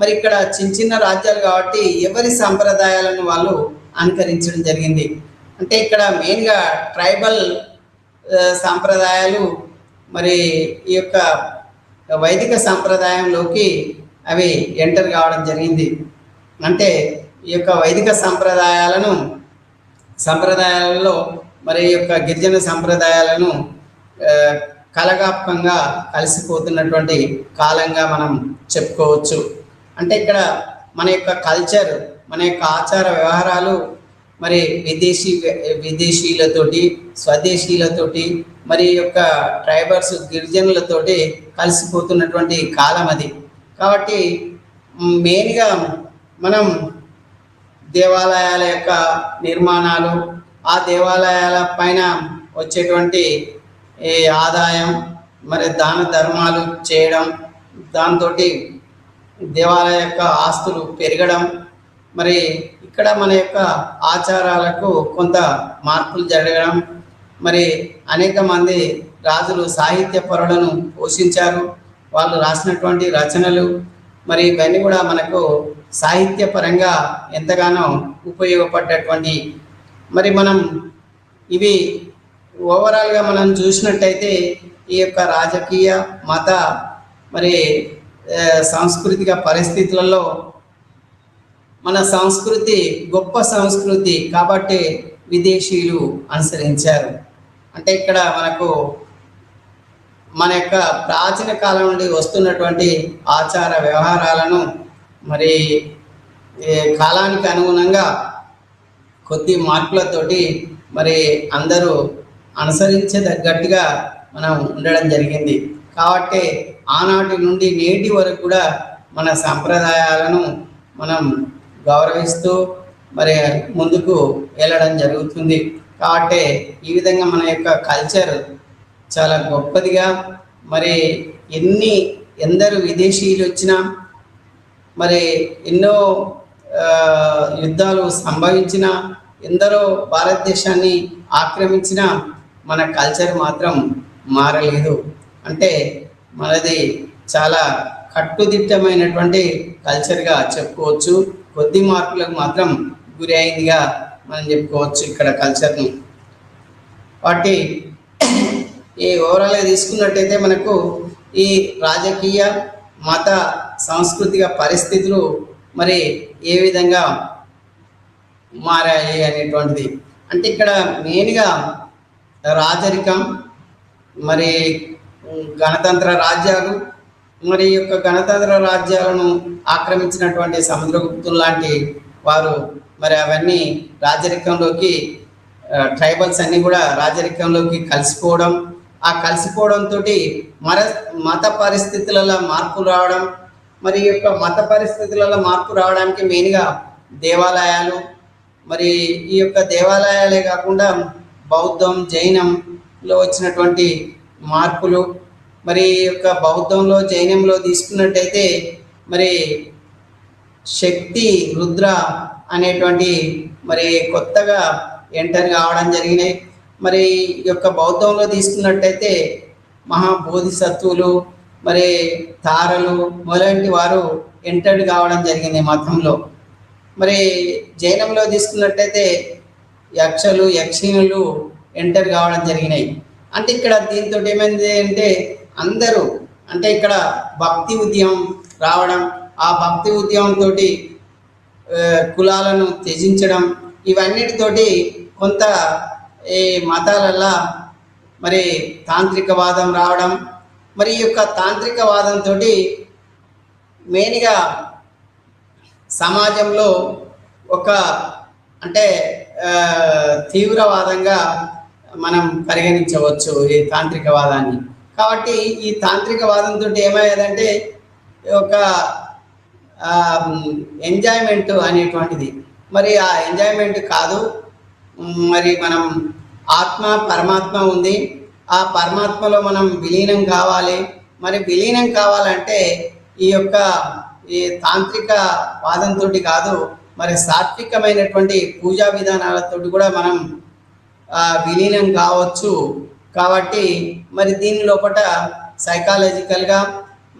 S2: మరి ఇక్కడ చిన్న చిన్న రాజ్యాలు కాబట్టి ఎవరి సాంప్రదాయాలను వాళ్ళు అనుకరించడం జరిగింది. అంటే ఇక్కడ మెయిన్గా ట్రైబల్ సాంప్రదాయాలు మరి ఈ యొక్క వైదిక సాంప్రదాయంలోకి అవి ఎంటర్ కావడం జరిగింది. అంటే ఈ యొక్క వైదిక సంప్రదాయాలలో మరి ఈ యొక్క గిరిజన సంప్రదాయాలను కలగాపంగా కలిసిపోతున్నటువంటి కాలంగా మనం చెప్పుకోవచ్చు. అంటే ఇక్కడ మన యొక్క కల్చర్, మన యొక్క ఆచార వ్యవహారాలు మరి విదేశీయులతోటి, స్వదేశీయులతోటి, మరి యొక్క ట్రైబర్స్ గిరిజనులతోటి కలిసిపోతున్నటువంటి కాలం అది. కాబట్టి మెయిన్గా మనం దేవాలయాల యొక్క నిర్మాణాలు, ఆ దేవాలయాల పైన వచ్చేటువంటి ఆదాయం, మరి దాన ధర్మాలు చేయడం, దాంతో దేవాలయ యొక్క ఆస్తులు పెరగడం, మరి ఇక్కడ మన యొక్క ఆచారాలకు కొంత మార్పులు జరగడం, మరి అనేక మంది రాజులు సాహిత్య పరులను పోషించారు. వాళ్ళు రాసినటువంటి రచనలు మరి ఇవన్నీ కూడా మనకు సాహిత్యపరంగా ఎంతగానో ఉపయోగపడ్డటువంటి. మరి మనం ఇవి ఓవరాల్గా మనం చూసినట్టయితే ఈ యొక్క రాజకీయ, మత, మరి సాంస్కృతిక పరిస్థితులలో మన సంస్కృతి గొప్ప సంస్కృతి కాబట్టి విదేశీయులు అనుసరించారు. అంటే ఇక్కడ మనకు మన యొక్క ప్రాచీన కాలం నుండి వస్తున్నటువంటి ఆచార వ్యవహారాలను మరి కాలానికి అనుగుణంగా కొద్ది మార్పులతోటి మరి అందరూ అనుసరించదగ్గట్టుగా మనం ఉండడం జరిగింది. కాబట్టి ఆనాటి నుండి నేటి వరకు కూడా మన సంప్రదాయాలను మనం గౌరవిస్తూ మరి ముందుకు వెళ్ళడం జరుగుతుంది. కాబట్టి ఈ విధంగా మన యొక్క కల్చర్ చాలా గొప్పదిగా, మరి ఎందరు విదేశీయులు వచ్చినా, మరి ఎన్నో యుద్ధాలు సంభవించిన, ఎందరో భారతదేశాన్ని ఆక్రమించిన మన కల్చర్ మాత్రం మారలేదు. అంటే మనది చాలా కట్టుదిట్టమైనటువంటి కల్చర్గా చెప్పుకోవచ్చు. కొద్ది మార్పులకు మాత్రం గురి అయిందిగా మనం చెప్పుకోవచ్చు ఇక్కడ కల్చర్ను. వాటి ఈ ఓవరాల్గా తీసుకున్నట్టయితే మనకు ఈ రాజకీయ మత సాంస్కృతిక పరిస్థితులు మరి ఏ విధంగా మారాయి అనేటువంటిది. అంటే ఇక్కడ మెయిన్గా రాజరికం, మరి గణతంత్ర రాజ్యాలు, మరి యొక్క గణతంత్ర రాజ్యాలను ఆక్రమించినటువంటి సముద్రగుప్తులు లాంటి వారు మరి అవన్నీ రాజరికంలోకి, ట్రైబల్స్ అన్నీ కూడా రాజరికంలోకి కలిసిపోవడం, ఆ కలిసిపోవడంతో మత పరిస్థితులలో మార్పు రావడం, మరి యొక్క మత పరిస్థితులలో మార్పు రావడానికి మెయిన్గా దేవాలయాలు, మరి ఈ యొక్క దేవాలయాలే కాకుండా బౌద్ధం జైనంలో వచ్చినటువంటి మార్పులు, మరి ఈ యొక్క బౌద్ధంలో జైనంలో తీసుకున్నట్టయితే మరి శక్తి రుద్ర అనేటువంటి మరి కొత్తగా ఎంటర్ కావడం జరిగినాయి. మరి ఈ యొక్క బౌద్ధంలో తీసుకున్నట్టయితే మహాబోధిసత్వులు, మరి తారలు మొదలైన వారు ఎంటర్డ్ కావడం జరిగింది మతంలో. మరి జైనంలో తీసుకున్నట్టయితే యక్షలు యక్షిణులు ఎంటర్ కావడం జరిగినాయి. అంటే ఇక్కడ దీంతో ఏమైంది అంటే అందరూ, అంటే ఇక్కడ భక్తి ఉద్యమం రావడం, ఆ భక్తి ఉద్యమంతో కులాలను త్యజించడం, ఇవన్నిటితోటి కొంత ఈ మతాలల్లో మరి తాంత్రికవాదం రావడం, మరి ఈ యొక్క తాంత్రికవాదంతో మెయిన్గా సమాజంలో ఒక అంటే తీవ్రవాదంగా మనం పరిగణించవచ్చు ఈ తాంత్రికవాదాన్ని. కాబట్టి ఈ తాంత్రికవాదంతో ఏమయ్యేదంటే ఒక ఎంజాయ్మెంట్ అనేటువంటిది, మరి ఆ ఎంజాయ్మెంట్ కాదు, మరి మనం ఆత్మ పరమాత్మ ఉంది, ఆ పరమాత్మలో మనం విలీనం కావాలి. మరి విలీనం కావాలంటే ఈ యొక్క ఈ తాంత్రిక వాదంతో కాదు, మరి సాత్వికమైనటువంటి పూజా విధానాలతో కూడా మనం విలీనం కావచ్చు. కాబట్టి మరి దీని లోపల సైకాలజికల్గా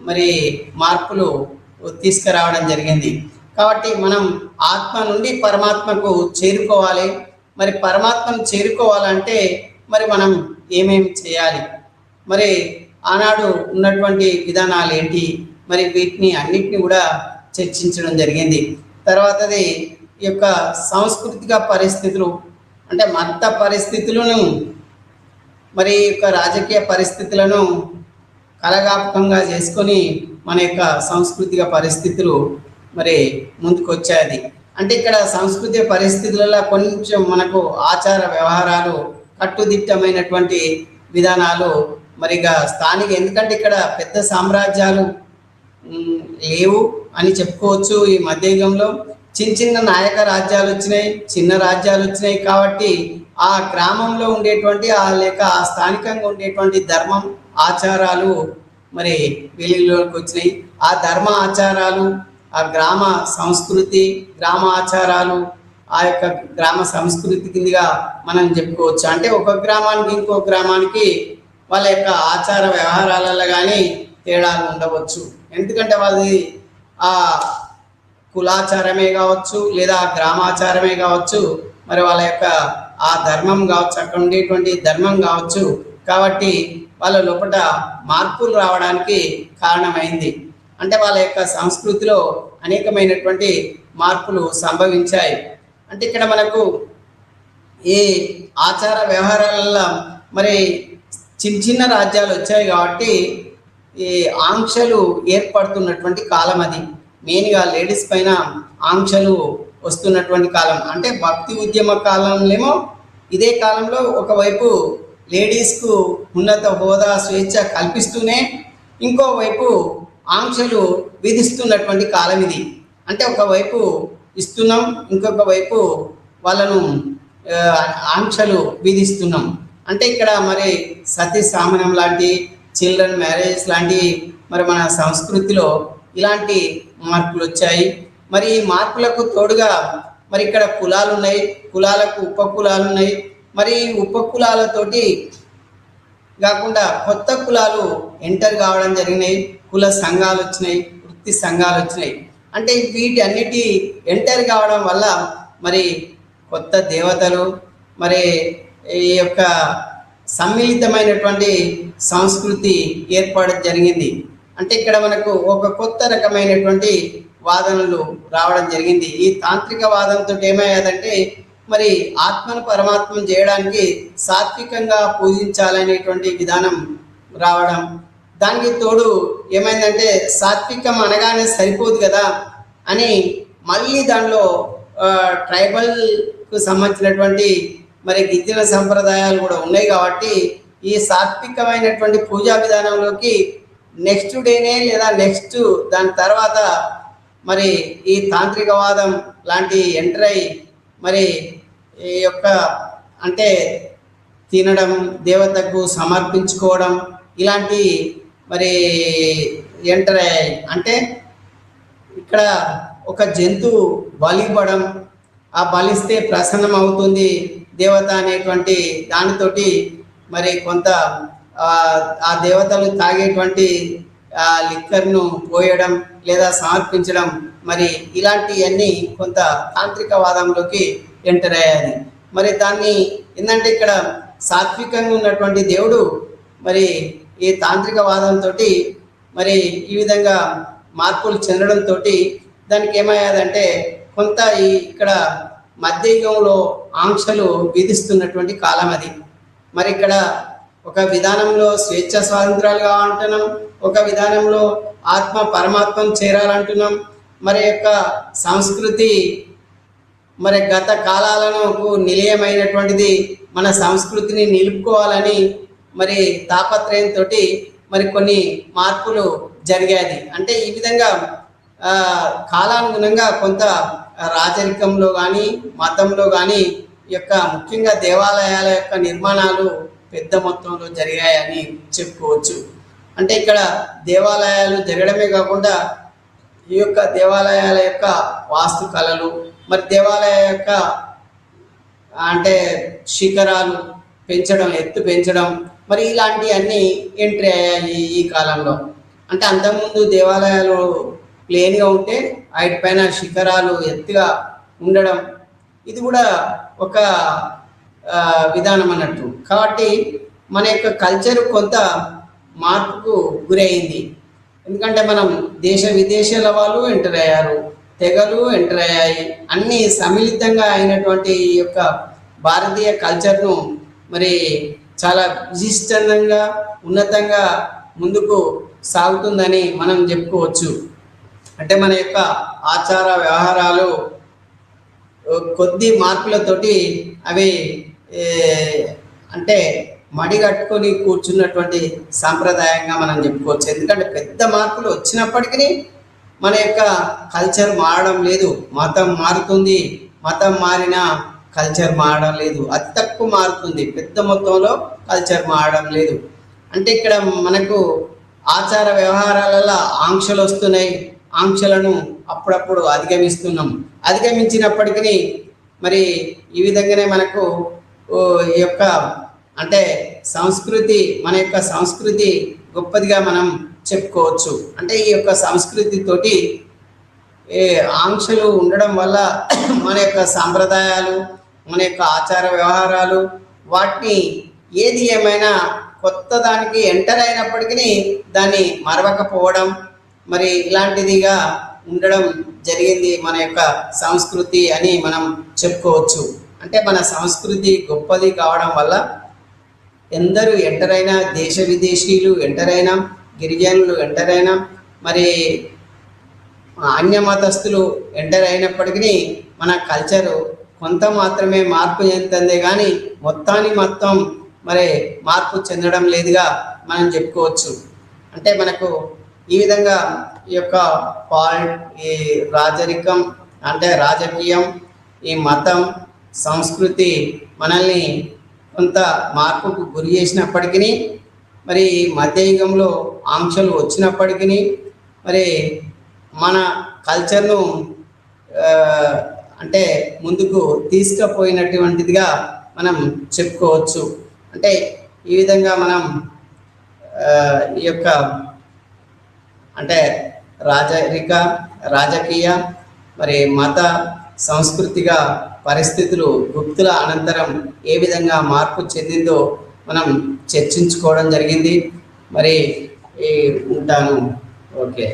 S2: మరి మార్పులు తీసుకురావడం జరిగింది. కాబట్టి మనం ఆత్మ నుండి పరమాత్మకు చేరుకోవాలి. మరి పరమాత్మను చేరుకోవాలంటే మరి మనం ఏమేమి చేయాలి, మరి ఆనాడు ఉన్నటువంటి విధానాలు ఏంటి, మరి వీటిని అన్నిటిని కూడా చర్చించడం జరిగింది. తర్వాతది ఈ యొక్క సాంస్కృతిక పరిస్థితులు, అంటే మత పరిస్థితులను మరి యొక్క రాజకీయ పరిస్థితులను కలగాపకంగా చేసుకొని మన యొక్క సాంస్కృతిక పరిస్థితులు మరి ముందుకు వచ్చాయి. అంటే ఇక్కడ సాంస్కృతిక పరిస్థితులలో కొంచెం మనకు ఆచార వ్యవహారాలు, కట్టుదిట్టమైనటువంటి విధానాలు మరిగా స్థానిక, ఎందుకంటే ఇక్కడ పెద్ద సామ్రాజ్యాలు లేవు అని చెప్పుకోవచ్చు. ఈ మధ్యయుగంలో చిన్న చిన్న నాయక రాజ్యాలు వచ్చినాయి, చిన్న రాజ్యాలు వచ్చినాయి. కాబట్టి ఆ గ్రామంలో ఉండేటువంటి లేక ఆ స్థానికంగా ఉండేటువంటి ధర్మం ఆచారాలు మరి వెలుగులోకి వచ్చినాయి. ఆ ధర్మ ఆచారాలు, ఆ గ్రామ సంస్కృతి, గ్రామ ఆచారాలు, ఆ యొక్క గ్రామ సంస్కృతి కిందిగా మనం చెప్పుకోవచ్చు. అంటే ఒక గ్రామానికి ఇంకో గ్రామానికి వాళ్ళ యొక్క ఆచార వ్యవహారాలలో కానీ తేడాలు ఉండవచ్చు. ఎందుకంటే వాళ్ళది ఆ కులాచారమే కావచ్చు, లేదా గ్రామాచారమే కావచ్చు, మరి వాళ్ళ యొక్క ఆ ధర్మం కావచ్చు, అక్కడ ఉండేటువంటి ధర్మం కావచ్చు. కాబట్టి వాళ్ళ లోపల మార్పులు రావడానికి కారణమైంది. అంటే వాళ్ళ యొక్క సంస్కృతిలో అనేకమైనటువంటి మార్పులు సంభవించాయి. అంటే ఇక్కడ మనకు ఈ ఆచార వ్యవహారాలలో మరి చిన్న చిన్న రాజ్యాలు వచ్చాయి. కాబట్టి ఈ ఆంక్షలు ఏర్పడుతున్నటువంటి కాలం అది. మెయిన్గా లేడీస్ పైన ఆంక్షలు వస్తున్నటువంటి కాలం. అంటే భక్తి ఉద్యమ కాలంలో ఇదే కాలంలో ఒకవైపు లేడీస్కు ఉన్నత హోదా స్వేచ్ఛ కల్పిస్తూనే ఇంకోవైపు ఆంక్షలు విధిస్తున్నటువంటి కాలం ఇది. అంటే ఒకవైపు ఇస్తున్నాం, ఇంకొక వైపు వాళ్ళను ఆంక్షలు విధిస్తున్నాం. అంటే ఇక్కడ మరి సతీ సామనం లాంటి, చిల్డ్రన్ మ్యారేజెస్ లాంటి మరి మన సంస్కృతిలో ఇలాంటి మార్పులు వచ్చాయి. మరి ఈ మార్పులకు తోడుగా మరి ఇక్కడ కులాలు ఉన్నాయి, కులాలకు ఉపకులాలు ఉన్నాయి. మరి ఉపకులాలతోటి కాకుండా కొత్త కులాలు ఎంటర్ కావడం జరిగినాయి. కుల సంఘాలు వచ్చినాయి, వృత్తి సంఘాలు వచ్చినాయి. అంటే వీటి అన్నిటి ఎంటర్ కావడం వల్ల మరి కొత్త దేవతలు, మరి ఈ యొక్క సమ్మిళితమైనటువంటి సంస్కృతి ఏర్పడడం జరిగింది. అంటే ఇక్కడ మనకు ఒక కొత్త రకమైనటువంటి వాదనలు రావడం జరిగింది. ఈ తాంత్రిక వాదనతో ఏమయ్యాదంటే మరి ఆత్మను పరమాత్మను చేయడానికి సాత్వికంగా పూజించాలనేటువంటి విధానం రావడం, దానికి తోడు ఏమైందంటే సాత్వికం అనగానే సరిపోదు కదా అని మళ్ళీ దానిలో ట్రైబల్కు సంబంధించినటువంటి మరి గిరిజన సంప్రదాయాలు కూడా ఉన్నాయి కాబట్టి ఈ సాత్వికమైనటువంటి పూజా విధానంలోకి నెక్స్ట్ డేనే లేదా నెక్స్ట్ దాని తర్వాత మరి ఈ తాంత్రికవాదం లాంటి ఎంటర్ అయ్యి మరి ఈ యొక్క అంటే తినడం, దేవతకు సమర్పించుకోవడం ఇలాంటి మరి ఎంటర్ అయ్యాయి. అంటే ఇక్కడ ఒక జంతువు బలివ్వడం, ఆ బలిస్తే ప్రసన్నం అవుతుంది దేవత అనేటువంటి దానితోటి మరి కొంత ఆ దేవతలు తాగేటువంటి లిక్కర్ను పోయడం లేదా సమర్పించడం, మరి ఇలాంటివన్నీ కొంత తాంత్రికవాదంలోకి ఎంటర్ అయ్యాది. మరి దాన్ని ఏంటంటే ఇక్కడ సాత్వికంగా ఉన్నటువంటి దేవుడు మరి ఈ తాంత్రికవాదంతో మరి ఈ విధంగా మార్పులు చెందడంతో దానికి ఏమయ్యాదంటే కొంత ఇక్కడ మధ్యయుగంలో ఆంక్షలు విధిస్తున్నటువంటి కాలం అది. మరి ఇక్కడ ఒక విధానంలో స్వేచ్ఛ స్వాతంత్రాలు కావాలంటున్నాం, ఒక విధానంలో ఆత్మ పరమాత్మను చేరాలంటున్నాం. మరి యొక్క సంస్కృతి మరి గత కాలాలను నిలయమైనటువంటిది, మన సంస్కృతిని నిలుపుకోవాలని మరి తాపత్రయంతో మరి కొన్ని మార్పులు జరిగాయి. అంటే ఈ విధంగా కాలానుగుణంగా కొంత రాజరికంలో కానీ మతంలో కానీ యొక్క ముఖ్యంగా దేవాలయాల యొక్క నిర్మాణాలు పెద్ద మొత్తంలో జరిగాయని చెప్పుకోవచ్చు. అంటే ఇక్కడ దేవాలయాలు జరగడమే కాకుండా ఈ యొక్క దేవాలయాల యొక్క వాస్తు కళలు, మరి దేవాలయ యొక్క అంటే శిఖరాలు పెంచడం, ఎత్తు పెంచడం, మరి ఇలాంటివన్నీ ఎంట్రీ అయ్యాయి ఈ కాలంలో. అంటే అంతకుముందు దేవాలయాలు ప్లేన్గా ఉంటే వాటి పైన శిఖరాలు ఎత్తుగా ఉండడం, ఇది కూడా ఒక విధానం అన్నట్టు. కాబట్టి మన యొక్క కల్చర్ కొంత మార్పుకు గురైంది. ఎందుకంటే మనం దేశ విదేశాల వాళ్ళు ఎంటర్ అయ్యారు, తెగలు ఎంటర్ అయ్యాయి, అన్నీ సమ్మిళితంగా అయినటువంటి ఈ యొక్క భారతీయ కల్చర్ను మరి చాలా విశిష్టంగా ఉన్నతంగా ముందుకు సాగుతుందని మనం చెప్పుకోవచ్చు. అంటే మన యొక్క ఆచార వ్యవహారాలు కొద్ది మార్పులతోటి అవి అంటే మడిగట్టుకొని కూర్చున్నటువంటి సాంప్రదాయంగా మనం చెప్పుకోవచ్చు. ఎందుకంటే పెద్ద మార్పులు వచ్చినప్పటికీ మన యొక్క కల్చర్ మారడం లేదు. మతం మారుతుంది, మతం మారినా కల్చర్ మారడం లేదు. అతి తక్కువ మారుతుంది, పెద్ద మొత్తంలో కల్చర్ మారడం లేదు. అంటే ఇక్కడ మనకు ఆచార వ్యవహారాలలో ఆంక్షలు వస్తున్నాయి, ఆంక్షలను అప్పుడప్పుడు అధిగమిస్తున్నాం. అధిగమించినప్పటికీ మరి ఈ విధంగానే మనకు ఈ యొక్క అంటే సంస్కృతి, మన యొక్క సంస్కృతి గొప్పదిగా మనం చెప్పుకోవచ్చు. అంటే ఈ యొక్క సంస్కృతితోటి ఆంక్షలు ఉండడం వల్ల మన యొక్క సాంప్రదాయాలు, మన యొక్క ఆచార వ్యవహారాలు వాటిని ఏది ఏమైనా కొత్త దానికి ఎంటర్ అయినప్పటికీ దాన్ని మరవకపోవడం, మరి ఇలాంటిదిగా ఉండడం జరిగింది మన యొక్క సంస్కృతి అని మనం చెప్పుకోవచ్చు. అంటే మన సంస్కృతి గొప్పది కావడం వల్ల ఎందరూ ఎంటర్ అయినా, దేశ విదేశీయులు ఎంటర్ అయినా, గిరిజనులు ఎంటర్ అయినా, మరి అన్య మతస్థులు ఎంటర్ అయినప్పటికీ మన కల్చరు కొంత మాత్రమే మార్పు చెందుతుందే కానీ మొత్తం మరి మార్పు చెందడం లేదుగా మనం చెప్పుకోవచ్చు. అంటే మనకు ఈ విధంగా ఈ యొక్క ఈ రాజరికం అంటే రాజకీయం, ఈ మతం, సంస్కృతి మనల్ని కొంత మార్పుకు గురి చేసినప్పటికీ, మరి మధ్యయుగంలో ఆంక్షలు వచ్చినప్పటికీ మరి మన కల్చర్ను అంటే ముందుకు తీసుకుపోయినటువంటిదిగా మనం చెప్పుకోవచ్చు. అంటే ఈ విధంగా మనం ఈ యొక్క అంటే రాజకీయ మరి మత సాంస్కృతిక పరిస్థితులు గుప్తుల అనంతరం ఏ విధంగా మార్పు చెందిందో మనం చర్చించుకోవడం జరిగింది. మరి ఉంటాను. ఓకే.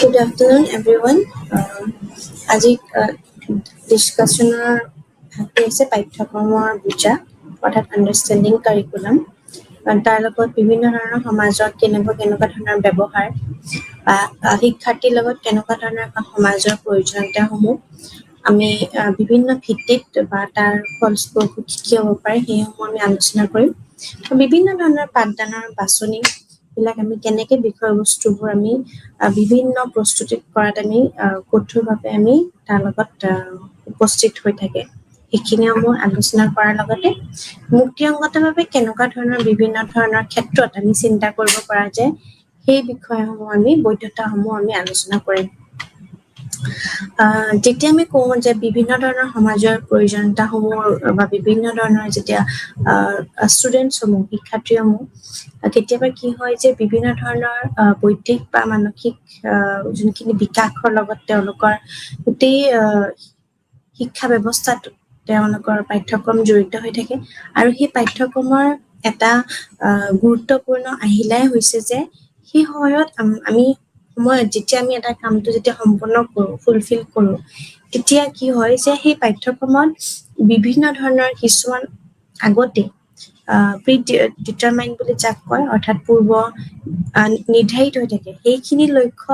S3: Good afternoon, everyone. আজি ডিছকাশ্যনৰ ভাগটো হৈছে পাঠ্যক্ৰমৰ বুজা অৰ্থাৎ আণ্ডাৰষ্টেণ্ডিং কাৰিকুলাম। তাৰ লগত বিভিন্ন ধৰণৰ সমাজত কেনেকুৱা ধৰণৰ ব্যৱহাৰ বা শিক্ষাৰ্থীৰ লগত কেনেকুৱা ধৰণৰ সমাজৰ প্ৰয়োজনীয়তাসমূহ আমি বিভিন্ন ভিত্তিত বা তাৰ ফলস্বৰূপ কি হ'ব পাৰে সেইসমূহ আমি আলোচনা কৰিম। বিভিন্ন ধৰণৰ পাঠদানৰ বাছনি বিলাক আমি কেনেকে বিষয়বস্তুবোৰ আমি বিভিন্ন প্ৰস্তুতি কৰাত আমি কঠোৰভাৱে আমি তাৰ লগত উপস্থিত হৈ থাকে সেইখিনিসমূহ আলোচনা কৰাৰ লগতে মুক্তিসংগতভাৱে কেনেকুৱা ধৰণৰ বিভিন্ন ধৰণৰ ক্ষেত্ৰত আমি চিন্তা কৰিব পৰা যায় সেই বিষয়সমূহ আমি বৈধতাসমূহ আমি আলোচনা কৰিম। যেতিয়া আমি কওঁ যে বিভিন্ন ধৰণৰ সমাজৰ প্ৰয়োজনীয়তাসমূহ বা বিভিন্ন ধৰণৰ যেতিয়া ষ্টুডেণ্টছসমূহ শিক্ষাৰ্থীসমূহ কেতিয়াবা কি হয় যে বিভিন্ন ধৰণৰ বৌদ্ধিক বা মানসিক যোনখিনি বিকাশৰ লগত তেওঁলোকৰ গোটেই শিক্ষা ব্যৱস্থাত তেওঁলোকৰ পাঠ্যক্ৰম জড়িত হৈ থাকে আৰু সেই পাঠ্যক্ৰমৰ এটা গুৰুত্বপূৰ্ণ আহিলাই হৈছে যে সেই সময়ত আমি যেতিয়া আমি এটা কামটো যেতিয়া সম্পূৰ্ণ কৰোঁ ফুলফিল কৰোঁ তেতিয়া কি হয় যে সেই পাঠ্যক্ৰমত বিভিন্ন ধৰণৰ কিছুমান আগতে প্ৰি ডিটাৰমাইন বুলি যাক কয় অৰ্থাৎ পূৰ্ব নিৰ্ধাৰিত হৈ থাকে সেইখিনি লক্ষ্য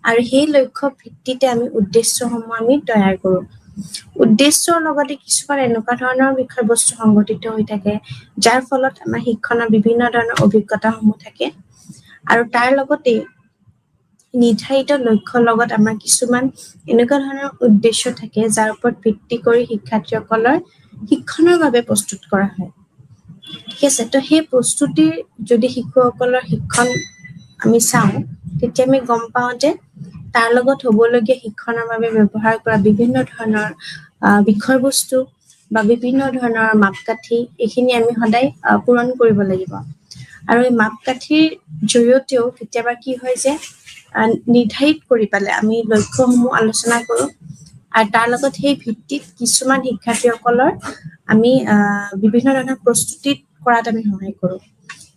S3: আৰু সেই লক্ষ্য ভিত্তিতে আমি উদ্দেশ্যসমূহ আমি তৈয়াৰ কৰোঁ। উদ্দেশ্যৰ লগতে কিছুমান এনেকুৱা ধৰণৰ বিষয়বস্তু সংগঠিত হৈ থাকে যাৰ ফলত আমাৰ শিক্ষণৰ বিভিন্ন ধৰণৰ অভিজ্ঞতাসমূহ থাকে আৰু তাৰ লগতে নিৰ্ধাৰিত লক্ষ্যৰ লগত আমাৰ কিছুমান এনেকুৱা ধৰণৰ উদ্দেশ্য থাকে যাৰ ওপৰত ভিত্তি কৰি শিক্ষাৰ্থীসকলৰ শিক্ষণৰ বাবে প্ৰস্তুত কৰা হয়। ঠিক আছে, তো সেই প্ৰস্তুতিৰ যদি শিশুসকলৰ শিক্ষণ আমি চাওঁ তেতিয়া আমি গম পাওঁ যে তাৰ লগত হ'বলগীয়া শিক্ষণৰ বাবে ব্যৱহাৰ কৰা বিভিন্ন ধৰণৰ বিষয়বস্তু বা বিভিন্ন ধৰণৰ মাপকাঠি এইখিনি আমি সদায় পূৰণ কৰিব লাগিব আৰু এই মাপকাঠিৰ জৰিয়তেও কেতিয়াবা কি হয় যে নিৰ্ধাৰিত কৰি পেলাই আমি লক্ষ্যসমূহ আলোচনা কৰোঁ আৰু তাৰ লগত সেই ভিত্তিত কিছুমান শিক্ষাৰ্থীসকলৰ আমি বিভিন্ন ধৰণৰ প্ৰস্তুতিত কৰাত আমি সহায় কৰোঁ।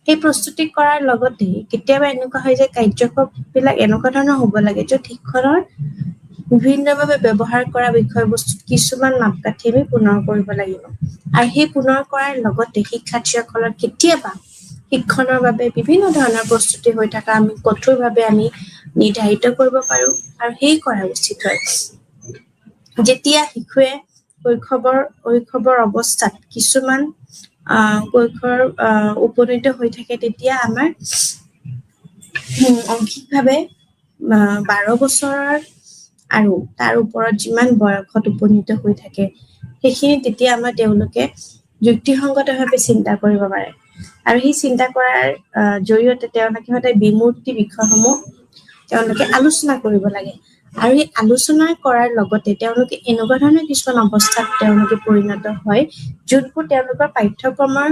S3: সেই প্ৰস্তুতি কৰাৰ লগতে কেতিয়াবা এনেকুৱা হয় যে কাৰ্যক্ৰমবিলাক এনেকুৱা ধৰণৰ হ'ব লাগে য'ত শিক্ষণৰ বিভিন্নভাৱে ব্যৱহাৰ কৰা বিষয়বস্তুত কিছুমান মাপকাঠি আমি পুনৰ কৰিব লাগিব আৰু সেই পুনৰ কৰাৰ লগতে শিক্ষাৰ্থীসকলৰ কেতিয়াবা শিক্ষণৰ বাবে বিভিন্ন ধৰণৰ প্ৰস্তুতি হৈ থকা আমি কঠোৰভাৱে আমি নিৰ্ধাৰিত কৰিব পাৰোঁ আৰু সেই কৰা উচিত হয়। যেতিয়া শিশুৱে শৈশৱৰ অৱস্থাত কিছুমান কৈশোৰ উপনীত হৈ থাকে তেতিয়া আমাৰ অংশিকভাৱে 12 বছৰৰ আৰু তাৰ ওপৰত যিমান বয়সত উপনীত হৈ থাকে সেইখিনি তেতিয়া আমাৰ তেওঁলোকে যুক্তিসংগতভাৱে চিন্তা কৰিব পাৰে আৰু সেই চিন্তা কৰাৰ জৰিয়তে তেওঁলোকে সদায় বিমূৰ্তি বিষয়সমূহ তেওঁলোকে আলোচনা কৰিব লাগে আৰু এই আলোচনা কৰাৰ লগতে তেওঁলোকে এনেকুৱা ধৰণৰ কিছুমান অৱস্থাত তেওঁলোকে পৰিণত হয় যোনবোৰ তেওঁলোকৰ পাঠ্যক্ৰমৰ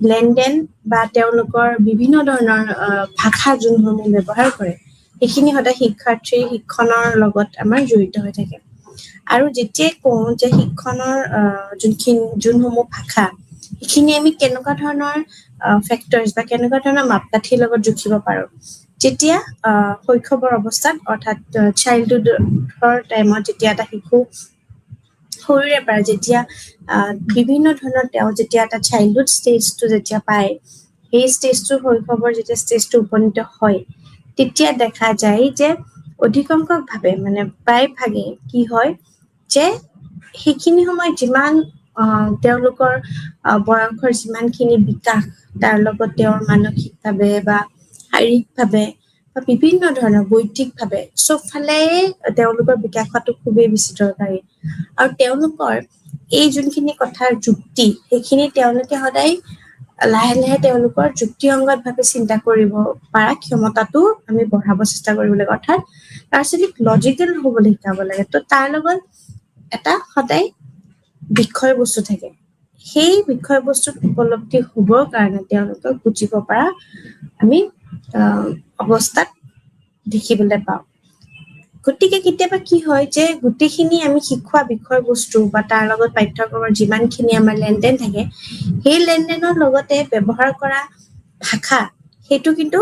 S3: লেনদেন বা তেওঁলোকৰ বিভিন্ন ধৰণৰ ভাষা যোনসমূহ ব্যৱহাৰ কৰে সেইখিনি সদায় শিক্ষাৰ্থীৰ শিক্ষণৰ লগত আমাৰ জড়িত হৈ থাকে আৰু যেতিয়াই কওঁ যে শিক্ষণৰ যোনসমূহ ভাষা সেইখিনি আমি কেনেকুৱা ধৰণৰ ফেক্টৰ্ছ বা কেনেকুৱা ধৰণৰ মাপকাঠিৰ লগত জুখিব পাৰোঁ যেতিয়া শৈশৱৰ অৱস্থাত অৰ্থাৎ চাইল্ডহুডৰ টাইমত যেতিয়া এটা শিশু সৰুৰে পৰা যেতিয়া বিভিন্ন ধৰণৰ তেওঁ যেতিয়া এটা চাইল্ডহুড ষ্টেজটো যেতিয়া পায় সেই ষ্টেজটো শৈশৱৰ যেতিয়া ষ্টেজটো উপনীত হয় তেতিয়া দেখা যায় যে অধিকাংশভাৱে মানে প্ৰায়ভাগে কি হয় যে সেইখিনি সময়ত যিমান তেওঁলোকৰ বয়সৰ যিমানখিনি বিকাশ তাৰ লগত তেওঁৰ মানসিকভাৱে বা শাৰীৰিকভাৱে বা বিভিন্ন ধৰণৰ বৌদ্ধিকভাৱে চবফালে তেওঁলোকৰ বিকাশ হোৱাটো খুবেই বেছি দৰকাৰী আৰু তেওঁলোকৰ এই যোনখিনি কথাৰ যুক্তি সেইখিনি তেওঁলোকে সদায় লাহে লাহে তেওঁলোকৰ যুক্তিসংগতভাৱে চিন্তা কৰিব পৰা ক্ষমতাটো আমি বঢ়াব চেষ্টা কৰিব লাগে অৰ্থাৎ ৰাজনীতিক লজিকেল হ'বলৈ শিকাব লাগে তো তাৰ লগত এটা সদায় বিষয়বস্তু থাকে সেই বিষয়বস্তুত উপলব্ধি হ'বৰ কাৰণে তেওঁলোকক বুজিব পৰা আমি অৱস্থাত দেখিবলৈ পাওঁ। গতিকে কেতিয়াবা কি হয় যে গোটেইখিনি আমি শিকোৱা বিষয়বস্তু বা তাৰ লগত পাঠ্যক্ৰমৰ যিমানখিনি আমাৰ লেনদেন থাকে সেই লেনদেনৰ লগতে ব্যৱহাৰ কৰা ভাষা সেইটো কিন্তু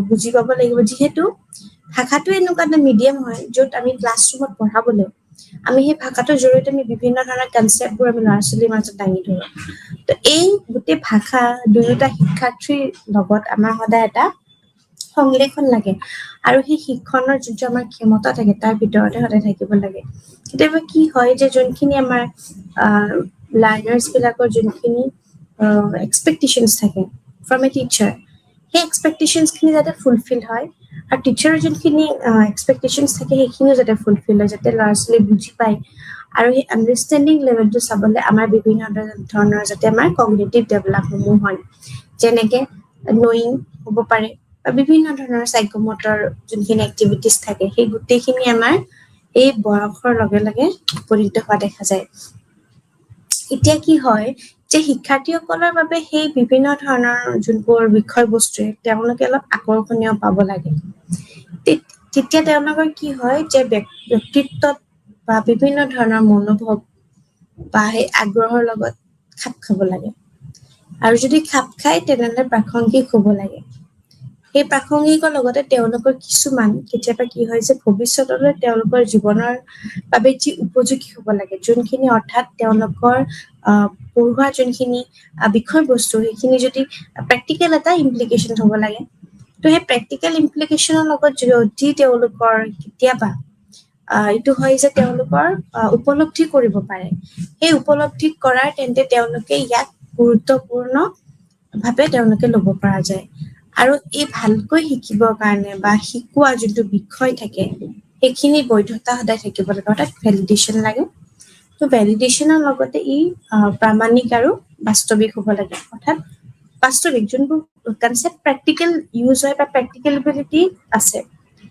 S3: বুজি পাব লাগিব যিহেতু ভাষাটো এনেকুৱা এটা মিডিয়াম হয় য'ত আমি ক্লাছৰুমত পঢ়াবলৈ আমি সেই ভাষাটোৰ জৰিয়তে আমি বিভিন্ন ধৰণৰ কনচেপ্টবোৰ আমি ল'ৰা ছোৱালীৰ মাজত দাঙি ধৰো তো এই গোটেই ভাষা দুয়োটা শিক্ষাৰ্থীৰ লগত আমাৰ সদায় এটা সংলেখন লাগে আৰু সেই শিক্ষণৰ যোনটো আমাৰ ক্ষমতা থাকে তাৰ ভিতৰতে সদায় থাকিব লাগে কেতিয়াবা কি হয় যে যোনখিনি আমাৰ লাৰ্নাৰ্ছ বিলাকৰ যোনখিনি এক্সপেক্টেশনছ থাকে ফ্ৰম এ টিচাৰ সেই এক্সপেক্টেশনছখিনি যাতে ফুলফিল হয় আৰু টিচাৰৰ যোনখিনি এক্সপেক্টেশনছ থাকে সেইখিনিও যাতে ফুলফিল হয় যাতে ল'ৰা ছোৱালীয়ে বুজি পায় আৰু সেই আণ্ডাৰষ্টেণ্ডিং লেভেলটো চাবলৈ আমাৰ বিভিন্ন ধৰণৰ যাতে আমাৰ কগনিটিভ ডেভেলপসমূহ হয় যেনেকে নয়িং হ'ব পাৰে বা বিভিন্ন ধৰণৰ সাইকোমটৰ যোনখিনি এক্টিভিটিছ থাকে সেই গোটেইখিনি আমাৰ এই বয়সৰ লগে লগে উপনীত হোৱা দেখা যায় এতিয়া কি হয় যে শিক্ষাৰ্থীসকলৰ বাবে সেই বিভিন্ন ধৰণৰ যোনবোৰ বিষয়বস্তুৱে তেওঁলোকে অলপ আকৰ্ষণীয় পাব লাগে তেতিয়া তেওঁলোকৰ কি হয় যে ব্যক্তিত্বত বা বিভিন্ন ধৰণৰ মনোভাৱ বা সেই আগ্ৰহৰ লগত খাপ খাব লাগে আৰু যদি খাপ খায় তেনেহ'লে প্ৰাসংগিক হ'ব লাগে সেই প্ৰাসংগিকৰ লগতে তেওঁলোকৰ কিছুমান কেতিয়াবা কি হয় যে ভৱিষ্যতলৈ তেওঁলোকৰ জীৱনৰ বাবে যি উপযোগী হ'ব লাগে যোনখিনি অৰ্থাৎ তেওঁলোকৰ পঢ়োৱা যোনখিনি বিষয়বস্তু সেইখিনি যদি প্ৰেক্টিকেল এটা ইমপ্লিকেশ্যন হ'ব লাগে তো সেই প্ৰেক্টিকেল ইমপ্লিকেশ্যনৰ লগত যদি তেওঁলোকৰ কেতিয়াবা এইটো হয় যে তেওঁলোকৰ উপলব্ধি কৰিব পাৰে সেই উপলব্ধি কৰাৰ তেন্তে তেওঁলোকে ইয়াক গুৰুত্বপূৰ্ণ ভাৱে তেওঁলোকে ল'ব পৰা যায় আৰু এই ভালকৈ শিকিবৰ কাৰণে বা শিকোৱা যোনটো বিষয় থাকে সেইখিনি বৈধতা সদায় থাকিব লাগে অৰ্থাৎ ভেলিডেশ্যন লাগে তো ভেলিডেশ্যনৰ লগতে ই প্ৰামাণিক আৰু বাস্তৱিক হ'ব লাগে অৰ্থাৎ বাস্তৱিক যোনবোৰ কনচেপ্ট প্ৰেক্টিকেল ইউজ হয় বা প্ৰেক্টিকেলিবিলিটি আছে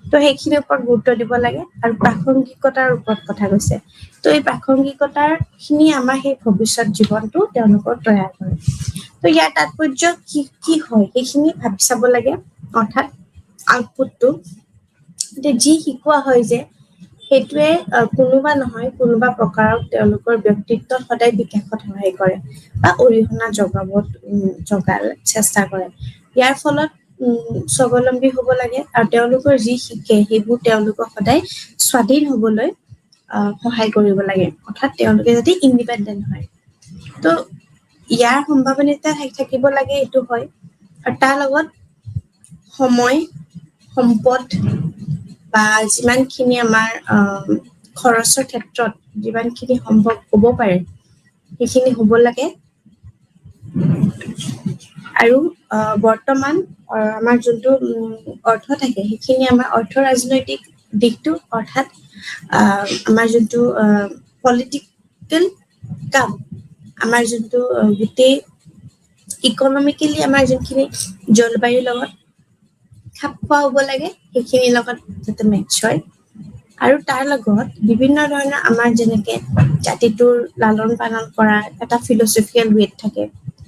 S3: তো সেইখিনিৰ ওপৰত গুৰুত্ব দিব লাগে আৰু প্ৰাসংগিকতাৰ ওপৰত কথা কৈছে তো এই প্ৰাসংগিকতাৰ খিনি আমাৰ সেই ভৱিষ্যত জীৱনটো তেওঁলোকৰ তৈয়াৰ কৰে তো ইয়াৰ তাৎপৰ্য কি হয় সেইখিনি ভাবি চাব লাগে অৰ্থাৎ আউটপুটটো যি শিকোৱা হয় যে সেইটোৱে কোনোবা নহয় কোনোবা প্ৰকাৰত তেওঁলোকৰ ব্যক্তিত্বত সদায় বিকাশত সহায় কৰে বা অৰিহণা জগাৰ চেষ্টা কৰে ইয়াৰ ফলত স্বাৱলম্বী হ'ব লাগে আৰু তেওঁলোকৰ যি শিকে সেইবোৰ তেওঁলোকক সদায় স্বাধীন হ'বলৈ সহায় কৰিব লাগে অৰ্থাৎ তেওঁলোকে যাতে ইণ্ডিপেণ্ডেণ্ট হয় তো ইয়াৰ সম্ভাৱনীয়তা থাকিব লাগে এইটো হয় আৰু তাৰ লগত সময় সম্পদ বা যিমানখিনি আমাৰ খৰচৰ ক্ষেত্ৰত যিমানখিনি সম্ভৱ হ'ব পাৰে সেইখিনি হ'ব লাগে আৰু বৰ্তমান আমাৰ যোনটো অৰ্থ থাকে সেইখিনি আমাৰ অৰ্থ ৰাজনৈতিক দিশটো অৰ্থাৎ আমাৰ যোনটো পলিটিকেল কাম আমাৰ যোনটো গোটেই ইকনমিকেলি আমাৰ যোনখিনি জলবায়ুৰ লগত খাপ খোৱা হ'ব লাগে সেইখিনিৰ লগত যাতে মেটচ হয় আৰু তাৰ লগত বিভিন্ন ধৰণৰ আমাৰ যেনেকে জাতিটোৰ লালন পালন কৰাৰ এটা ফিলচফিকেল ৱেট থাকে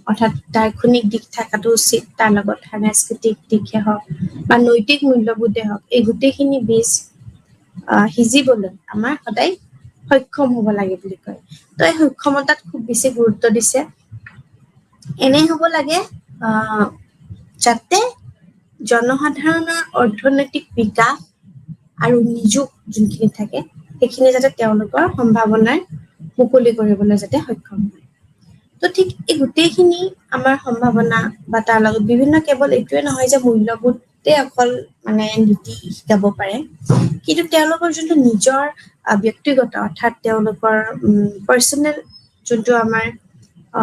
S3: অৰ্থাৎ দাৰ্শনিক দিশ থকাটো উচিত তাৰ লগত সাংস্কৃতিক দিশে হওক বা নৈতিক মূল্যবোধে হওক এই গোটেইখিনি বীজ সিজিবলৈ আমাৰ সদায় সক্ষম হ'ব লাগে বুলি কয় তো এই সক্ষমতাত খুব বেছি গুৰুত্ব দিছে এনে হ'ব লাগে যাতে জনসাধাৰণৰ অৰ্থনৈতিক বিকাশ আৰু নিযোগ যোনখিনি থাকে সেইখিনি যাতে তেওঁলোকৰ সম্ভাৱনাৰ মুকলি কৰিবলৈ যাতে সক্ষম হয় তো ঠিক এই গোটেইখিনি আমাৰ সম্ভাৱনা বা তাৰ লগত বিভিন্ন কেৱল এইটোৱে নহয় যে মূল্যবোধে অকল মানে নীতি শিকাব পাৰে কিন্তু তেওঁলোকৰ যোনটো নিজৰ ব্যক্তিগত অৰ্থাৎ তেওঁলোকৰ পাৰ্চনেল যোনটো আমাৰ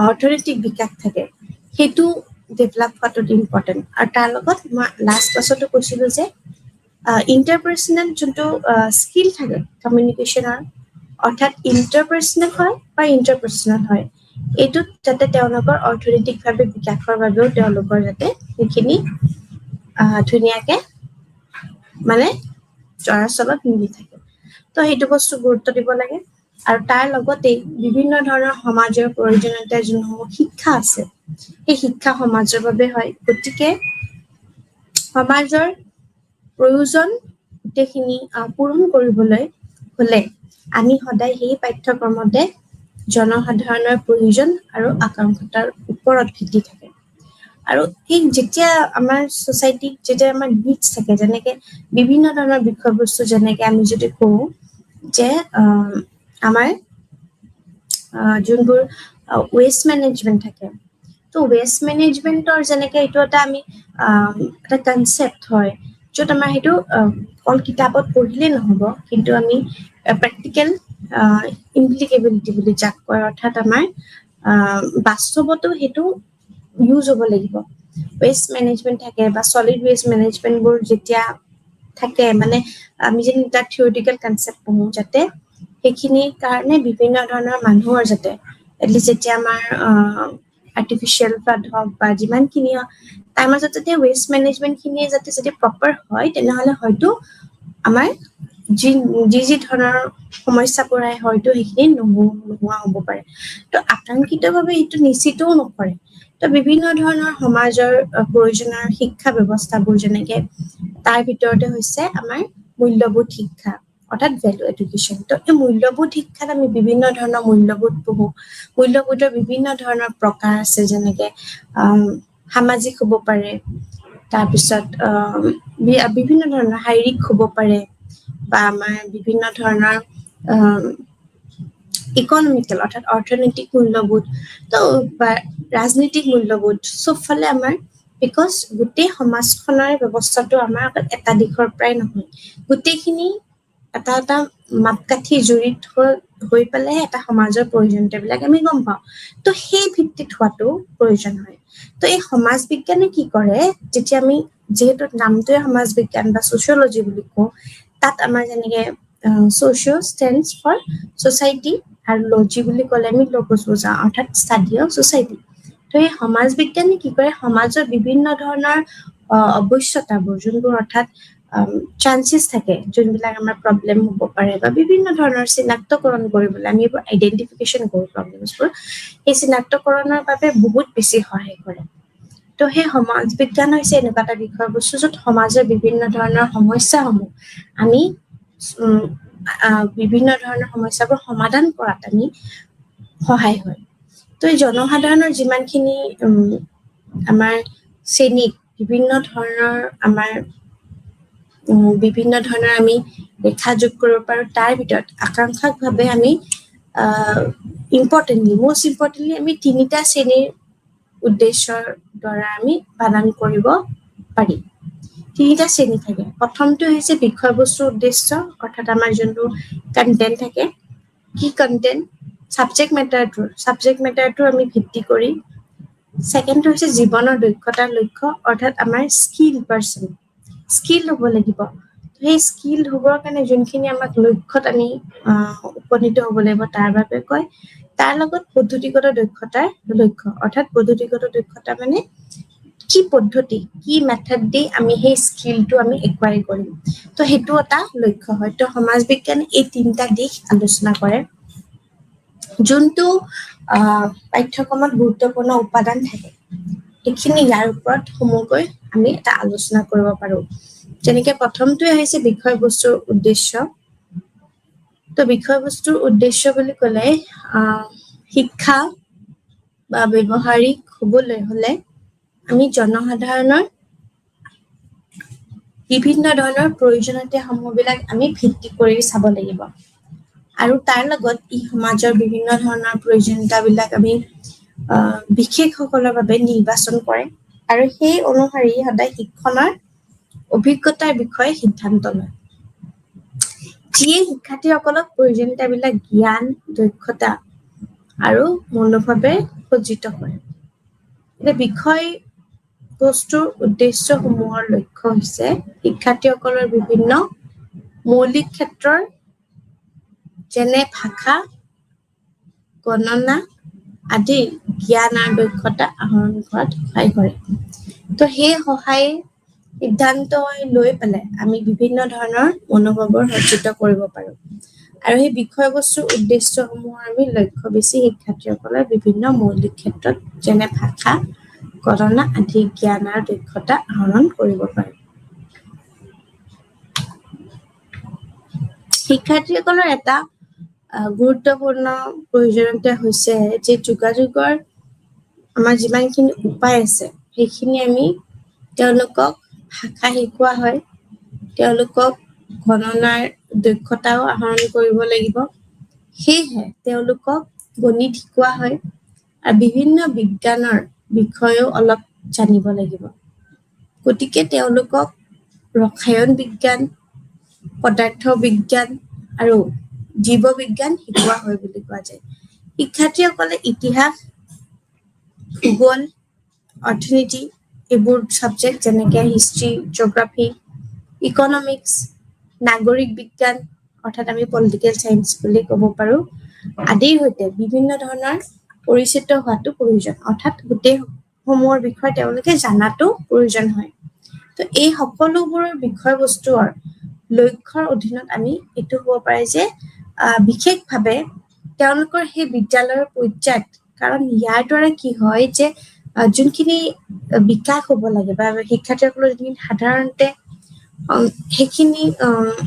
S3: অৰ্থনৈতিক বিকাশ থাকে সেইটো ডেভেলপ হোৱাটো ইম্পৰ্টেণ্ট আৰু তাৰ লগত মই লাষ্ট ক্লাছতো কৈছিলোঁ যে ইণ্টাৰপাৰ্চনেল যোনটো স্কিল থাকে কমিউনিকেশ্যনৰ অৰ্থাৎ ইণ্টাৰপাৰ্চনেল হয় বা ইণ্টাৰপাৰ্চনেল হয় এইটোত যাতে তেওঁলোকৰ অৰ্থনৈতিকভাৱে বিকাশৰ বাবেও তেওঁলোকৰ যাতে সেইখিনি ধুনীয়াকে মানে চলাচলত মিলি থাকে তো সেইটো বস্তু গুৰুত্ব দিব লাগে আৰু তাৰ লগতে বিভিন্ন ধৰণৰ সমাজৰ প্ৰয়োজনীয়তা যোনসমূহ শিক্ষা আছে সেই শিক্ষা সমাজৰ বাবে হয় গতিকে সমাজৰ প্ৰয়োজন গোটেইখিনি পূৰণ কৰিবলৈ হ'লে আমি সদায় সেই পাঠ্যক্ৰমতে জনসাধাৰণৰ প্ৰয়োজন আৰু আকাংক্ষাৰ ওপৰত ভিত্তি থাকে আৰু এই যেতিয়া আমাৰ সোসাইটিত যেতিয়া আমাৰ নিডছ থাকে যেনেকে বিভিন্ন ধৰণৰ বিষয়বস্তু যেনেকে আমি যদি কওঁ যে আমাৰ যোনবোৰ ওয়েষ্ট মেনেজমেন্ট থাকে তো ওয়েষ্ট মেনেজমেন্টৰ যেনেকে এইটো এটা আমি এটা কনসেপ্ট হয় য'ত আমাৰ সেইটো অকল কিতাপত পঢ়িলে নহব কিন্তু আমি প্ৰেক্টিকেল ইমপ্লিকেবিলিটি বুলি যাক কয় অৰ্থাৎ আমাৰ বাস্তৱতো সেইটো ইউজ হ'ব লাগিব ওয়েষ্ট মেনেজমেন্ট থাকে বা সলিড ওয়েষ্ট মেনেজমেন্টবোৰ যেতিয়া থাকে মানে আমি যেন এটা থিওৰিটিকেল কনসেপ্ট পঢ়ো যাতে সেইখিনিৰ কাৰণে বিভিন্ন ধৰণৰ মানুহৰ যাতে এটলিষ্ট যেতিয়া আমাৰ আৰ্টিফিচিয়েল ফ্লাড হওক বা যিমানখিনি তাৰ মাজত যাতে ওয়েষ্ট মেনেজমেন্টখিনি যাতে যদি প্ৰপাৰ হয় তেনেহ'লে হয়তো আমাৰ যি ধৰণৰ সমস্যাবোৰ আহে হয়তো সেইখিনি নোহোৱা হ'ব পাৰে তো আকাংক্ষিতভাৱে এইটো নিশ্চিতও নকৰে তো বিভিন্ন ধৰণৰ সমাজৰ প্ৰয়োজনীয় শিক্ষা ব্যৱস্থাবোৰ যেনেকে তাৰ ভিতৰতে হৈছে আমাৰ মূল্যবোধ শিক্ষা অৰ্থাৎ ভ্যালু এডুকেশ্যন তো এই মূল্যবোধ শিক্ষাত আমি বিভিন্ন ধৰণৰ মূল্যবোধ পঢ়ো মূল্যবোধৰ বিভিন্ন ধৰণৰ প্ৰকাৰ আছে যেনেকে সামাজিক হ'ব পাৰে তাৰপিছত বিভিন্ন ধৰণৰ শাৰীৰিক হ'ব পাৰে বা আমাৰ বিভিন্ন ধৰণৰ ইকনমিকেল অৰ্থাৎ অৰ্থনৈতিক মূল্যবোধ তো বা ৰাজনৈতিক মূল্যবোধ চবফালে আমাৰ বিকজ গোটেই সমাজখনৰ ব্যৱস্থাটো আমাৰ এটা দিশৰ পৰাই নহয় গোটেইখিনি এটা এটা মাপকাঠি জড়িত হৈ পেলাই এটা সমাজৰ প্ৰয়োজনীয়তাবিলাক আমি গম পাওঁ তো সেই ভিত্তিত হোৱাটো প্ৰয়োজন হয় তো এই সমাজ বিজ্ঞানে কি কৰে যেতিয়া আমি যেহেতু নামটোৱে সমাজ বিজ্ঞান বা সোচিয়োলজি বুলি কওঁ তাত আমাৰ যেনেকে সোচিঅ' ষ্টেণ্ডছ ফৰ সোসাইটি আৰু লজি বুলি ক'লে আমি লগোছ বুজাওঁ অৰ্থাৎ ষ্টাডি অফ সোসাইটি তো এই সমাজ বিজ্ঞানে কি কৰে সমাজৰ বিভিন্ন ধৰণৰ অৱশ্যতাবোৰ যোনবোৰ অৰ্থাৎ চান্সেছ থাকে যোনবিলাক আমাৰ প্ৰব্লেম হ'ব পাৰে বা বিভিন্ন ধৰণৰ চিনাক্তকৰণ কৰিবলৈ আমি এইবোৰ আইডেন্টিফিকেশ্যন কৰোঁ প্ৰব্লেমছবোৰ এই চিনাক্তকৰণৰ বাবে বহুত বেছি সহায় কৰে তো সেই সমাজ বিজ্ঞান হৈছে এনেকুৱা এটা বিষয়বস্তু য'ত সমাজৰ বিভিন্ন ধৰণৰ সমস্যাসমূহ আমি বিভিন্ন ধৰণৰ সমস্যাবোৰ সমাধান কৰাত আমি সহায় হয় তো এই জনসাধাৰণৰ যিমানখিনি আমাৰ শ্ৰেণীত বিভিন্ন ধৰণৰ আমি ৰেখা যোগ কৰিব পাৰোঁ তাৰ ভিতৰত আকাংক্ষিকভাৱে আমি most importantly আমি তিনিটা শ্ৰেণীৰ উদ্দেশ্যৰ দ্বাৰা আমি পালন কৰিব পাৰিম তিনিটা শ্ৰেণী থাকে প্ৰথমটো হৈছে বিষয়বস্তুৰ উদ্দেশ্য অৰ্থাৎ আমাৰ যোনটো কন্টেন্ট থাকে কি কন্টেন্ট সাবজেক্ট মেটাৰটো আমি ভিত্তি কৰি সেকেন্ডটো হৈছে জীৱনৰ দক্ষতাৰ লক্ষ্য অৰ্থাৎ আমাৰ স্কিল হ'ব লাগিব সেই স্কিল হ'বৰ কাৰণে যোনখিনি আমাক লক্ষ্যত আমি উপনীত হ'ব লাগিব তাৰ বাবে কয় তাৰ লগত পদ্ধতিগত দক্ষতাৰ লক্ষ্য অৰ্থাৎ পদ্ধতিগত দক্ষতা মানে কি পদ্ধতি কি মেথড দি আমি সেই স্কিলটো আমি একুৱায়াৰ কৰিম তো সেইটো এটা লক্ষ্য হয় তো সমাজ বিজ্ঞানে এই তিনিটা দিশ আলোচনা কৰে যোনটো পাঠ্যক্ৰমত গুৰুত্বপূৰ্ণ উপাদান থাকে এইখিনি ইয়াৰ ওপৰত সমূহকৈ আমি এটা আলোচনা কৰিব পাৰোঁ যেনেকে প্ৰথমটোৱে হৈছে বিষয়বস্তুৰ উদ্দেশ্য তো বিষয়বস্তুৰ উদ্দেশ্য বুলি ক'লে শিক্ষা বা ব্যৱহাৰিক হ'বলৈ হ'লে আমি জনসাধাৰণৰ বিভিন্ন ধৰণৰ প্ৰয়োজনীয়তাসমূহবিলাক আমি ভিত্তি কৰি চাব লাগিব আৰু তাৰ লগত ই সমাজৰ বিভিন্ন ধৰণৰ প্ৰয়োজনীয়তাবিলাক আমি বিশেষসকলৰ বাবে নিৰ্বাচন কৰে আৰু সেই অনুসৰি সদায় শিক্ষণৰ অভিজ্ঞতাৰ বিষয়ে সিদ্ধান্ত লয় যিয়ে শিক্ষাৰ্থীসকলক প্ৰয়োজনীয়তাবিলাক জ্ঞান দক্ষতা আৰু মনোভাৱে সজ্জিত কৰে এতিয়া বিষয় বস্তুৰ উদ্দেশ্যসমূহৰ লক্ষ্য হৈছে শিক্ষাৰ্থীসকলৰ বিভিন্ন মৌলিক ক্ষেত্ৰৰ যেনে ভাষা গণনা আদি জ্ঞান আৰু দক্ষতা আহৰণ কৰাত সহায় কৰে তো সেই সহায় সিদ্ধান্ত লৈ পেলাই আমি বিভিন্ন ধৰণৰ মনোভাৱৰ সজ্জিত কৰিব পাৰোঁ আৰু সেই বিষয়বস্তুৰ উদ্দেশ্যসমূহৰ আমি লক্ষ্য বেছি শিক্ষাৰ্থীসকলৰ বিভিন্ন মৌলিক ক্ষেত্ৰত যেনে ভাষা গণনা আদি জ্ঞান আৰু দক্ষতা আহৰণ কৰিব পাৰোঁ শিক্ষাৰ্থীসকলৰ এটা গুৰুত্বপূৰ্ণ প্ৰয়োজনীয়তা হৈছে যে যোগাযোগৰ আমাৰ যিমানখিনি উপায় আছে সেইখিনি আমি তেওঁলোকক ভাষা শিকোৱা হয়, তেওঁলোকক গণনাৰ দক্ষতাও আহৰণ কৰিব লাগিব, সেয়েহে তেওঁলোকক গণিত শিকোৱা হয় আৰু বিভিন্ন বিজ্ঞানৰ বিষয়েও অলপ জানিব লাগিব। গতিকে তেওঁলোকক ৰসায়ন বিজ্ঞান, পদাৰ্থ বিজ্ঞান আৰু জীৱ বিজ্ঞান শিকোৱা হয় বুলি কোৱা যায়। শিক্ষাৰ্থীসকলে ইতিহাস, ভূগোল, অৰ্থনীতি এইবোৰ ছাবজেক্ট যেনেকৈ হিষ্ট্ৰী, জিঅ'গ্ৰাফী, ইকনমিক্স, নাগৰিক বিজ্ঞান অৰ্থাৎ আমি পলিটিকেল চায়েন্স বুলি ক'ব পাৰোঁ, আদিৰ সৈতে বিভিন্ন ধৰণৰ পৰিচিত হোৱাটো প্ৰয়োজন, অৰ্থাৎ গোটেইসমূহৰ বিষয়ে তেওঁলোকে জানাটো প্ৰয়োজন হয়। তো এই সকলোবোৰৰ বিষয়বস্তুৰ লক্ষ্যৰ অধীনত আমি এইটো হ'ব পাৰে যে বিশেষভাৱে তেওঁলোকৰ সেই বিদ্যালয়ৰ পৰ্যায়ত, কাৰণ ইয়াৰ দ্বাৰা কি হয় যে যোনখিনি বিকাশ হ'ব লাগে বা শিক্ষাৰ্থীসকলৰ যোনখিনি সাধাৰণতে সেইখিনি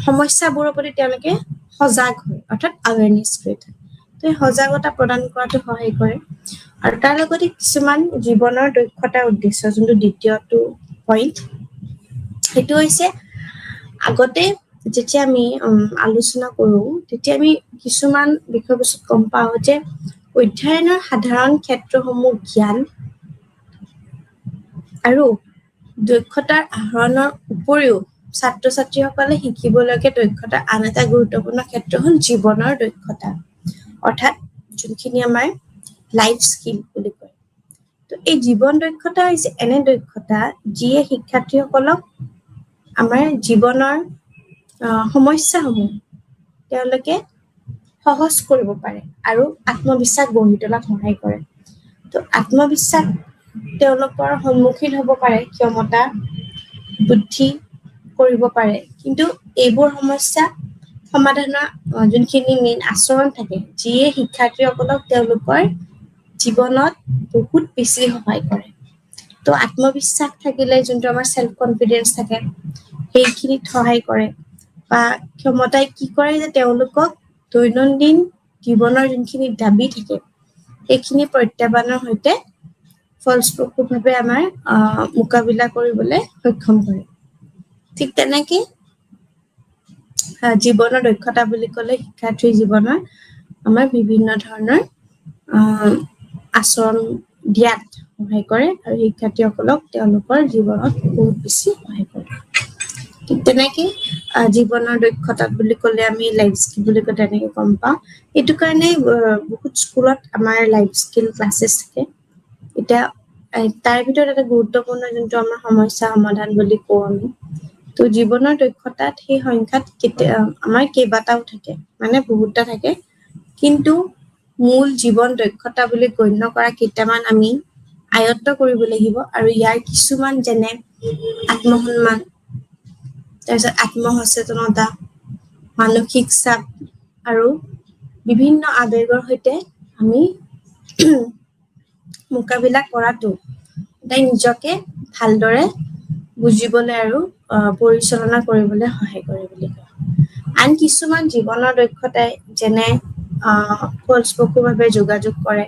S3: সমস্যাবোৰৰ প্ৰতি তেওঁলোকে সজাগ হয়, অৰ্থাৎ আৱেৰনেছ ক্ৰিয়েট হয়। তো এই সজাগতা প্ৰদান কৰাটো সহায় কৰে আৰু তাৰ লগতে কিছুমান জীৱনৰ দক্ষতাৰ উদ্দেশ্য, যোনটো দ্বিতীয়টো পইণ্ট, সেইটো হৈছে আগতে যেতিয়া আমি আলোচনা কৰোঁ তেতিয়া আমি কিছুমান বিষয়বস্তুত গম পাওঁ যে অধ্যয়নৰ সাধাৰণ ক্ষেত্ৰসমূহ জ্ঞান আৰু দক্ষতাৰ আহৰণৰ উপৰিও ছাত্ৰ ছাত্ৰীসকলে শিকিবলগীয়া দক্ষতাৰ আন এটা গুৰুত্বপূৰ্ণ ক্ষেত্ৰ হ'ল জীৱনৰ দক্ষতা, অৰ্থাৎ যোনখিনি আমাৰ লাইফ স্কিল বুলি কয়। তো এই জীৱন দক্ষতা হৈছে এনে দক্ষতা যিয়ে শিক্ষাৰ্থীসকলক আমাৰ জীৱনৰ সমস্যাসমূহ তেওঁলোকে সহজ কৰিব পাৰে আৰু আত্মবিশ্বাস গঢ়ি তোলাত সহায় কৰে। তো আত্মবিশ্বাস তেওঁলোকৰ সন্মুখীন হ'ব পাৰে, ক্ষমতা বৃদ্ধি কৰিব পাৰে, কিন্তু এইবোৰ সমস্যা সমাধানৰ যোনখিনি মেইন আচৰণ থাকে, যিয়ে শিক্ষাৰ্থীসকলক তেওঁলোকৰ জীৱনত বহুত বেছি সহায় কৰে। তো আত্মবিশ্বাস থাকিলে যোনটো আমাৰ চেল্ফ কনফিডেন্স থাকে সেইখিনিত সহায় কৰে, বা ক্ষমতাই কি কৰে যে তেওঁলোকক দৈনন্দিন জীৱনৰ যোনখিনি দাবী থাকে সেইখিনি প্ৰত্যাহ্বানৰ সৈতে ফলপ্ৰসূভাৱে আমাৰ মোকাবিলা কৰিবলৈ সক্ষম কৰে। ঠিক তেনেকে জীৱনৰ দক্ষতা বুলি ক'লে শিক্ষাৰ্থীৰ জীৱনৰ আমাৰ বিভিন্ন ধৰণৰ আচৰণ দিয়াত সহায় কৰে আৰু শিক্ষাৰ্থীসকলক তেওঁলোকৰ জীৱনত বহুত বেছি সহায় কৰে। ঠিক তেনেকে জীৱনৰ দক্ষতা বুলি ক'লে আমি লাইফ স্কিল বুলি ক'লে তেনেকে গম পাওঁ। এইটো কাৰণে বহুত স্কুলত আমাৰ লাইফ স্কিল ক্লাছেছ থাকে। এতিয়া তাৰ ভিতৰত এটা গুৰুত্বপূৰ্ণ যোনটো আমাৰ সমস্যা সমাধান বুলি কওঁ আমি, তো জীৱনৰ দক্ষতাত সেই সংখ্যাত আমাৰ কেইবাটাও থাকে, মানে বহুতটা থাকে, কিন্তু মূল জীৱন দক্ষতা বুলি গণ্য কৰা কেইটামান আমি আয়ত্ত কৰিব লাগিব। আৰু ইয়াৰ কিছুমান যেনে আত্মসন্মান, তাৰপিছত আত্মসচেতনতা, মানসিক চাপ আৰু বিভিন্ন আৱেগৰ সৈতে আমি মোকাবিলা কৰাটো তাই নিজকে ভালদৰে বুজিবলৈ আৰু পৰিচালনা কৰিবলৈ সহায় কৰে বুলি কয়। আন কিছুমান জীৱনৰ দক্ষতাই যেনে ফলপ্ৰসূভাৱে যোগাযোগ কৰে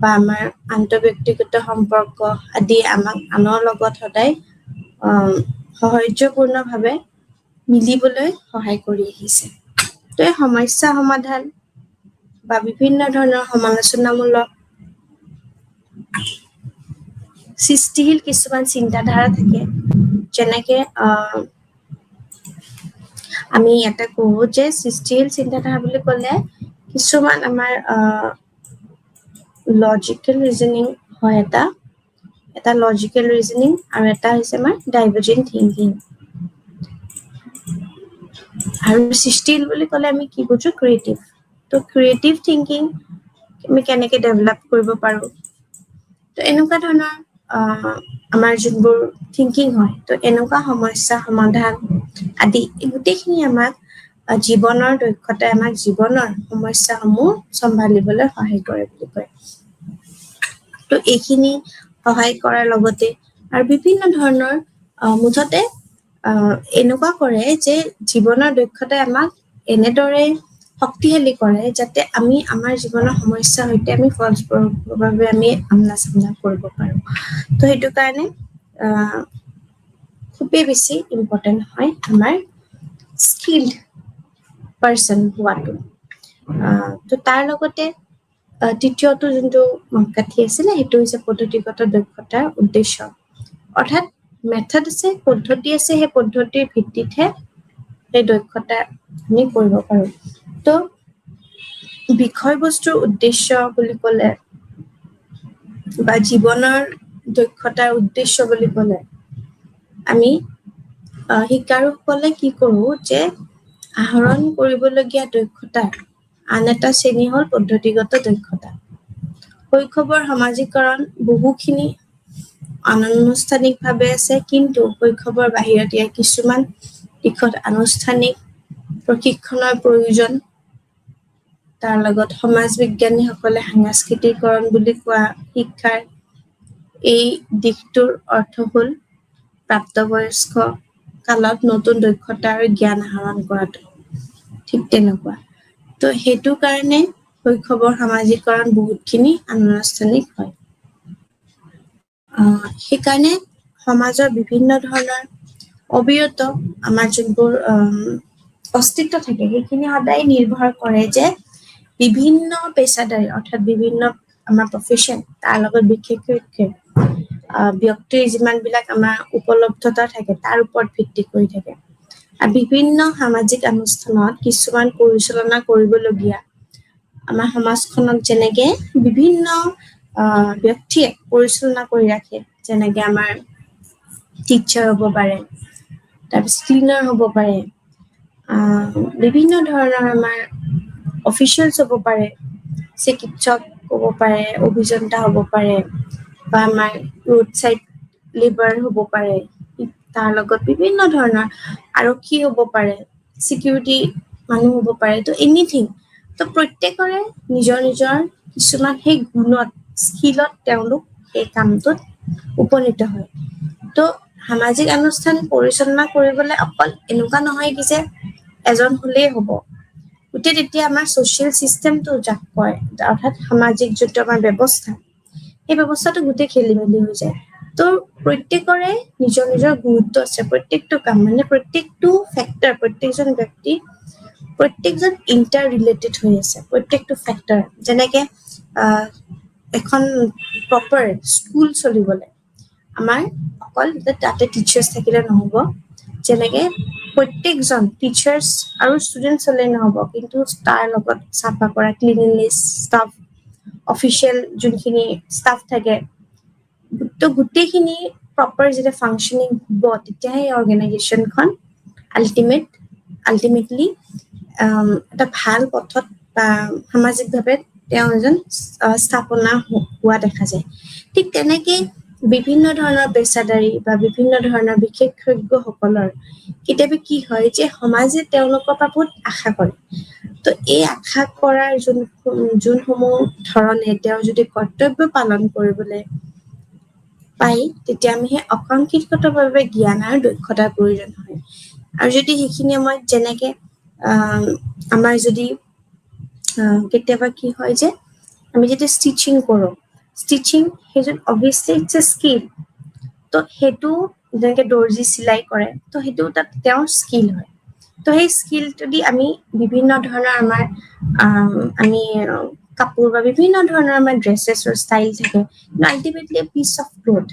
S3: বা আমাৰ আন্তঃব্যক্তিগত সম্পৰ্ক আদি আমাক আনৰ লগত সদায় সহযোগপূৰ্ণভাৱে মিলিবলৈ সহায় কৰি আহিছে। তো এই সমস্যা সমাধান বা বিভিন্ন ধৰণৰ সমালোচনামূলক সৃষ্টিশীল কিছুমান চিন্তাধাৰা থাকে, যেনেকে আমি ইয়াতে কওঁ যে সৃষ্টিশীল চিন্তাধাৰা বুলি ক'লে কিছুমান আমাৰ লজিকেল ৰিজনিং হয়, এটা লজিকেল ৰিজনিং আৰু এটা হৈছে আমাৰ ডাইভাৰ্জেন্ট থিংকিং। আৰু সৃষ্টিশীল বুলি ক'লে আমি কি বুজো? ক্ৰিয়েটিভ। তো ক্ৰিয়েটিভ থিংকিং আমি কেনেকে ডেভেলপ কৰিব পাৰোঁ, তো এনেকুৱা ধৰণৰ আমাৰ যোনবোৰ থিংকিং হয়, তো এনেকুৱা সমস্যা সমাধান আদি গোটেইখিনি আমাক জীৱনৰ দক্ষতাই আমাক জীৱনৰ সমস্যাসমূহ চম্ভালিবলৈ সহায় কৰে বুলি কয়। তো এইখিনি সহায় কৰাৰ লগতে আৰু বিভিন্ন ধৰণৰ মুঠতে এনেকুৱা কৰে যে জীৱনৰ দক্ষতাই আমাক এনেদৰে শক্তিশালী কৰে যাতে আমি আমাৰ জীৱনৰ সমস্যাৰ সৈতে আমি ফলস্বৰূপভাৱে আমি আমনা চামনা কৰিব পাৰো তো সেইটো কাৰণে খুবেই বেছি ইম্পৰ্টেণ্ট হয় আমাৰ স্কিল্ড পাৰ্চন হোৱাটো তো তাৰ লগতে তৃতীয়টো যোনটো মাপকাঠি আছিলে সেইটো হৈছে পদ্ধতিগত দক্ষতাৰ উদ্দেশ্য অৰ্থাৎ মেথড আছে পদ্ধতি আছে সেই পদ্ধতিৰ ভিত্তিতহে সেই দক্ষতা আমি কৰিব পাৰো তো বিষয়বস্তুৰ উদ্দেশ্য বুলি ক'লে বা জীৱনৰ দক্ষতাৰ উদ্দেশ্য বুলি ক'লে আমি শিকাৰুসকলে কি কৰো যে আহৰণ কৰিবলগীয়া দক্ষতা আন এটা শ্ৰেণী হ'ল পদ্ধতিগত দক্ষতা শৈশৱৰ সামাজিকৰণ বহুখিনি অনানুষ্ঠানিকভাৱে আছে কিন্তু শৈশৱৰ বাহিৰত ইয়াৰ কিছুমান দিশত আনুষ্ঠানিক প্ৰশিক্ষণৰ প্ৰয়োজন তাৰ লগত সমাজ বিজ্ঞানীসকলে সাংস্কৃতিকৰণ বুলি কোৱা শিক্ষাৰ এই দিশটোৰ অৰ্থ হ'ল প্ৰাপ্তবয়স্ক কালত নতুন দক্ষতা আৰু জ্ঞান আহৰণ কৰাটো ঠিক তেনেকুৱা তো সেইটো কাৰণে শৈশৱৰ সামাজিকৰণ বহুতখিনি আনুষ্ঠানিক হয় সেইকাৰণে সমাজৰ বিভিন্ন ধৰণৰ অবিৰত আমাৰ যোনবোৰ অস্তিত্ব থাকে সেইখিনি সদায় নিৰ্ভৰ কৰে যে বিভিন্ন পেছাদাৰী অৰ্থাৎ বিভিন্ন আমাৰ প্ৰফেশ্যন তাৰ লগত বিশেষকৈ ব্যক্তিৰ যিমানবিলাক আমাৰ উপলব্ধতা থাকে তাৰ ওপৰত ভিত্তি কৰি থাকে আৰু বিভিন্ন সামাজিক অনুষ্ঠানত কিছুমান পৰিচালনা কৰিবলগীয়া আমাৰ সমাজখনক যেনেকে বিভিন্ন ব্যক্তিয়ে পৰিচালনা কৰি ৰাখে যেনেকে আমাৰ টিচাৰ হ'ব পাৰে তাৰপিছত ক্লিনাৰ হ'ব পাৰে বিভিন্ন ধৰণৰ আমাৰ অফিচিয়েলছ হ'ব পাৰে চিকিৎসক হ'ব পাৰে অভিযন্তা হ'ব পাৰে বা আমাৰ ৰোড চাইড লেবাৰ হ'ব পাৰে তাৰ লগত বিভিন্ন ধৰণৰ আৰক্ষী হ'ব পাৰে চিকিউৰিটি মানুহ হ'ব পাৰে তো এনিথিং তো প্ৰত্যেকৰে নিজৰ নিজৰ কিছুমান সেই গুণত স্কিলত তেওঁলোক সেই কামটোত উপনীত হয় তো সামাজিক অনুষ্ঠান পৰিচালনা কৰিবলৈ অকল এনেকুৱা নহয় কি যে এজন হ'লেই হ'ব গোটেই তেতিয়া আমাৰ ছ'চিয়েল চিষ্টেমটো যাক কয় অৰ্থাৎ সামাজিক যোনটো আমাৰ ব্যৱস্থা সেই ব্যৱস্থাটো গোটেই খেলি মেলি হৈ যায় তো প্ৰত্যেকৰে নিজৰ নিজৰ গুৰুত্ব আছে প্ৰত্যেকটো কাম মানে প্ৰত্যেকটো ফেক্টৰ প্ৰত্যেকজন ব্যক্তি প্ৰত্যেকজন ইণ্টাৰ ৰিলেটেড হৈ আছে প্ৰত্যেকটো ফেক্টৰ যেনেকে এখন প্ৰপাৰ স্কুল চলিবলৈ আমাৰ অকল তাতে টিচাৰ্ছ থাকিলে নহ'ব যেনেকে প্ৰত্যেকজন টিচাৰ্ছ আৰু ষ্টুডেণ্টছ হ'লে নহ'ব কিন্তু তাৰ লগত চাফা কৰা ক্লিনলিনেছ ষ্টাফ অফিচিয়েল যোনখিনি ষ্টাফ থাকে তো গোটেইখিনি প্ৰপাৰ যেতিয়া ফাংচনিং হ'ব তেতিয়াহে অৰ্গেনাইজেশ্যনখন আল্টিমেটলি এটা ভাল পথত বা সামাজিকভাৱে তেওঁ এজন স্থাপনা হোৱা দেখা যায় ঠিক তেনেকে বিভিন্ন ধৰণৰ পেছাদাৰী বা বিভিন্ন ধৰণৰ বিশেষজ্ঞসকলৰ কেতিয়াবা কি হয় যে সমাজে তেওঁলোকৰ পৰা বহুত আশা কৰে তো এই আশা কৰাৰ যোনসমূহ ধৰণে তেওঁ যদি কৰ্তব্য পালন কৰিবলৈ পাই তেতিয়া আমি সেই অকাংক্ষিতভাৱে জ্ঞান আৰু দক্ষতাৰ প্ৰয়োজন হয় আৰু যদি সেইখিনি সময়ত যেনেকে আমাৰ যদি কেতিয়াবা কি হয় যে আমি যেতিয়া ষ্টিচিং কৰোঁ ষ্টিচিং সেইজন অভিয়াছলি ইটছ এ স্কিল তো সেইটো যেনেকে দৰ্জী চিলাই কৰে তো সেইটো তাত তেওঁৰ স্কিল হয় তো সেই স্কিলটো দি আমি বিভিন্ন ধৰণৰ আমাৰ আমি কাপোৰ বা বিভিন্ন ধৰণৰ আমাৰ ড্ৰেছেছৰ ষ্টাইল থাকে কিন্তু আল্টিমেটলি পিচ অফ ক্লথ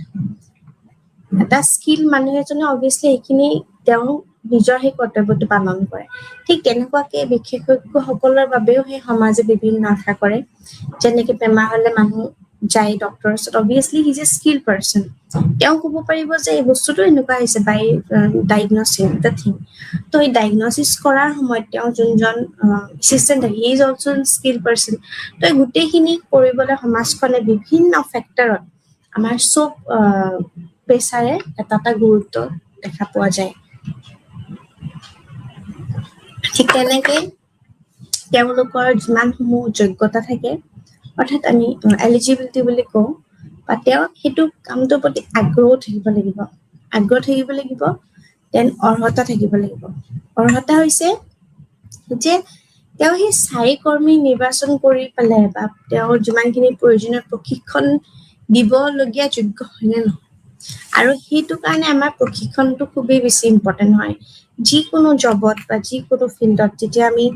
S3: এটা স্কিল মানুহ এজনে অভিয়াছলি সেইখিনি তেওঁ নিজৰ সেই কৰ্তব্যটো পালন কৰে ঠিক তেনেকুৱাকে বিশেষজ্ঞসকলৰ বাবেও সেই সমাজে বিভিন্ন আশা কৰে যেনেকে বেমাৰ হ'লে মানুহ যায় ডক্টৰৰ ওচৰত অভিয়াছলি হিজ এ স্কিল পাৰ্চন তেওঁ ক'ব পাৰিব যে এই বস্তুটো এনেকুৱা হৈছে বাই ডায়েগনচিছ দ্য থিং তো এই ডায়েগনচিছ কৰাৰ সময়ত তেওঁ যোনজন এছিষ্টেণ্ট থাকে he is also' skill person তো এই গোটেইখিনি কৰিবলৈ সমাজখনে বিভিন্ন ফেক্টৰত আমাৰ চব পেছাৰে এটা গুৰুত্ব দেখা পোৱা যায় ঠিক তেনেকে তেওঁলোকৰ যিমানসমূহ যোগ্যতা থাকে অৰ্থাৎ আমি এলিজিবিলিটি বুলি কওঁ বা তেওঁ সেইটো কামটোৰ প্ৰতি আগ্ৰহ থাকিব লাগিব দেন অৰ্হতা থাকিব লাগিব অৰ্হতা হৈছে যে তেওঁ সেই স্থায়ী কৰ্মী নিৰ্বাচন কৰি পেলাই বা তেওঁৰ যিমানখিনি প্ৰয়োজনীয় প্ৰশিক্ষণ দিবলগীয়া যোগ্য হয়নে নহয় আৰু সেইটো কাৰণে আমাৰ প্ৰশিক্ষণটো খুবেই বেছি ইম্পৰ্টেণ্ট হয় যিকোনো জবত বা যিকোনো ফিল্ডত যেতিয়া আমি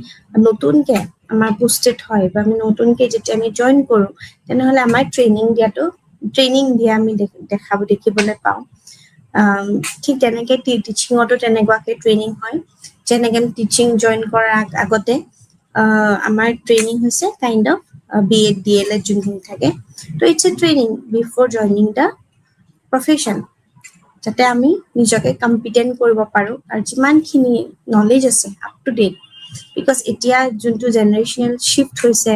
S3: নতুনকে আমাৰ পোষ্টেড হয় বা আমি নতুনকে যেতিয়া আমি জইন কৰো তেনেহ'লে আমাৰ ট্ৰেইনিং দিয়া আমি দেখিবলৈ পাওঁ ঠিক তেনেকে টিচিঙতো তেনেকুৱাকে ট্ৰেইনিং হয় যেনেকে টিচিং জইন কৰাৰ আগতে আমাৰ ট্ৰেইনিং হৈছে কাইণ্ড অফ BEd DLEd যোনখিনি থাকে তো it's a training before joining the profession যাতে আমি নিজকে কম্পিটেণ্ট কৰিব পাৰোঁ আৰু যিমানখিনি নলেজ আছে আপ টু ডেট বিকজ এতিয়া যোনটো জেনেৰেশ্যনেল শ্বিফ্ট হৈছে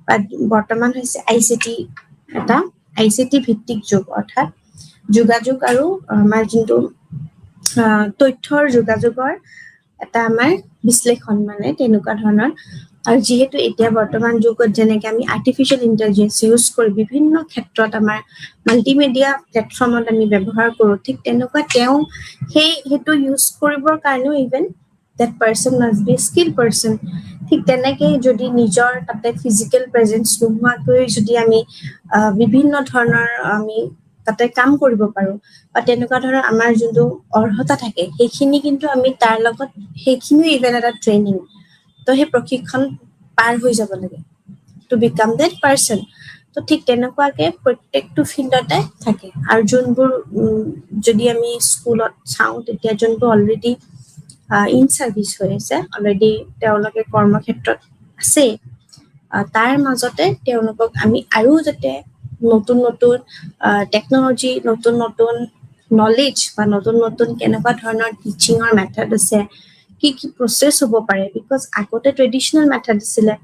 S3: বা বৰ্তমান হৈছে ICT ভিত্তিক যুগ অৰ্থাৎ যোগাযোগ আৰু আমাৰ যোনটো তথ্যৰ যোগাযোগৰ এটা আমাৰ বিশ্লেষণ মানে তেনেকুৱা ধৰণৰ আৰু যিহেতু এতিয়া বৰ্তমান যুগত যেনেকে আমি আৰ্টিফিচিয়েল ইণ্টেলিজেন্স ইউজ কৰি বিভিন্ন ক্ষেত্ৰত আমাৰ মাল্টিমিডিয়া প্লেটফৰ্মত আমি ব্যৱহাৰ কৰোঁ ঠিক তেনেকুৱা তেওঁ সেইটো ইউজ কৰিবৰ কাৰণেও even that person must be a skilled person ঠিক তেনেকে যদি নিজৰ তাতে ফিজিকেল প্ৰেজেন্স নোহোৱাকৈ যদি আমি বিভিন্ন ধৰণৰ আমি তাতে কাম কৰিব পাৰোঁ বা তেনেকুৱা ধৰণৰ আমাৰ যোনটো অৰ্হতা থাকে সেইখিনি কিন্তু আমি তাৰ লগত সেইখিনিও ইভেন এটা ট্ৰেইনিং তো সেই প্ৰশিক্ষণ পাৰ হৈ যাব লাগে টু বিকাম দেট পাৰ্চন তো ঠিক তেনেকুৱাকে প্ৰত্যেকটো ফিল্ডতে থাকে আৰু যোনবোৰ যদি আমি স্কুলত চাওঁ তেতিয়া যোনবোৰ অলৰেডি ইন চাৰ্ভিচ হৈ আছে অলৰেডি তেওঁলোকে কৰ্মক্ষেত্ৰত আছে তাৰ মাজতে তেওঁলোকক আমি আৰু যাতে নতুন টেকনলজি নতুন নলেজ বা নতুন কেনেকুৱা ধৰণৰ টিচিঙৰ মেথড আছে কি প্ৰচেছ হ'ব পাৰে বিকজ আগতে ট্ৰেডিশ্যনেল মেথড আছিলে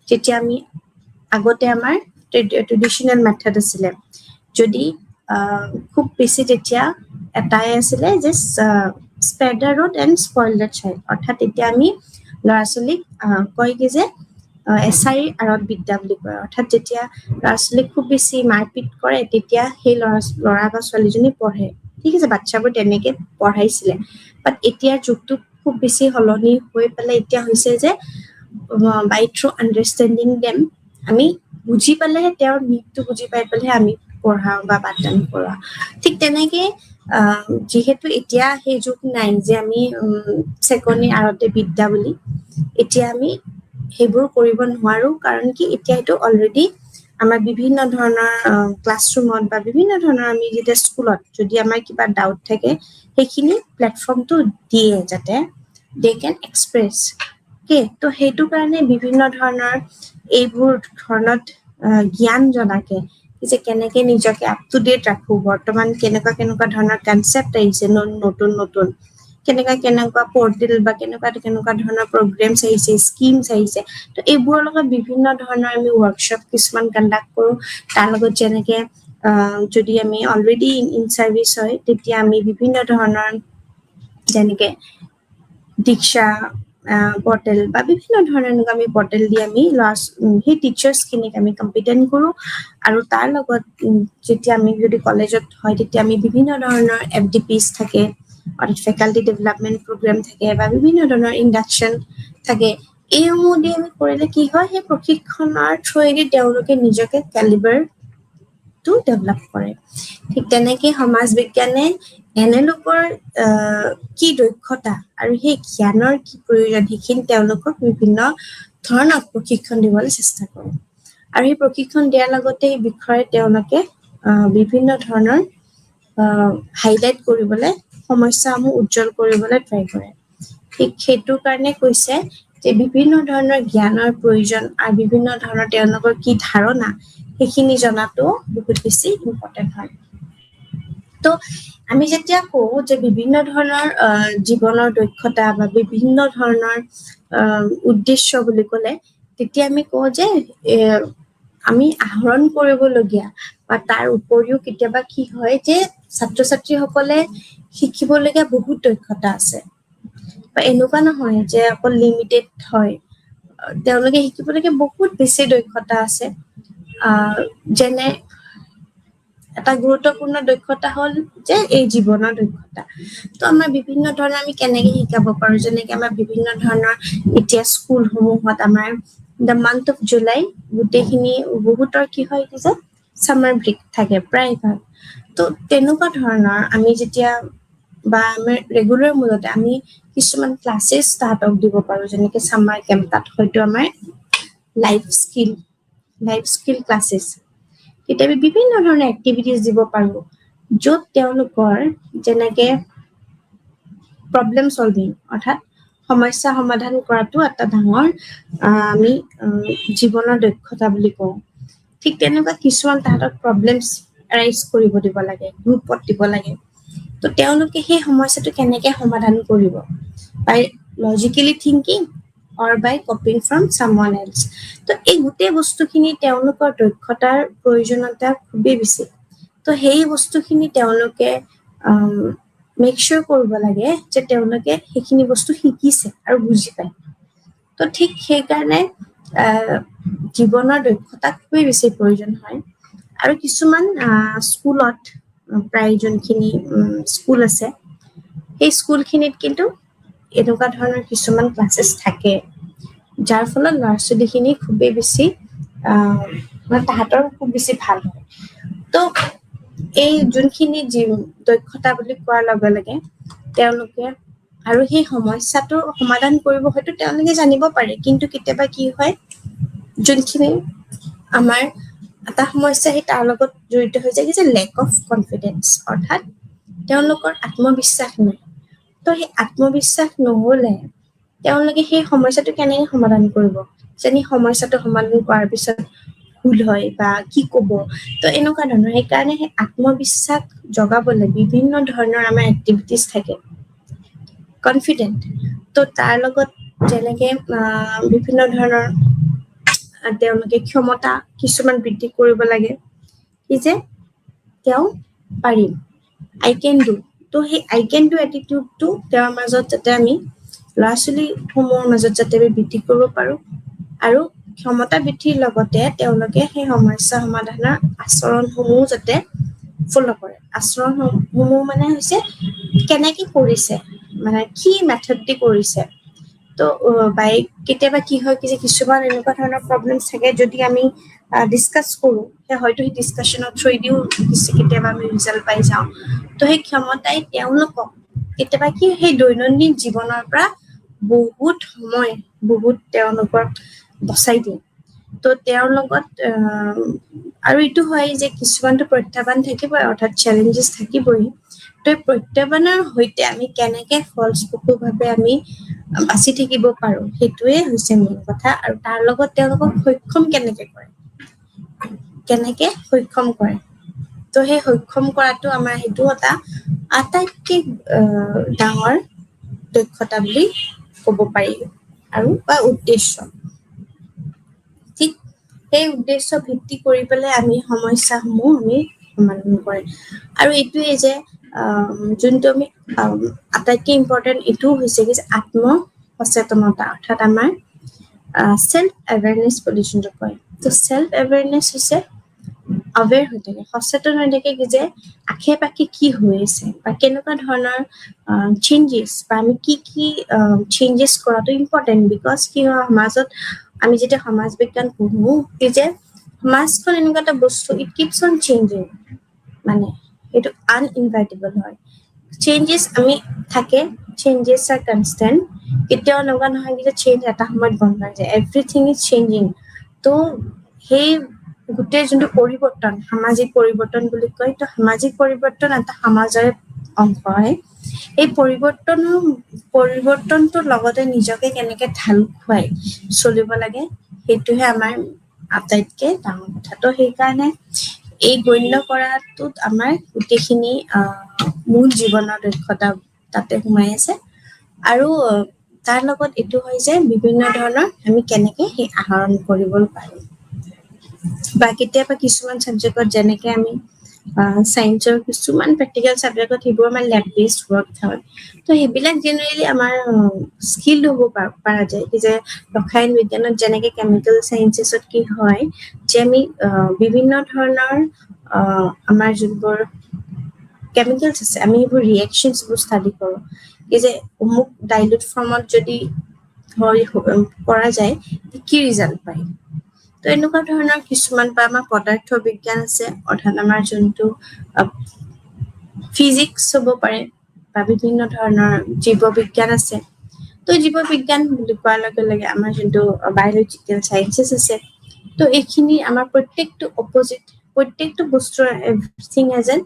S3: যেতিয়া আমি আগতে আমাৰ ট্ৰেডিশ্যনেল মেথড আছিলে যদি খুব বেছি তেতিয়া এটাই আছিলে যে spare the rod and spoil the child অৰ্থাৎ তেতিয়া আমি ল'ৰা ছোৱালীক কয় কি যে এছাৰিৰ আঁৰত বিদ্যা বুলি কয় অৰ্থাৎ যেতিয়া ল'ৰা ছোৱালীক খুব বেছি মাৰপিট কৰে তেতিয়া সেই ল'ৰা বা ছোৱালীজনী পঢ়ে ঠিক আছে বাচ্ছাবোৰ তেনেকে পঢ়াইছিলে বাট এতিয়াৰ যুগটো খুব বেছি সলনি হৈ পেলাই এতিয়া হৈছে যে বাই থ্ৰু আণ্ডাৰষ্টেণ্ডিং দেম আমি বুজি পালেহে তেওঁৰ নিডটো বুজি পাই পেলাইহে আমি পঢ়াওঁ বা পাঠদান কৰোৱা ঠিক তেনেকে যিহেতু এতিয়া সেই যুগ নাই যে আমি চেকনিৰ আঁৰতে বিদ্যা বুলি এতিয়া আমি সেইবোৰ কৰিব নোৱাৰো কাৰণ কি এতিয়া এইটো অলৰেডি আমাৰ বিভিন্ন ধৰণৰ ক্লাছৰুমত বা বিভিন্ন ধৰণৰ আমি যেতিয়া স্কুলত যদি আমাৰ কিবা ডাউট থাকে সেইখিনি প্লেটফৰ্মটো দিয়ে যাতে দে কেন এক্সপ্ৰেছ তো সেইটো কাৰণে বিভিন্ন ধৰণৰ এইবোৰ ধৰণত জ্ঞান জনাকে যে কেনেকে নিজকে আপ টু ডেট ৰাখো বৰ্তমান কেনেকুৱা ধৰণৰ কনচেপ্ট আহিছে নতুন কেনেকুৱা পৰ্টেল বা কেনেকুৱা ধৰণৰ প্ৰগ্ৰেমছ আহিছে স্কিমছ আহিছে তো এইবোৰৰ লগত বিভিন্ন ধৰণৰ আমি ৱৰ্কশ্বপ কিছুমান কণ্ডাক্ট কৰোঁ তাৰ লগত যেনেকে যদি আমি অলৰেডি ইন চাৰ্ভিচ হয় তেতিয়া আমি বিভিন্ন ধৰণৰ যেনেকে দীক্ষা পৰ্টেল বা বিভিন্ন ধৰণৰ এনেকুৱা আমি পৰ্টেল দি আমি সেই টিচাৰ্ছখিনিক আমি কম্পিটেণ্ট কৰোঁ আৰু তাৰ লগত যেতিয়া আমি যদি কলেজত হয় তেতিয়া আমি বিভিন্ন ধৰণৰ FDPs থাকে ফেকাল্টি ডেভেলপমেণ্ট প্ৰগ্ৰেম থাকে বা বিভিন্ন ধৰণৰ ইণ্ডাকশ্যন থাকে এইসমূহ দি আমি কৰিলে কি হয় সেই প্ৰশিক্ষণৰ থ্ৰুৱেদি তেওঁলোকে নিজকে কেলিবাৰটো ডেভেলপ কৰে ঠিক তেনেকে সমাজ বিজ্ঞানে এনেলোকৰ কি দক্ষতা আৰু সেই জ্ঞানৰ কি প্ৰয়োজন সেইখিনি তেওঁলোকক বিভিন্ন ধৰণৰ প্ৰশিক্ষণ দিবলৈ চেষ্টা কৰে আৰু সেই প্ৰশিক্ষণ দিয়াৰ লগতে এই বিষয়ে তেওঁলোকে বিভিন্ন ধৰণৰ হাইলাইট কৰিবলৈ সমস্যাসমূহ উজ্জ্বল কৰিবলৈ ট্ৰাই কৰে ঠিক সেইটো কাৰণে কৈছে যে বিভিন্ন ধৰণৰ জ্ঞানৰ প্ৰয়োজন আৰু বিভিন্ন ধৰণৰ তেওঁলোকৰ কি ধাৰণা সেইখিনি জনাটো বহুত বেছি ইম্পৰ্টেণ্ট হয় তো আমি যেতিয়া কওঁ যে বিভিন্ন ধৰণৰ জীৱনৰ দক্ষতা বা বিভিন্ন ধৰণৰ উদ্দেশ্য বুলি ক'লে তেতিয়া আমি কওঁ যে আমি আহৰণ কৰিবলগীয়া বা তাৰ উপৰিও কেতিয়াবা কি হয় যে ছাত্ৰ ছাত্ৰীসকলে শিকিবলগীয়া বহুত দক্ষতা আছে বা এনেকুৱা নহয় যে অকল লিমিটেড হয় তেওঁলোকে শিকিবলগীয়া বহুত বেছি দক্ষতা আছে যেনে এটা গুৰুত্বপূৰ্ণ দক্ষতা হ'ল যে এই জীৱনৰ দক্ষতা। তো আমাৰ বিভিন্ন ধৰণৰ আমি কেনেকে শিকাব পাৰো, যেনেকে আমাৰ বিভিন্ন ধৰণৰ এতিয়া স্কুলসমূহত আমাৰ দ্য মান্থ অফ জুলাই গোটেইখিনি বহুতৰ কি হয় যে ছামাৰ ব্ৰেক থাকে প্ৰায়ভাগ। তো তেনেকুৱা ধৰণৰ আমি যেতিয়া বা আমাৰ ৰেগুলাৰ মূলতে আমি কিছুমান ক্লাছেছ তাহাঁতক দিব পাৰো, যেনেকে ছামাৰ কেম্প, তাত হয়তো আমাৰ লাইফ স্কিল ক্লাছেছ, কেতিয়াবা বিভিন্ন ধৰণৰ এক্টিভিটিজ দিব পাৰো য'ত তেওঁলোকৰ যেনেকে প্ৰব্লেম চলভিং অৰ্থাৎ সমস্যা সমাধান কৰাটো এটা ডাঙৰ আমি জীৱনৰ দক্ষতা বুলি কওঁ। ঠিক তেনেকুৱা কিছুমান তাহাঁতক প্ৰব্লেমছ এৰাইজ কৰিব দিব লাগে, গ্ৰুপত দিব লাগে। তো তেওঁলোকে সেই সমস্যাটো কেনেকে সমাধান কৰিব, by logically thinking or by copying from someone else. তো এই গোটেই বস্তুখিনি তেওঁলোকৰ দক্ষতাৰ প্ৰয়োজনীয়তা খুবেই বেছি। তো সেই বস্তুখিনি তেওঁলোকে মেক চিয়ৰ কৰিব লাগে যে তেওঁলোকে সেইখিনি বস্তু শিকিছে আৰু বুজি পায়। তো ঠিক সেইকাৰণে জীৱনৰ দক্ষতা খুবেই বেছি প্ৰয়োজন হয়। আৰু কিছুমান স্কুলত প্ৰায় যোনখিনি স্কুল আছে সেই স্কুলখিনিত কিন্তু এনেকুৱা ধৰণৰ কিছুমান ক্লাছেছ থাকে যাৰ ফলত ল'ৰা ছোৱালীখিনি খুবেই বেছি তাহাঁতৰ খুব বেছি ভাল হয়। তো এই যোনখিনি দক্ষতা বুলি কোৱাৰ লগে লগে তেওঁলোকে আৰু সেই সমস্যাটো সমাধান কৰিব হয়তো তেওঁলোকে জানিব পাৰে, কিন্তু কেতিয়াবা কি হয় যোনখিনি আমাৰ এটা সমস্যা সেই তাৰ লগত জড়িত হৈ যায় যে লেক অফ কনফিডেন্স, অৰ্থাৎ তেওঁলোকৰ আত্মবিশ্বাস নাই। তো সেই আত্মবিশ্বাস নহলে তেওঁলোকে সেই সমস্যাটো কেনেকে সমাধান কৰিব, যেনে সমস্যাটো সমাধান কৰাৰ পিছত ভুল হয় বা কি কব। তো এনেকুৱা ধৰণৰ সেইকাৰণে সেই আত্মবিশ্বাস জগাবলৈ বিভিন্ন ধৰণৰ আমাৰ এক্টিভিটিজ থাকে। কনফিডেন্ট তো তাৰ লগত যেনেকে বিভিন্ন ধৰণৰ তেওঁলোকে ক্ষমতা কিছুমান বৃদ্ধি কৰিব লাগে, কি যে তেওঁ পাৰিম, আই কেন ডু। তো সেই আই কেন ডু এটিটিউডটো তেওঁৰ মাজত যাতে আমি ল'ৰা ছোৱালীসমূহৰ মাজত যাতে আমি বৃদ্ধি কৰিব পাৰো, আৰু ক্ষমতা বৃদ্ধিৰ লগতে তেওঁলোকে সেই সমস্যা সমাধানৰ আচৰণসমূহ যাতে ফল' কৰে। আচৰণসমূহ মানে হৈছে কেনেকে কৰিছে, মানে কি মেথড দি কৰিছে। তো কেতিয়াবা কি হয় যে কিছুমান এনেকুৱা ধৰণৰ প্ৰব্লেমছ থাকে, যদি আমি ডিছকাছ কৰো হয়তো সেই ডিছকাশ্যনৰ থ্ৰুদিও কেতিয়াবা আমি ৰিজাল্ট পাই যাওঁ। তো সেই ক্ষমতাই তেওঁলোকক কেতিয়াবা কি সেই দৈনন্দিন জীৱনৰ পৰা বহুত সময় বহুত তেওঁলোকক বচাই দিয়ে। তো তেওঁৰ লগত আৰু এইটো হয় যে কিছুমানটো প্ৰত্যাহ্বান থাকিবই, অৰ্থাৎ চেলেঞ্জেছ থাকিবই। তো এই প্ৰত্যাহ্বানৰ সৈতে আমি কেনেকে ফলপ্ৰসূভাৱে আমি বাচি থাকিব পাৰো সেইটোৱে হৈছে মেইন কথা। আৰু তাৰ লগত তেওঁলোকক সক্ষম কেনেকে কৰে। তো সেই সক্ষম কৰাটো আমাৰ সেইটো এটা আটাইতকৈ ডাঙৰ দক্ষতা বুলি ক'ব পাৰি আৰু বা উদ্দেশ্য। ঠিক সেই উদ্দেশ্য ভিত্তি কৰি পেলাই আমি সমস্যাসমূহ আমি সমাধান কৰে। আৰু এইটোৱে যে যোনটো আমি আটাইতকৈ ইম্পৰ্টেণ্ট এইটোও হৈছে কি যে আত্ম সচেতনতা, অৰ্থাৎ আমাৰ সেলফ এৱেৰনেছ বুলি যোনটো কয়। তো সেলফ এৱেৰনেছ হৈছে আৱেৰ হৈ থাকে, সচেতন হৈ থাকে কি যে আশে পাশে কি হৈ আছে বা কেনেকুৱা ধৰণৰ চেঞ্জেছ বা আমি কি চেঞ্জেছ কৰাটো ইম্পৰ্টেণ্ট। বিকজ কি হয় সমাজত আমি যেতিয়া সমাজ বিজ্ঞান পঢ়ো কি যে সমাজখন এনেকুৱা এটা বস্তু, ইট কিপছ অন চেঞ্জিং, মানে এইটো আনইনভাইটেবল হয়। চেঞ্জেছ আমি থাকে, চেঞ্জেছ আৰ কনষ্টেণ্ট। কেতিয়াও এনেকুৱা নহয় যে চেঞ্জ এটা সময়ত বন্ধ হৈ যায়, এভৰিথিং ইজ চেঞ্জিং। তো সেই গোটেই যোনটো পৰিৱৰ্তন, সামাজিক পৰিৱৰ্তন বুলি কয়, তো সামাজিক পৰিৱৰ্তন এটা সমাজৰে অংশ হয়। এই পৰিৱৰ্তনটোৰ লগতে নিজকে কেনেকে ঢাল খুৱাই চলিব লাগে সেইটোহে আমাৰ আটাইতকৈ ডাঙৰ কথা। তো সেইকাৰণে এই গণ্য কৰাটোত আমাৰ গোটেইখিনি মূল জীৱনৰ দক্ষতা তাতে সোমাই আছে। আৰু তাৰ লগত এইটো হয় যে বিভিন্ন ধৰণৰ আমি কেনেকে সেই আহৰণ কৰিব পাৰোঁ, বা কেতিয়াবা কিছুমান ছাবজেক্টত যেনেকে আমি সায়েন্সৰ কিছুমান প্ৰেক্টিকেল ছাবজেক্টত সেইবোৰ আমাৰ লেব বেছড ৱৰ্ক হয় তো সেইবিলাক জেনেৰেলি আমাৰ স্কিল হ'ব পৰা যায় যে ৰসায়ন বিজ্ঞানত যেনেকৈ কেমিকেল চায়েন্সেছত কি হয় যে আমি বিভিন্ন ধৰণৰ আমাৰ যোনবোৰ কেমিকেলছ আছে আমি এইবোৰ ৰিয়েকশ্যনছবোৰ ষ্টাডি কৰোঁ এই যে অমুক ডাইলুট ফৰ্মত যদি কৰা যায় কি ৰিজাল্ট পায় তো এনেকুৱা ধৰণৰ কিছুমান বা আমাৰ পদাৰ্থ বিজ্ঞান আছে অৰ্থাৎ আমাৰ যোনটো ফিজিক্স হ'ব পাৰে বা বিভিন্ন ধৰণৰ জীৱ বিজ্ঞান আছে তো জীৱ বিজ্ঞান বুলি কোৱাৰ লগে লগে আমাৰ যোনটো বায়'লজিকেল চায়েন্সেছ আছে তো এইখিনি আমাৰ প্ৰত্যেকটো অপজিট প্ৰত্যেকটো বস্তুৰ এভৰিথিং এজ এন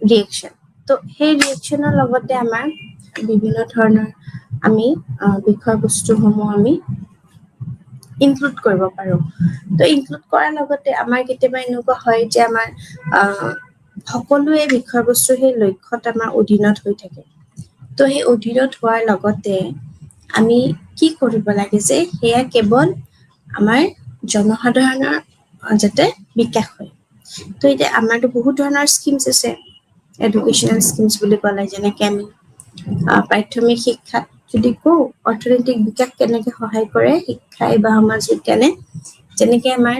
S3: ৰিয়েকশ্যন তো সেই ৰিয়েকশ্যনৰ লগতে আমাৰ বিভিন্ন ধৰণৰ আমি বিষয়বস্তুসমূহ আমি ইনক্লুড কৰিব পাৰোঁ তো ইনক্লুড কৰাৰ লগতে আমাৰ কেতিয়াবা এনেকুৱা হয় যে আমাৰ সকলোৱে বিষয়বস্তু সেই লক্ষ্যত আমাৰ অধীনত হৈ থাকে তো সেই অধীনত হোৱাৰ লগতে আমি কি কৰিব লাগে যে সেয়া কেৱল আমাৰ জনসাধাৰণৰ যাতে বিকাশ হয় তো এতিয়া আমাৰতো বহুত ধৰণৰ স্কিমছ আছে এডুকেশ্যনেল স্কিমছ বুলি ক'লে যেনেকৈ আমি প্ৰাথমিক শিক্ষাত যদি কওঁ অৰ্থনৈতিক বিকাশ কেনেকৈ সহায় কৰে শিক্ষাই বা সমাজ বিজ্ঞানে যেনেকৈ আমাৰ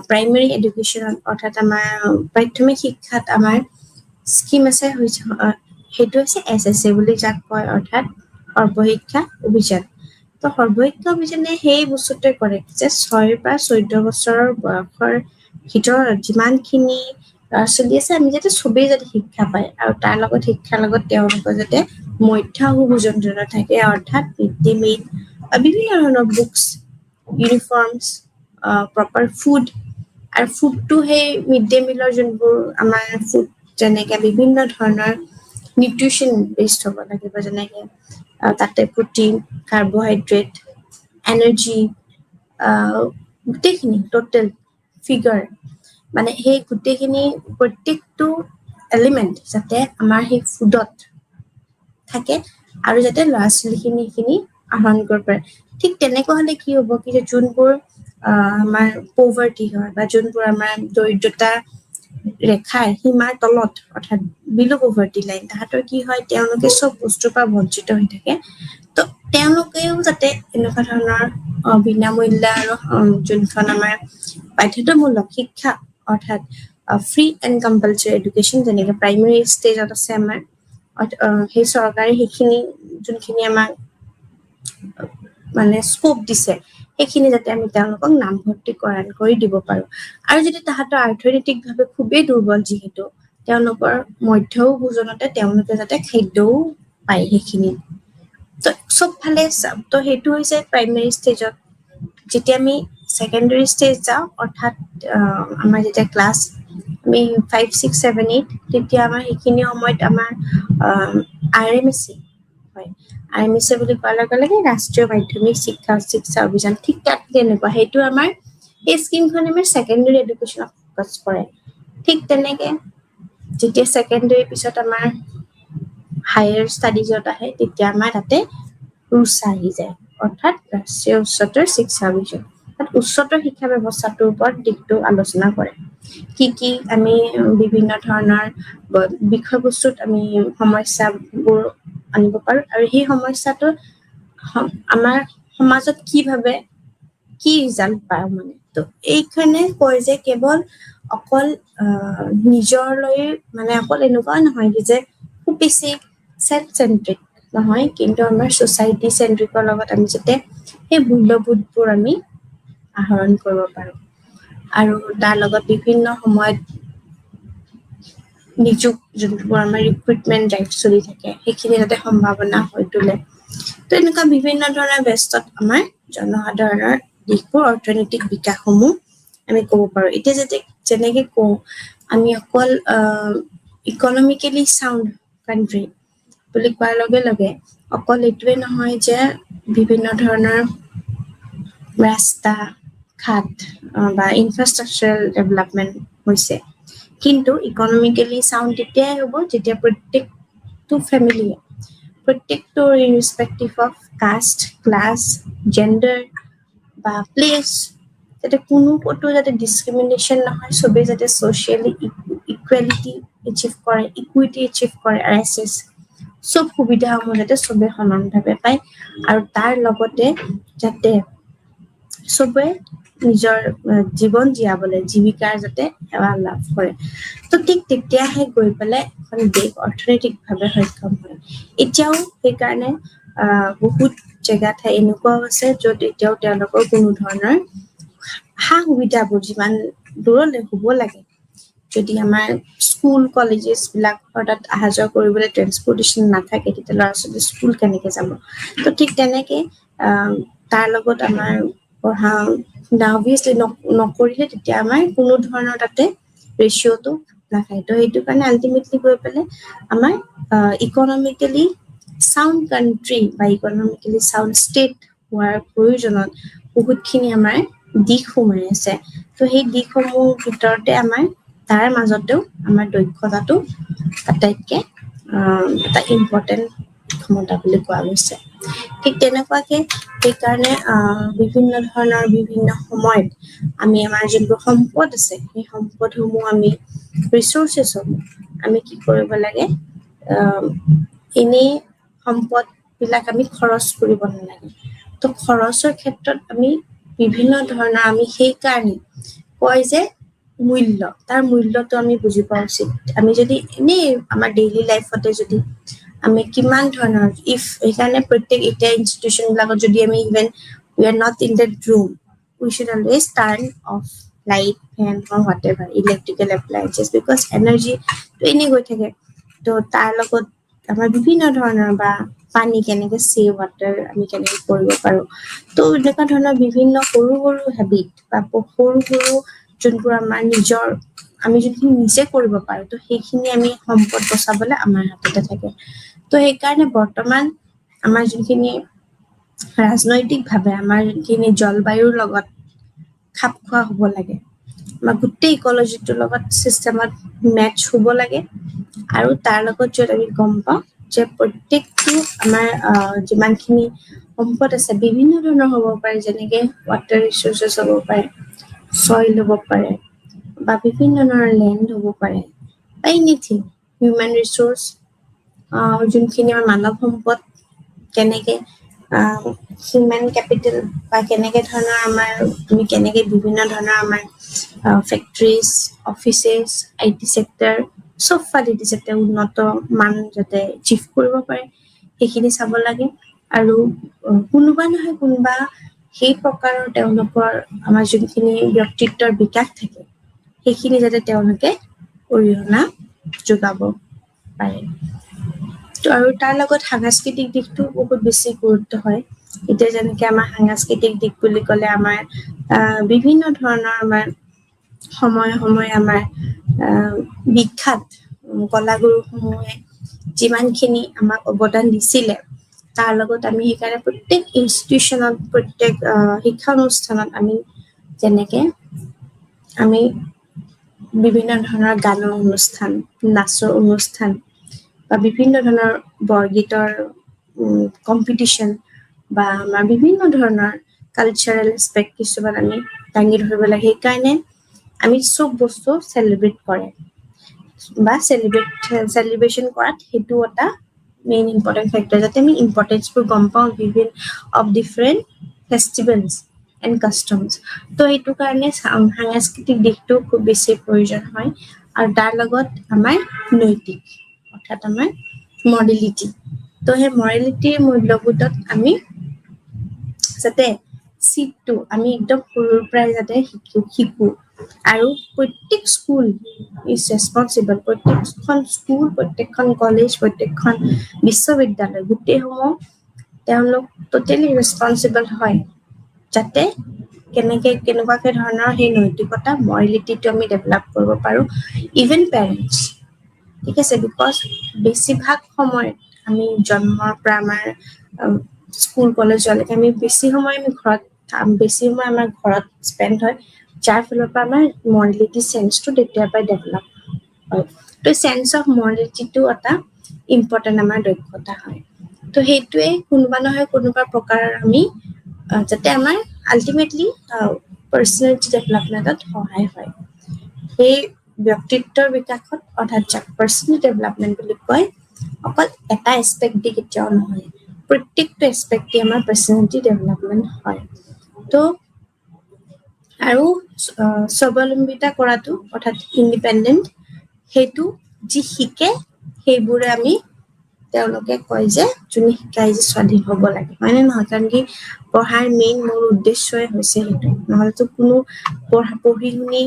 S3: প্ৰাইমেৰী এডুকেশ্যনত অৰ্থাৎ আমাৰ প্ৰাথমিক শিক্ষাত আমাৰ স্কিম আছে সেইটো হৈছে SSA বুলি যাক কয় অৰ্থাৎ সৰ্বশিক্ষা অভিযান তো সৰ্বশিক্ষা অভিযানে সেই বস্তুটোৱে কৰে যে 6 পৰা 14 বছৰৰ বয়সৰ ভিতৰত যিমানখিনি ল'ৰা ছোৱালী আছে আমি যাতে চবেই যাতে শিক্ষা পায় আৰু তাৰ লগত শিক্ষাৰ লগত তেওঁলোকৰ যাতে মধ্যাহ্ন ভোজনৰ থাকে অৰ্থাৎ মিড ডে মিল বিভিন্ন ধৰণৰ বুকছ ইউনিফৰ্মছ প্ৰপাৰ ফুড আৰু ফুডটো সেই মিড ডে মিলৰ যোনবোৰ আমাৰ ফুড যেনেকৈ বিভিন্ন ধৰণৰ নিউট্ৰিশ্যন বেছড হ'ব লাগিব যেনেকৈ তাতে প্ৰটিন কাৰ্বহাইড্ৰেট এনাৰ্জি গোটেইখিনি টোটেল ফিগাৰ মানে সেই গোটেইখিনি প্ৰত্যেকটো এলিমেণ্ট যাতে আমাৰ সেই ফুডত থাকে আৰু যাতে ল'ৰা ছোৱালীখিনি সেইখিনি আহৰণ কৰিব পাৰে ঠিক তেনেকুৱা হ'লে কি হ'ব কি যে যোনবোৰ আমাৰ পভাৰ্টি হয় বা যোনবোৰ আমাৰ দৰিদ্ৰতা ৰেখাৰ সীমাৰ তলত অৰ্থাৎ বিলো পভাৰ্টি লাইন তাহাঁতৰ কি হয় তেওঁলোকে চব বস্তুৰ পৰা বঞ্চিত হৈ থাকে তো তেওঁলোকেও যাতে এনেকুৱা ধৰণৰ বিনামূল্য আৰু যোনখন আমাৰ বাধ্যতামূলক শিক্ষা অৰ্থাৎ ফ্ৰী এণ্ড কম্পালচৰি এডুকেশ্যন যেনেকৈ প্ৰাইমেৰী ষ্টেজত আছে আমাৰ সেই চৰকাৰে সেইখিনি যোনখিনি আমাক মানে স্কোপ দিছে সেইখিনি যাতে আমি তেওঁলোকক নামভৰ্তি কৰি দিব পাৰোঁ আৰু যদি তাহাঁতৰ অৰ্থনৈতিকভাৱে খুবেই দুৰ্বল যিহেতু তেওঁলোকৰ মধ্যও ভোজনতে তেওঁলোকে যাতে খাদ্যও পায় সেইখিনি তো চবফালে তো সেইটো হৈছে প্ৰাইমেৰী ষ্টেজত যেতিয়া আমি ছেকেণ্ডেৰী ষ্টেজ যাওঁ অৰ্থাৎ আমাৰ যেতিয়া ক্লাছ আমি 5, 6, 7, 8 তেতিয়া আমাৰ সেইখিনি সময়ত আমাৰ RMSC হয় RMSC বুলি কোৱাৰ লগে লগে ৰাষ্ট্ৰীয় মাধ্যমিক শিক্ষা অভিযান ঠিক তাত তেনেকুৱা সেইটো আমাৰ এই স্কিমখনে আমাৰ ছেকেণ্ডেৰী এডুকেশ্যনত ফ'কাছ কৰে ঠিক তেনেকৈ যেতিয়া ছেকেণ্ডেৰীৰ পিছত আমাৰ হায়াৰ ষ্টাডিজত আহে তেতিয়া আমাৰ তাতে ৰুচা আহি যায় অৰ্থাৎ ৰাষ্ট্ৰীয় উচ্চতৰ শিক্ষা অভিযান তাত উচ্চতৰ শিক্ষা ব্যৱস্থাটোৰ ওপৰত দিশটো আলোচনা কৰে কি আমি বিভিন্ন ধৰণৰ বিষয়বস্তুত আমি সমস্যাবোৰ আনিব পাৰোঁ আৰু সেই সমস্যাটো আমাৰ সমাজত কিভাৱে কি ৰিজাল্ট পায় মানে তো এইখানে কয় যে কেৱল অকল নিজৰলৈ মানে অকল এনেকুৱা নহয় যে খুব বেছি চেল্ফ চেণ্ট্ৰিক নহয় কিন্তু আমাৰ ছ'চাইটি চেণ্ট্ৰিকৰ লগত আমি যাতে সেই মূল্যবোধবোৰ আমি আহৰণ কৰিব পাৰোঁ আৰু তাৰ লগত বিভিন্ন সময়ত নিযোগ যোনবোৰ আমাৰ ৰিক্ৰুইটমেণ্ট ড্ৰাইভ চলি থাকে সেইখিনি যাতে সম্ভাৱনা হৈ তোলে তো এনেকুৱা বিভিন্ন ধৰণৰ বেষ্টত আমাৰ জনসাধাৰণৰ দিশবোৰ অৰ্থনৈতিক বিকাশসমূহ আমি ক'ব পাৰোঁ এতিয়া যেনেকৈ কওঁ আমি অকল ইকনমিকেলি চাউণ্ড কাণ্ট্ৰি বুলি কোৱাৰ লগে লগে অকল এইটোৱে নহয় যে বিভিন্ন ধৰণৰ ৰাস্তা ঘাট বা ইনফ্ৰাষ্ট্ৰাকচাৰেল ডেভেলপমেণ্ট হৈছে কিন্তু ইকনমিকেলি চাউণ্ড তেতিয়াই হ'ব যেতিয়া প্ৰত্যেকটো ফেমিলিয়ে প্ৰত্যেকটো ইৰেছপেক্টিভ অফ কাষ্ট ক্লাছ জেণ্ডাৰ বা প্লেচ যাতে কোনো ক'তো যাতে ডিছক্ৰিমিনেশ্যন নহয় চবেই যাতে ছ'চিয়েলি ইকুৱেলিটি এচিভ কৰে, ইকুইটি এচিভ কৰে, RSS চব সুবিধাসমূহ যাতে চবে সমানভাৱে পায় আৰু তাৰ লগতে যাতে চবে নিজৰ জীৱন জীয়াবলৈ জীৱিকাৰ যাতে সেৱা লাভ কৰে। তো ঠিক তেতিয়াহে গৈ পেলাই এখন দেশ অৰ্থনৈতিকভাৱে সক্ষম হয়। এতিয়াও সেইকাৰণে বহুত জেগা ঠাই এনেকুৱাও আছে য'ত এতিয়াও তেওঁলোকৰ কোনো ধৰণৰ সা সুবিধাবোৰ যিমান দূৰলৈ হ'ব লাগে, যদি আমাৰ স্কুল কলেজেছ বিলাকৰ তাত অহা যোৱা কৰিবলৈ ট্ৰেন্সপৰ্টেশ্যন নাথাকে, তেতিয়া ল'ৰা ছোৱালী স্কুল কেনেকে যাব? তো ঠিক তেনেকে তাৰ লগত আমাৰ পঢ়া শুনা অভিয়াছলি নকৰিলে তেতিয়া আমাৰ কোনো ধৰণৰ তাতে ৰেচিঅ'টো নাথাকে। তো সেইটো কাৰণে আল্টিমেটলি গৈ পেলাই আমাৰ ইকনমিকেলি চাউণ্ড কাণ্ট্ৰি বা ইকনমিকেলি চাউণ্ড ষ্টেট হোৱাৰ প্ৰয়োজনত বহুতখিনি আমাৰ দিশ সোমাই আছে। তো সেই দিশসমূহ ভিতৰতে আমাৰ তাৰ মাজতেও আমাৰ দক্ষতাটো আটাইতকৈ এটা ইম্পৰ্টেণ্ট ক্ষমতা বুলি কোৱা গৈছে। ঠিক তেনেকুৱাকে সেইকাৰণে বিভিন্ন ধৰণৰ বিভিন্ন সময়ত আমি আমাৰ যোনবোৰ সম্পদ আছে সেই সম্পদসমূহ আমি ৰিচোৰ্চেছসমূহ আমি কি কৰিব লাগে, এনেই সম্পদবিলাক আমি খৰচ কৰিব নালাগে। তো খৰচৰ ক্ষেত্ৰত আমি বিভিন্ন ধৰণৰ আমি সেইকাৰণে কয় যে মূল্য, তাৰ মূল্যটো আমি বুজি পোৱা উচিত। আমি যদি এনেই আমাৰ ডেইলি লাইফতে যদি আমি কিমান ধৰণৰ সেইকাৰণে প্ৰত্যেক এতিয়া ইনষ্টিটিউশ্যন বিলাকত যদি আমি even we are not in that room, we should always turn of light, ফেন or whatever ইলেক্ট্ৰিকেল এপ্লায়েন্সেছ, বিকজ এনাৰ্জিটো এনেই গৈ থাকে। তো তাৰ লগত আমাৰ বিভিন্ন ধৰণৰ বা পানী কেনেকে ছেভ ৱাটাৰ আমি কেনেকে কৰিব পাৰোঁ, তো এনেকুৱা ধৰণৰ বিভিন্ন সৰু সৰু হেবিট বা সৰু সৰু যোনবোৰ আমাৰ নিজৰ আমি যোনখিনি নিজে কৰিব পাৰোঁ, তো সেইখিনি আমি সম্পদ বচাবলৈ আমাৰ হাততে থাকে। তো সেইকাৰণে বৰ্তমান আমাৰ যোনখিনি ৰাজনৈতিকভাৱে আমাৰ যোনখিনি জলবায়ুৰ লগত খাপ খোৱা হ'ব লাগে, আমাৰ গোটেই ইক'লজিটোৰ লগত চিষ্টেমত মেটচ হ'ব লাগে। আৰু তাৰ লগত য'ত আমি গম পাওঁ যে প্ৰত্যেকটো আমাৰ যিমানখিনি সম্পদ আছে বিভিন্ন ধৰণৰ হ'ব পাৰে, যেনেকে ৱাটাৰ ৰিচোৰ্চেছ হ'ব পাৰে, চইল হ'ব পাৰে বা বিভিন্ন ধৰণৰ লেণ্ড হ'ব পাৰে, বা এনিথিং হিউমেন ৰিচোৰ্চ, যোনখিনি আমাৰ মানৱ সম্পদ, কেনেকে হিউমেন কেপিটেল বা কেনেকে ধৰণৰ আমাৰ আমি কেনেকে বিভিন্ন ধৰণৰ আমাৰ ফেক্টৰিজ, অফিচেছ, IT চেক্টৰ চব ফালেদি যাতে উন্নত মান যাতে এচিভ কৰিব পাৰে সেইখিনি চাব লাগে। আৰু কোনোবা নহয় কোনোবা সেই প্ৰকাৰৰ তেওঁলোকৰ আমাৰ যোনখিনি ব্যক্তিত্বৰ বিকাশ থাকে সেইখিনি যাতে তেওঁলোকে অৰিহণা যোগাব পাৰে। তো আৰু তাৰ লগত সাংস্কৃতিক দিশটো বহুত বেছি গুৰুত্ব হয়। এতিয়া যেনেকে আমাৰ সাংস্কৃতিক দিশ বুলি ক'লে আমাৰ বিভিন্ন ধৰণৰ আমাৰ সময়ে সময়ে আমাৰ বিখ্যাত কলাগুৰুসমূহে যিমানখিনি আমাক অৱদান দিছিলে, তাৰ লগত আমি সেইকাৰণে প্ৰত্যেক ইনষ্টিটিউশ্যনত প্ৰত্যেক শিক্ষা অনুষ্ঠানত আমি যেনেকে আমি বিভিন্ন ধৰণৰ গানৰ অনুষ্ঠান, নাচৰ অনুষ্ঠান বা বিভিন্ন ধৰণৰ বৰগীতৰ কম্পিটিশ্যন বা আমাৰ বিভিন্ন ধৰণৰ কালচাৰেল এছপেক্ট কিছুমান আমি দাঙি ধৰিব লাগে। সেইকাৰণে আমি চব বস্তু চেলিব্ৰেট কৰে বা চেলিব্ৰেশ্যন কৰাত সেইটো এটা মেইন ইম্পৰ্টেণ্ট ফেক্টৰ, যাতে আমি ইম্পৰ্টেঞ্চবোৰ গম পাওঁ বিভিন্ন of different festivals and customs. তো সেইটো কাৰণে সাংস্কৃতিক দিশটো খুব বেছি প্ৰয়োজন হয়। আৰু তাৰ লগত আমাৰ নৈতিক অৰ্থাৎ আমাৰ মৰেলিটি। তো সেই মৰেলিটিৰ মূল্যবোধত আমি যাতে চিটটো আমি একদম সৰুৰ পৰাই যাতে শিকো আৰু প্ৰত্যেক স্কুল ইজ ৰেচপনচিবল, প্ৰত্যেকখন স্কুল, প্ৰত্যেকখন কলেজ, প্ৰত্যেকখন বিশ্ববিদ্যালয় গোটেইসমূহ তেওঁলোক টোটেলি ৰেচপনচিবল হয় যাতে কেনেকুৱাকে ধৰণৰ সেই নৈতিকতা মৰেলিটিটো আমি ডেভেলপ কৰিব পাৰোঁ। ইভেন পেৰেণ্টছ, ঠিক আছে, বিকজ বেছিভাগ সময়ত আমি জন্মৰ পৰা আমাৰ স্কুল কলেজলৈকে আমি বেছি সময় আমাৰ ঘৰত স্পেণ্ড হয়, যাৰ ফালৰ পৰা আমাৰ মৰেলিটি চেন্সটো তেতিয়াৰ পৰাই ডেভেলপ হয়। তো চেন্স অফ মৰেলিটিটো এটা ইম্পৰ্টেণ্ট আমাৰ দক্ষতা হয়। তো সেইটোৱে কোনোবা নহয় কোনোবা প্ৰকাৰৰ আমি যাতে আমাৰ আল্টিমেটলি পাৰ্চনেলিটি ডেভেলপমেণ্টত সহায় হয়। সেই ব্যক্তিত্বৰ বিকাশত অৰ্থাৎ যাক পাৰ্চনেল ডেভেলপমেণ্ট বুলি কয় অকল এটা এছপেক্ট দি কেতিয়াও নহয় প্ৰত্যেকটো এছপেক্টে আমাৰ পাৰ্চনেলিটি ডেভেলপমেণ্ট হয় তো আৰু স্বাৱলম্বিতা কৰাটো অৰ্থাৎ ইণ্ডিপেণ্ডেণ্ট সেইটো যি শিকে সেইবোৰে আমি তেওঁলোকে কয় যে যোনে শিকাই যে স্বাধীন হ'ব লাগে হয়নে নহয় কাৰণ কি পঢ়াৰ মেইন মূল উদ্দেশ্যই হৈছে সেইটো নহ'লেতো কোনো পঢ়ি শুনি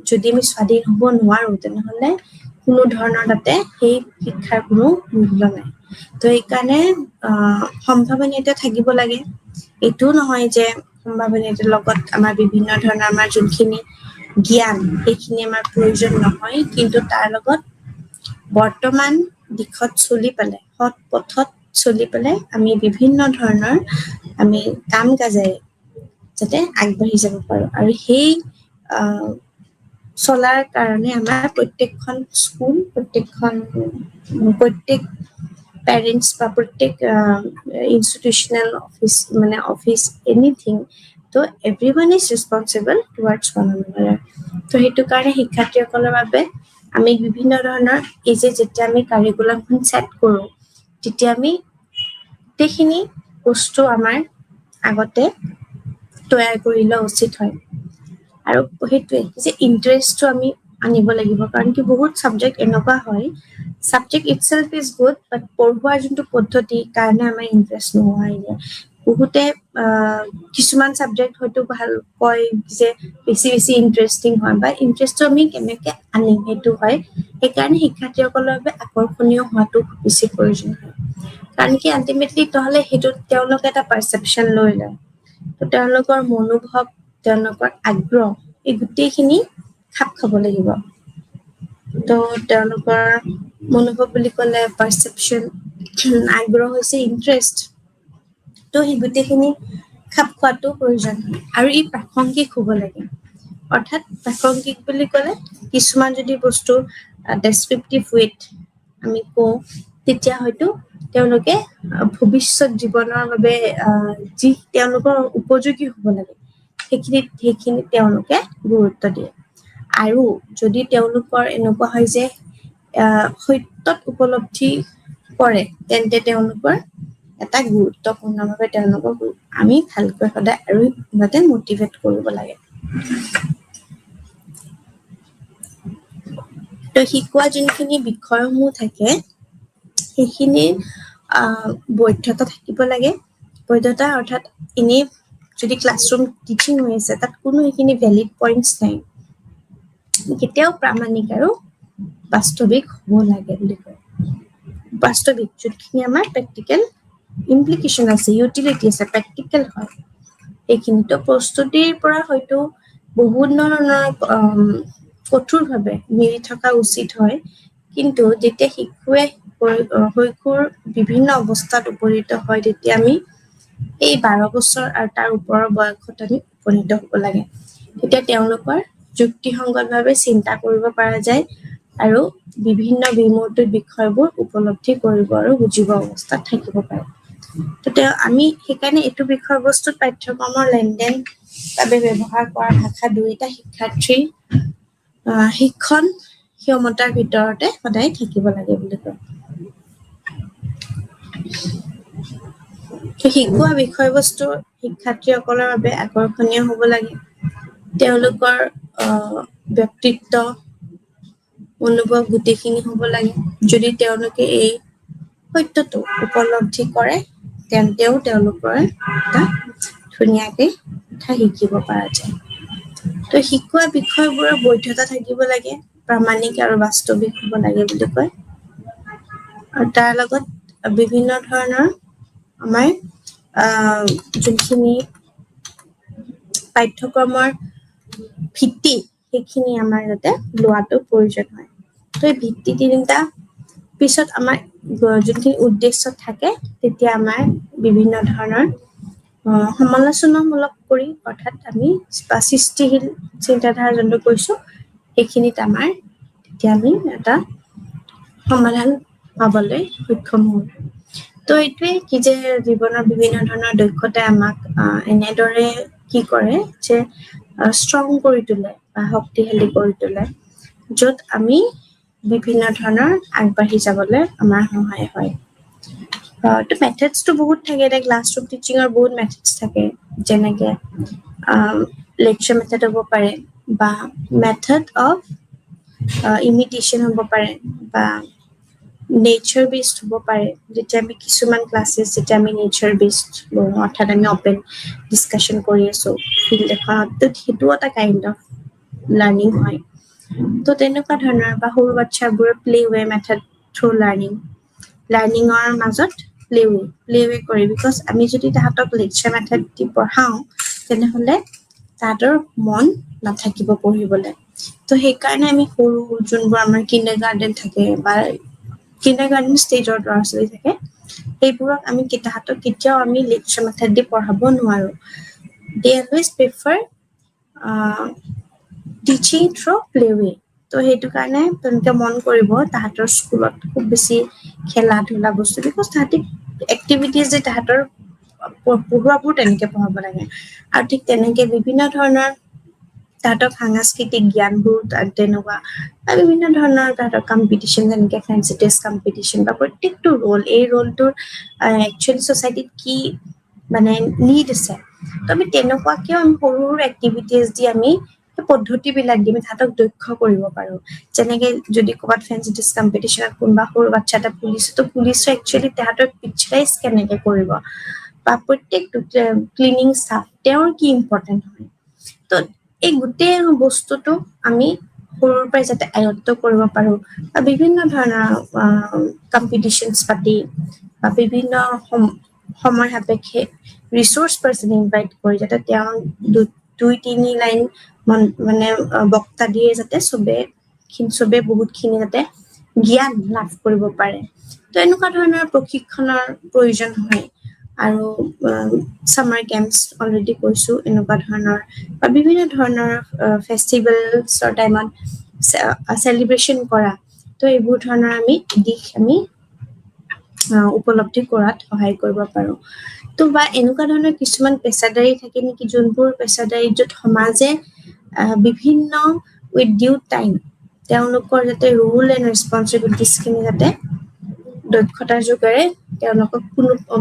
S3: যদি আমি স্বাধীন হ'ব নোৱাৰো তেনেহ'লে কোনো ধৰণৰ তাতে সেই শিক্ষাৰ কোনো মূল্য নাই তো সেইকাৰণে সম্ভাৱনীয়তা থাকিব লাগে এইটো নহয় যে সম্ভাৱনীয়তাৰ লগত আমাৰ বিভিন্ন ধৰণৰ আমাৰ যোনখিনি জ্ঞান সেইখিনি আমাৰ প্ৰয়োজন নহয় কিন্তু তাৰ লগত বৰ্তমান দিশত চলি পেলাই সৎ পথত চলি পেলাই আমি বিভিন্ন ধৰণৰ আমি কাম কাজেৰে যাতে আগবাঢ়ি যাব পাৰো আৰু সেই চলাৰ কাৰণে আমাৰ প্ৰত্যেকখন স্কুল প্ৰত্যেক পেৰেণ্টছ বা প্ৰত্যেক ইনষ্টিটিউচনেল অফিচ মানে অফিচ এনিথিং তো everyone is responsible towards one another তো সেইটো কাৰণে শিক্ষাৰ্থীসকলৰ বাবে আমি বিভিন্ন ধৰণৰ এই যে যেতিয়া আমি কাৰিকুলামখন ছেট কৰোঁ তেতিয়া আমি গোটেইখিনি বস্তু আমাৰ আগতে তৈয়াৰ কৰি লোৱা উচিত হয় আৰু সেইটোৱে যে ইণ্টাৰেষ্টটো আমি আনিব লাগিব কাৰণ কি বহুত ছাবজেক্ট এনেকুৱা হয় ছাবজেক্ট ইটছেল্ফ ইজ গুড বাট পঢ়োৱাৰ যোনটো পদ্ধতি কাৰণে আমাৰ ইণ্টাৰেষ্ট নোহোৱা হৈ যায় বহুতে কিছুমান ছাবজেক্ট হয়তো ভাল কয় যে বেছি ইণ্টাৰেষ্টিং হয় বা ইণ্টাৰেষ্টটো আমি কেনেকৈ আনিম সেইটো হয় সেইকাৰণে শিক্ষাৰ্থীসকলৰ বাবে আকৰ্ষণীয় হোৱাটো বেছি প্ৰয়োজন হয় কাৰণ কি আল্টিমেটলি নহ'লে সেইটো তেওঁলোকে এটা পাৰচেপশ্যন লৈ লয় তো তেওঁলোকৰ মনোভাৱ তেওঁলোকৰ আগ্ৰহ এই গোটেইখিনি খাপ খাব লাগিব তো তেওঁলোকৰ মনোভাৱ বুলি ক'লে পাৰচেপশ্যন আগ্ৰহ হৈছে ইণ্টাৰেষ্ট তো সেই গোটেইখিনি খাপ খোৱাটো প্ৰয়োজন হয় আৰু ই প্ৰাসংগিক হ'ব লাগে অৰ্থাৎ প্ৰাসংগিক বুলি ক'লে কিছুমান যদি বস্তু ডেছক্ৰিপটিভ ৱেত আমি কওঁ তেতিয়া হয়তো তেওঁলোকে ভৱিষ্যত জীৱনৰ বাবে যি তেওঁলোকৰ উপযোগী হ'ব লাগে সেইখিনি তেওঁলোকে গুৰুত্ব দিয়ে আৰু যদি তেওঁলোকৰ এনেকুৱা হয় যে সত্যত উপলব্ধি কৰে তেন্তে তেওঁলোকৰ এটা গুৰুত্বপূৰ্ণভাৱে তেওঁলোকক আমি ভালকৈ সদায় আৰু যাতে মটিভেট কৰিব লাগে তো শিকোৱা যোনখিনি বিষয়সমূহ থাকে সেইখিনিৰ বৈধতা থাকিব লাগে বৈধতা অৰ্থাৎ এনেই যদি ক্লাছৰুম টিচিং হৈ আছে তাত কোনো সেইখিনি ভেলিড পইণ্টছ নাই কেতিয়াও প্ৰামাণিক আৰু বাস্তৱিক হ'ব লাগে বুলি কয় বাস্তৱিক যোনখিনি আমাৰ প্ৰেক্টিকেল ইমপ্লিকেশ্যন আছে ইউটিলিটি আছে প্ৰেক্টিকেল হয় এইখিনিতো প্ৰস্তুতিৰ পৰা হয়তো বহুত ধৰণৰ কঠোৰভাৱে মিলি থকা উচিত হয় কিন্তু যেতিয়া শিশুৱে শৈশৱৰ বিভিন্ন অৱস্থাত উপনীত হয় তেতিয়া আমি এই 12 বছৰ আৰু তাৰ ওপৰৰ বয়সত আমি উপনীত হ'ব লাগে তেতিয়া তেওঁলোকৰ যুক্তিসংগতভাৱে চিন্তা কৰিব পৰা যায় আৰু বিভিন্ন বিমূৰ্ত বিষয়বোৰ উপলব্ধি কৰিব আৰু বুজিব অৱস্থাত থাকিব পাৰে তো আমি সেইকাৰণে এইটো বিষয়বস্তুত পাঠ্যক্ৰমৰ লেনদেন বাবে ব্যৱহাৰ কৰা ভাষা দুয়োটা শিক্ষাৰ্থীৰ শিক্ষণ ক্ষমতাৰ ভিতৰতে সদায় থাকিব লাগে বুলি কয় শিকোৱা বিষয়বস্তু শিক্ষাৰ্থীসকলৰ বাবে আকৰ্ষণীয় হ'ব লাগে তেওঁলোকৰ ব্যক্তিত্ব অনুভৱ গোটেইখিনি হ'ব লাগে যদি তেওঁলোকে এই সত্যটো উপলব্ধি কৰে তেন্তেও তেওঁলোকৰ এটা ধুনীয়াকৈ কথা শিকিব পৰা যায় তো শিকোৱা বিষয়বোৰৰ বৈধতা থাকিব লাগে প্ৰামাণিক আৰু বাস্তৱিক হ'ব লাগে বুলি কয় আৰু তাৰ লগত বিভিন্ন ধৰণৰ আমাৰ যোনখিনি পাঠ্যক্ৰমৰ ভিত্তি সেইখিনি আমাৰ যাতে লোৱাটো প্ৰয়োজন হয় তো এই ভিত্তি তিনিটা পিছত আমাৰ যোনখিনি উদ্দেশ্য থাকে তেতিয়া আমাৰ বিভিন্ন ধৰণৰ সমালোচনামূলক কৰি অৰ্থাৎ আমি সৃষ্টিশীল চিন্তাধাৰা যোনটো কৈছোঁ সেইখিনিত আমাৰ তেতিয়া আমি এটা সমাধান পাবলৈ সক্ষম হওঁ তো এইটোৱে কি যে জীৱনৰ বিভিন্ন ধৰণৰ দক্ষতাই আমাক এনেদৰে কি কৰে যে ষ্ট্ৰং কৰি তোলে বা শক্তিশালী কৰি তোলে য'ত আমি বিভিন্ন ধৰণৰ আগবাঢ়ি যাবলৈ আমাৰ সহায় হয় তো মেথডছটো বহুত থাকে এতিয়া ক্লাছৰুম টিচিঙৰ বহুত মেথডছ থাকে যেনেকে লেকচাৰ মেথড হ'ব পাৰে বা মেথড অফ ইমিটেশ্যন হ'ব পাৰে বা নেচাৰ বেছড হ'ব পাৰে যেতিয়া আমি কিছুমান ক্লাছেছ যেতিয়া আমি নেচাৰ বেছড অৰ্থাৎ আমি অপেন ডিছকাশ্যন কৰি আছোঁ ফিল্ড এখনত সেইটো এটা কাইণ্ড অফ লাৰ্ণিং হয় তো তেনেকুৱা ধৰণৰ বা সৰু বাচ্চাবোৰে প্লে ৱে মেথড থ্ৰু লাৰ্ণিঙৰ মাজত প্লে ৱে কৰে বিকজ আমি যদি তাহাঁতক লেকচাৰ মেথড দি পঢ়াওঁ তেনেহ'লে তাহাঁতৰ মন নাথাকিব পঢ়িবলৈ তো সেইকাৰণে আমি সৰু যোনবোৰ আমাৰ কিণ্ডাৰ গাৰ্ডেন থাকে বা কিণ্ডাৰ গাৰ্ডেন ষ্টেজৰ ল'ৰা ছোৱালী থাকে সেইবোৰক আমি তাহাঁতক কেতিয়াও আমি লেকচাৰ মেথড দি পঢ়াব নোৱাৰোঁ they always prefer teaching through play way তো সেইটো কাৰণে তেওঁলোকে মন কৰিব তাহাঁতৰ স্কুলত খুব বেছি খেলা ধূলা বস্তু বিকজ তাহাঁতি এক্টিভিটিজ যে তাহাঁতৰ পঢ়োৱাবোৰ তেনেকে পঢ়াব লাগে আৰু ঠিক তেনেকে বিভিন্ন ধৰণৰ তাহাঁতক সাংস্কৃতিক জ্ঞানবোৰ তেনেকুৱা বা বিভিন্ন ধৰণৰ তাহাঁতৰ কম্পিটিশ্যন যেনেকে ফেঞ্চি টেষ্ট কম্পিটিশ্যন বা প্ৰত্যেকটো এই ৰোলটোৰ একচুৱেলি ছ'চাইটিত কি মানে নিড আছে তো আমি তেনেকুৱাকেও আমি সৰু সৰু এক্টিভিটিজ দি আমি পদ্ধতিবিলাক দি আমি তাহাঁতক দক্ষ কৰিব পাৰোঁ যেনেকে যদি ক'ৰবাত ফেঞ্চি টেষ্ট কম্পিটিশ্যনত কোনোবা সৰু বাচ্ছা এটা পুলিচো একচুৱেলি তাহাঁতক পিকচাৰাইজ কেনেকে কৰিব বা প্ৰত্যেকটো ক্লিনিং ষ্টাফ তেওঁৰ কি ইম্পৰ্টেণ্ট হয় তো এই গোটেই বস্তুটো আমি সৰুৰ পৰাই যাতে আয়ত্ব কৰিব পাৰোঁ বা বিভিন্ন ধৰণৰ কম্পিটিশ্যনছ পাতি বা বিভিন্ন সময় সাপেক্ষে ৰিচোৰ্চ পাৰ্চন ইনভাইট কৰি যাতে তেওঁ 2-3 লাইন মানে বক্তা দিয়ে যাতে চবে বহুতখিনি যাতে জ্ঞান লাভ কৰিব পাৰে তো এনেকুৱা ধৰণৰ প্ৰশিক্ষণৰ প্ৰয়োজন হয় আৰু ছামাৰ কেম্পছ অলৰেডি কৈছোঁ এনেকুৱা ধৰণৰ বা বিভিন্ন ধৰণৰ ফেষ্টিভেলছৰ টাইমত চেলিব্ৰেশ্যন কৰা তো এইবোৰ ধৰণৰ আমি দিশ আমি উপলব্ধি কৰাত সহায় কৰিব পাৰোঁ তো বা এনেকুৱা ধৰণৰ কিছুমান পেছাদাৰী থাকে নেকি যোনবোৰ পেছাদাৰী য'ত সমাজে বিভিন্ন উইথ ডিউ টাইম তেওঁলোকৰ যাতে ৰুল এণ্ড ৰেছপনচিবিলিটিছখিনি যাতে দক্ষতাৰ যোগেৰে তেওঁলোকক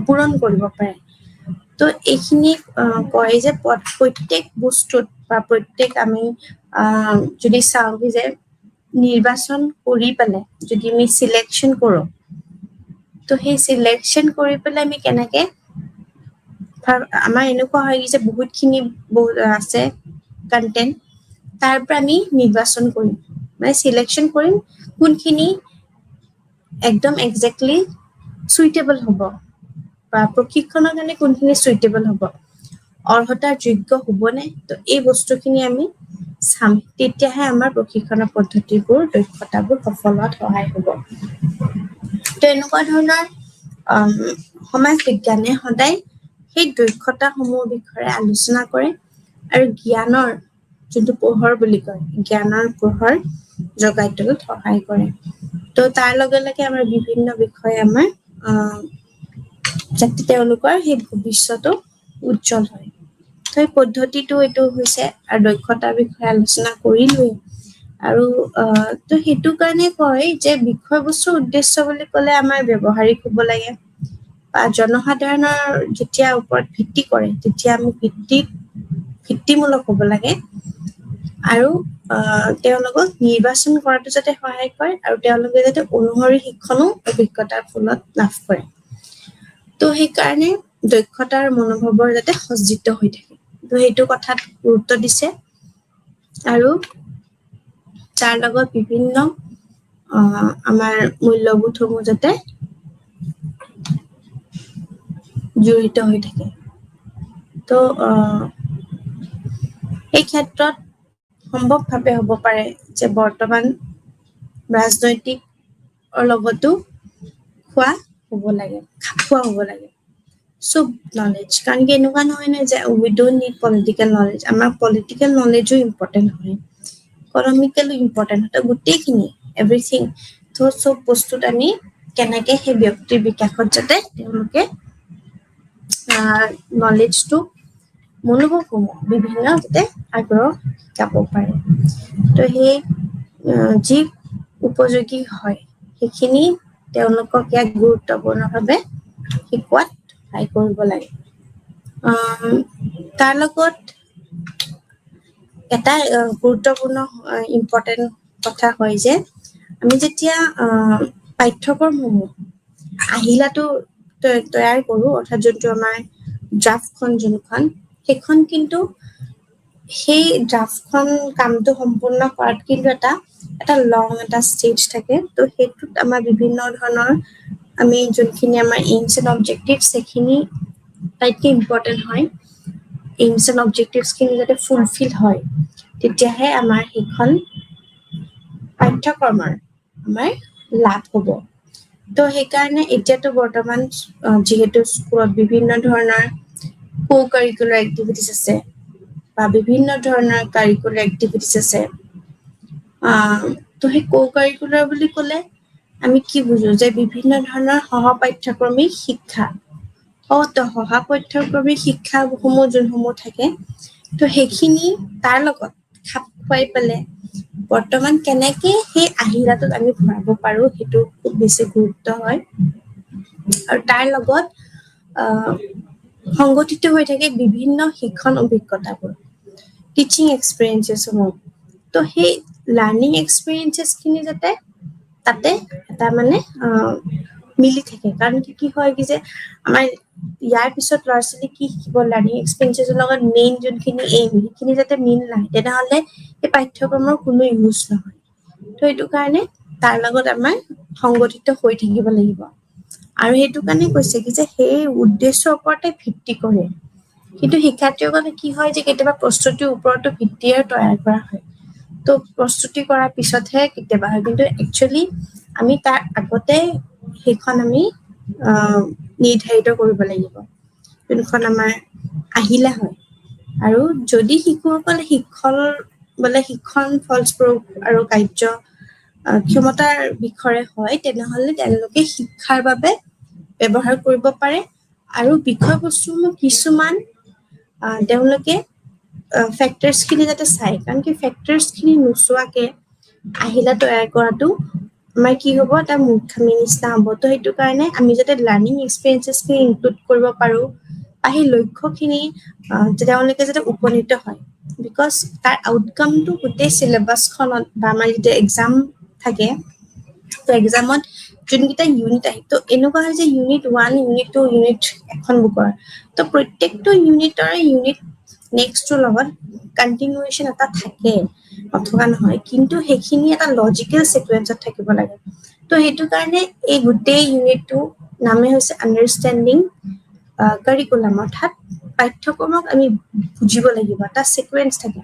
S3: পূৰণ কৰিব পাৰে তো এইখিনি কয় যে প্ৰত্যেক বস্তুত বা প্ৰত্যেক আমি যদি চাওঁ যে নিৰ্বাচন কৰি পেলাই যদি আমি চিলেকশ্যন কৰোঁ তো সেই চিলেকশ্যন কৰি পেলাই আমি কেনেকে আমাৰ এনেকুৱা হয় যে বহুতখিনি আছে কণ্টেণ্ট তাৰ পৰা আমি নিৰ্বাচন কৰিম মানে চিলেকশ্যন কৰিম কোনখিনি একদম একজেক্টলি চুইটেবল হ'ব বা প্ৰশিক্ষণৰ কাৰণে কোনখিনি চুইটেবল হ'ব অৰ্হতাৰ যোগ্য হ'বনে তো এই বস্তুখিনি আমি চাম তেতিয়াহে আমাৰ প্ৰশিক্ষণৰ পদ্ধতিবোৰ দক্ষতাবোৰ সফল হোৱাত সহায় হ'ব তো এনেকুৱা ধৰণৰ সমাজ বিজ্ঞানে সদায় সেই দক্ষতাসমূহৰ বিষয়ে আলোচনা কৰে আৰু জ্ঞানৰ যোনটো পোহৰ বুলি কয় জ্ঞানৰ পোহৰ জগাই তোলাত সহায় কৰে তো তাৰ লগে লগে আমাৰ বিভিন্ন বিষয়ে আমাৰ যাতে তেওঁলোকৰ সেই ভৱিষ্যতো উজ্জ্বল হয় তো এই পদ্ধতিটো এইটো হৈছে আৰু দক্ষতাৰ বিষয়ে আলোচনা কৰিলোৱেই আৰু তো সেইটো কাৰণে কয় যে বিষয়বস্তুৰ উদ্দেশ্য বুলি ক'লে আমাৰ ব্যৱহাৰিক হ'ব লাগে বা জনসাধাৰণৰ যেতিয়া ওপৰত ভিত্তি কৰে তেতিয়া আমি ভিত্তিমূলক হ'ব লাগে আৰু তেওঁলোকক নিৰ্বাচন কৰাটো যাতে সহায় কৰে আৰু তেওঁলোকে যাতে অনুসৰি শিক্ষণো অভিজ্ঞতাৰ ফলত লাভ কৰে তো সেইকাৰণে দক্ষতাৰ মনোভাৱৰ যাতে সজ্জিত হৈ থাকে তো সেইটো কথাত গুৰুত্ব দিছে আৰু তাৰ লগত বিভিন্ন আমাৰ মূল্যবোধসমূহ যাতে জড়িত হৈ থাকে তো এই ক্ষেত্ৰত সম্ভৱভাৱে হ'ব পাৰে যে বৰ্তমান ৰাজনৈতিকৰ লগতো খোৱা হ'ব লাগে খাপোৱা হ'ব লাগে চব নলেজ কাৰণ কি এনেকুৱা নহয় নে যে we don't need political knowledge আমাৰ পলিটিকেল নলেজো ইম্পৰ্টেণ্ট হয় ইকনমিকেলো ইম্পৰ্টেণ্ট হয় গোটেইখিনি এভৰিথিং তো চব বস্তুত আমি কেনেকৈ সেই ব্যক্তিৰ বিকাশত যাতে তেওঁলোকে নলেজটো মনোভাৱসমূহ বিভিন্ন যাতে আগ্ৰহ শিকাব পাৰে তো সেই যি উপযোগী হয় সেইখিনি তেওঁলোকক ইয়াক গুৰুত্বপূৰ্ণভাৱে শিকোৱাত সহায় কৰিব লাগে। তাৰ লগত এটা গুৰুত্বপূৰ্ণ ইম্পৰ্টেণ্ট কথা হয় যে আমি যেতিয়া পাঠ্যক্ৰমসমূহ আহিলাটো তৈয়াৰ কৰোঁ, অৰ্থাৎ যোনটো আমাৰ ড্ৰাফ্টখন যোনখন, সেইখন কিন্তু সেই ড্ৰাফ্টখন কামটো সম্পূৰ্ণ কৰাত কিন্তু এটা লং এটা ষ্টেজ থাকে। তো সেইটোত আমাৰ বিভিন্ন ধৰণৰ আমি যোনখিনি আমাৰ এইমছ এণ্ড অবজেক্টিভছ সেইখিনি আটাইতকৈ ইম্পৰ্টেণ্ট হয়। এইমছ এণ্ড অবজেক্টিভছখিনি যাতে ফুলফিল হয় তেতিয়াহে আমাৰ সেইখন পাঠ্যক্ৰমৰ আমাৰ লাভ হ'ব। তো সেইকাৰণে এতিয়াতো বৰ্তমান যিহেতু স্কুলত বিভিন্ন ধৰণৰ co-curricular activities আছে বা বিভিন্ন ধৰণৰ কাৰিকুলাৰ এক্টিভিটিছ আছে। তো সেই co-curricular বুলি ক'লে আমি কি বুজো যে বিভিন্ন ধৰণৰ সহপাঠ্যক্ৰমিক শিক্ষা, সহপাঠ্যক্ৰমিক শিক্ষাসমূহ যোনসমূহ থাকে, তো সেইখিনি তাৰ লগত খাপ খুৱাই পেলাই বৰ্তমান কেনেকে সেই আহিলাটোত আমি ভৰাব পাৰো সেইটো খুব বেছি গুৰুত্ব হয়। আৰু তাৰ লগত সংগঠিত হৈ থাকে বিভিন্ন শিক্ষণ অভিজ্ঞতাবোৰ, টিচিং এক্সপিৰিয়েঞ্চেছসমূহ। তো সেই লাৰ্ণিং এক্সপিৰিয়েঞ্চেছখিনি যাতে তাতে এটা মানে মিলি থাকে। কাৰণ কি হয় কি যে আমাৰ ইয়াৰ পিছত ল'ৰা ছোৱালী কি শিকিব, লাৰ্ণিং এক্সপিৰিয়েঞ্চেছৰ লগত মেইন যোনখিনি এইম সেইখিনি যাতে মিল নাই, তেনেহ'লে এই পাঠ্যক্ৰমৰ কোনো ইউজ নহয়। তো সেইটো কাৰণে তাৰ লগত আমাৰ সংগঠিত হৈ থাকিব লাগিব। আৰু সেইটো কাৰণে কৈছে কি যে সেই উদ্দেশ্যৰ ওপৰতে ভিত্তি কৰে। কিন্তু শিক্ষাৰ্থীসকলে কি হয় যে কেতিয়াবা প্ৰস্তুতিৰ ওপৰতো ভিত্তিয়ে তৈয়াৰ কৰা হয়। তো প্ৰস্তুতি কৰাৰ পিছতহে কেতিয়াবা হয়, কিন্তু একচুৱেলি আমি তাৰ আগতে সেইখন আমি নিৰ্ধাৰিত কৰিব লাগিব, যোনখন আমাৰ আহিলা হয়। আৰু যদি শিশুসকলে শিক্ষণ ফলস্বৰূপ আৰু কাৰ্য ক্ষমতাৰ বিষয়ে হয়, তেনেহ'লে তেওঁলোকে শিক্ষাৰ বাবে ব্যৱহাৰ কৰিব পাৰে। আৰু বিষয়বস্তুসমূহ কিছুমান তেওঁলোকে ফেক্টৰছখিনি যাতে চাই, কাৰণ কি ফেক্টৰছখিনি নোচোৱাকে আহিলা তৈয়াৰ কৰাটো আমাৰ কি হ'ব, এটা মূৰ্খামি নিচিনা হ'ব। তো সেইটো কাৰণে আমি যাতে লাৰ্ণিং এক্সপিৰিয়েঞ্চেছখিনি ইনক্লুড কৰিব পাৰোঁ বা সেই লক্ষ্যখিনি তেওঁলোকে যাতে উপনীত হয়। বিকজ তাৰ আউটকামটো গোটেই চিলেবাছখনত বা আমাৰ যেতিয়া এক্সাম থাকে, তো এক্সামত যোনকেইটা ইউনিট আহে, তো এনেকুৱা হয় যে ইউনিট 1, ইউনিট 2, ইউনিট 3 এখন বুকৰ, তো প্ৰত্যেকটো ইউনিটৰে ইউনিট নেক্সটটোৰ লগত কণ্টিনিউৱেশ্যন এটা থাকে, নথকা নহয়, কিন্তু সেইখিনি এটা লজিকেল ছিকুৱেঞ্চত থাকিব লাগে। তো সেইটো কাৰণে এই গোটেই ইউনিটটো নামে হৈছে আণ্ডাৰষ্টেণ্ডিং কাৰিকুলাম, অৰ্থাৎ পাঠ্যক্ৰমক আমি বুজিব লাগিব, এটা ছিকুৱেঞ্চ থাকে।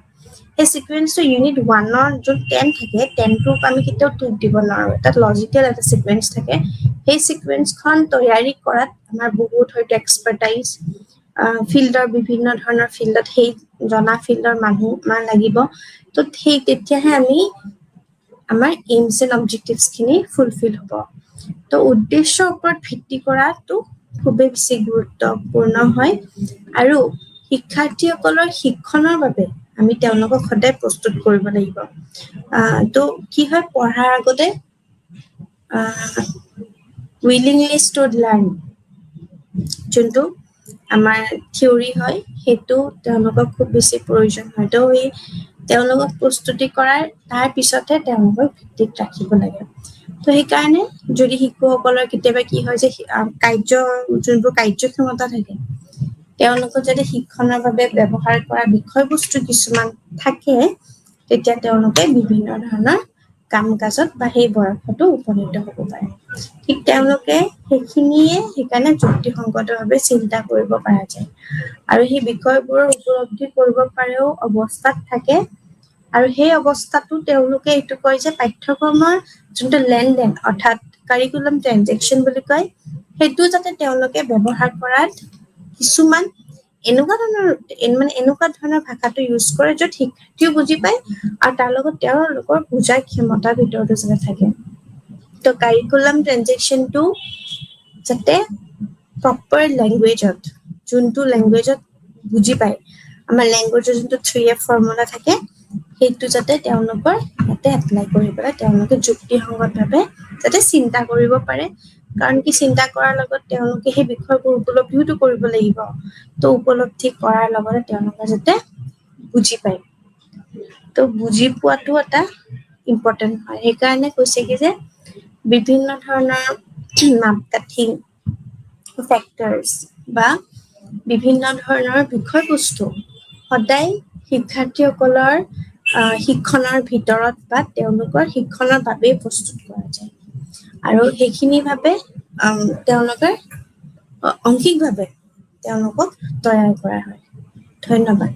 S3: সেই ছিকুৱেঞ্চটো ইউনিট 1ৰ যোন 10 থাকে, 10টোক আমি কেতিয়াও তুক দিব নোৱাৰোঁ। এটা লজিকেল এটা ছিকুৱেঞ্চ থাকে। সেই ছিকুৱেঞ্চখন তৈয়াৰী কৰাত আমাৰ বহুত হয়তো এক্সপাৰ্টাইজ, ফিল্ডৰ বিভিন্ন ধৰণৰ ফিল্ডত সেই জনা ফিল্ডৰ মানুহ আমাৰ লাগিব। তো সেই তেতিয়াহে আমাৰ এইমছ এণ্ড অবজেক্টিভছখিনি ফুলফিল হ'ব। তো উদ্দেশ্যৰ ওপৰত ভিত্তি কৰাটো খুবেই বেছি গুৰুত্বপূৰ্ণ হয়। আৰু শিক্ষাৰ্থীসকলৰ শিক্ষণৰ বাবে আমি তেওঁলোকক সদায় প্ৰস্তুত কৰিব লাগিব। তো কি হয়, পঢ়াৰ আগতে উইলিংলি ষ্টুড লাৰ্ণ, যোনটো আমাৰ থিয়ৰী হয়, সেইটো তেওঁলোকক খুব বেছি প্ৰয়োজন হয়। তো তেওঁলোকক প্ৰস্তুতি কৰাৰ তাৰ পিছতহে তেওঁলোকক ভিত্তিত ৰাখিব লাগে। তো সেইকাৰণে যদি শিশুসকলৰ কেতিয়াবা কি হয় যে যোনবোৰ কাৰ্যক্ষমতা থাকে, তেওঁলোকক যদি শিক্ষণৰ বাবে ব্যৱহাৰ কৰা বিষয়বস্তু কিছুমান থাকে, তেতিয়া তেওঁলোকে বিভিন্ন ধৰণৰ কাম কাজত বা সেই বয়সতো উপনীত হ'ব পাৰে। ঠিক তেওঁলোকে সেইকাৰণে যুক্তিসংগতভাৱে চিন্তা কৰিব পৰা যায় আৰু সেই বিষয়বোৰৰ উপলব্ধি কৰিব পাৰেও অৱস্থাত থাকে। আৰু সেই অৱস্থাতো তেওঁলোকে এইটো কয় যে পাঠ্যক্ৰমৰ যোনটো লেনদেন, অৰ্থাৎ কাৰিকুলাম ট্ৰেনজেকশ্যন বুলি কয়, সেইটো যাতে তেওঁলোকে ব্যৱহাৰ কৰাত কিছুমান এনেকুৱা ধৰণৰ ভাষাটো ইউজ কৰে য'ত শিক্ষাৰ্থীও বুজি পায় আৰু তাৰ লগত তেওঁলোকৰ বুজাৰ ক্ষমতাৰ ভিতৰতো যাতে থাকে। তো কাৰিকুলাম ট্ৰেনজেকশ্যনটো যাতে প্ৰপাৰ লেংগুৱেজত, যোনটো লেংগুৱেজত বুজি পায়, আমাৰ লেংগুৱেজৰ যোনটো 3F ফৰ্মুলা থাকে, সেইটো যাতে তেওঁলোকৰ ইয়াতে এপ্লাই কৰিবলৈ তেওঁলোকে যুক্তিসংগতভাৱে যাতে চিন্তা কৰিব পাৰে কাৰণ কি চিন্তা কৰাৰ লগত তেওঁলোকে সেই বিষয়বোৰ উপলব্ধিওতো কৰিব লাগিব তো উপলব্ধি কৰাৰ লগতে তেওঁলোকে যাতে বুজি পায় তো বুজি পোৱাটো এটা ইম্পৰ্টেণ্ট হয় সেইকাৰণে কৈছে কি যে বিভিন্ন ধৰণৰ মাপকাঠি ফেক্টৰ্ছ বা বিভিন্ন ধৰণৰ বিষয়বস্তু সদায় শিক্ষাৰ্থীসকলৰ শিক্ষণৰ ভিতৰত বা তেওঁলোকৰ শিক্ষণৰ বাবেই প্ৰস্তুত কৰা যায় আৰু সেইখিনি ভাবে তেওঁলোকে অংশিকভাৱে তেওঁলোকক তৈয়াৰ কৰা হয় ধন্যবাদ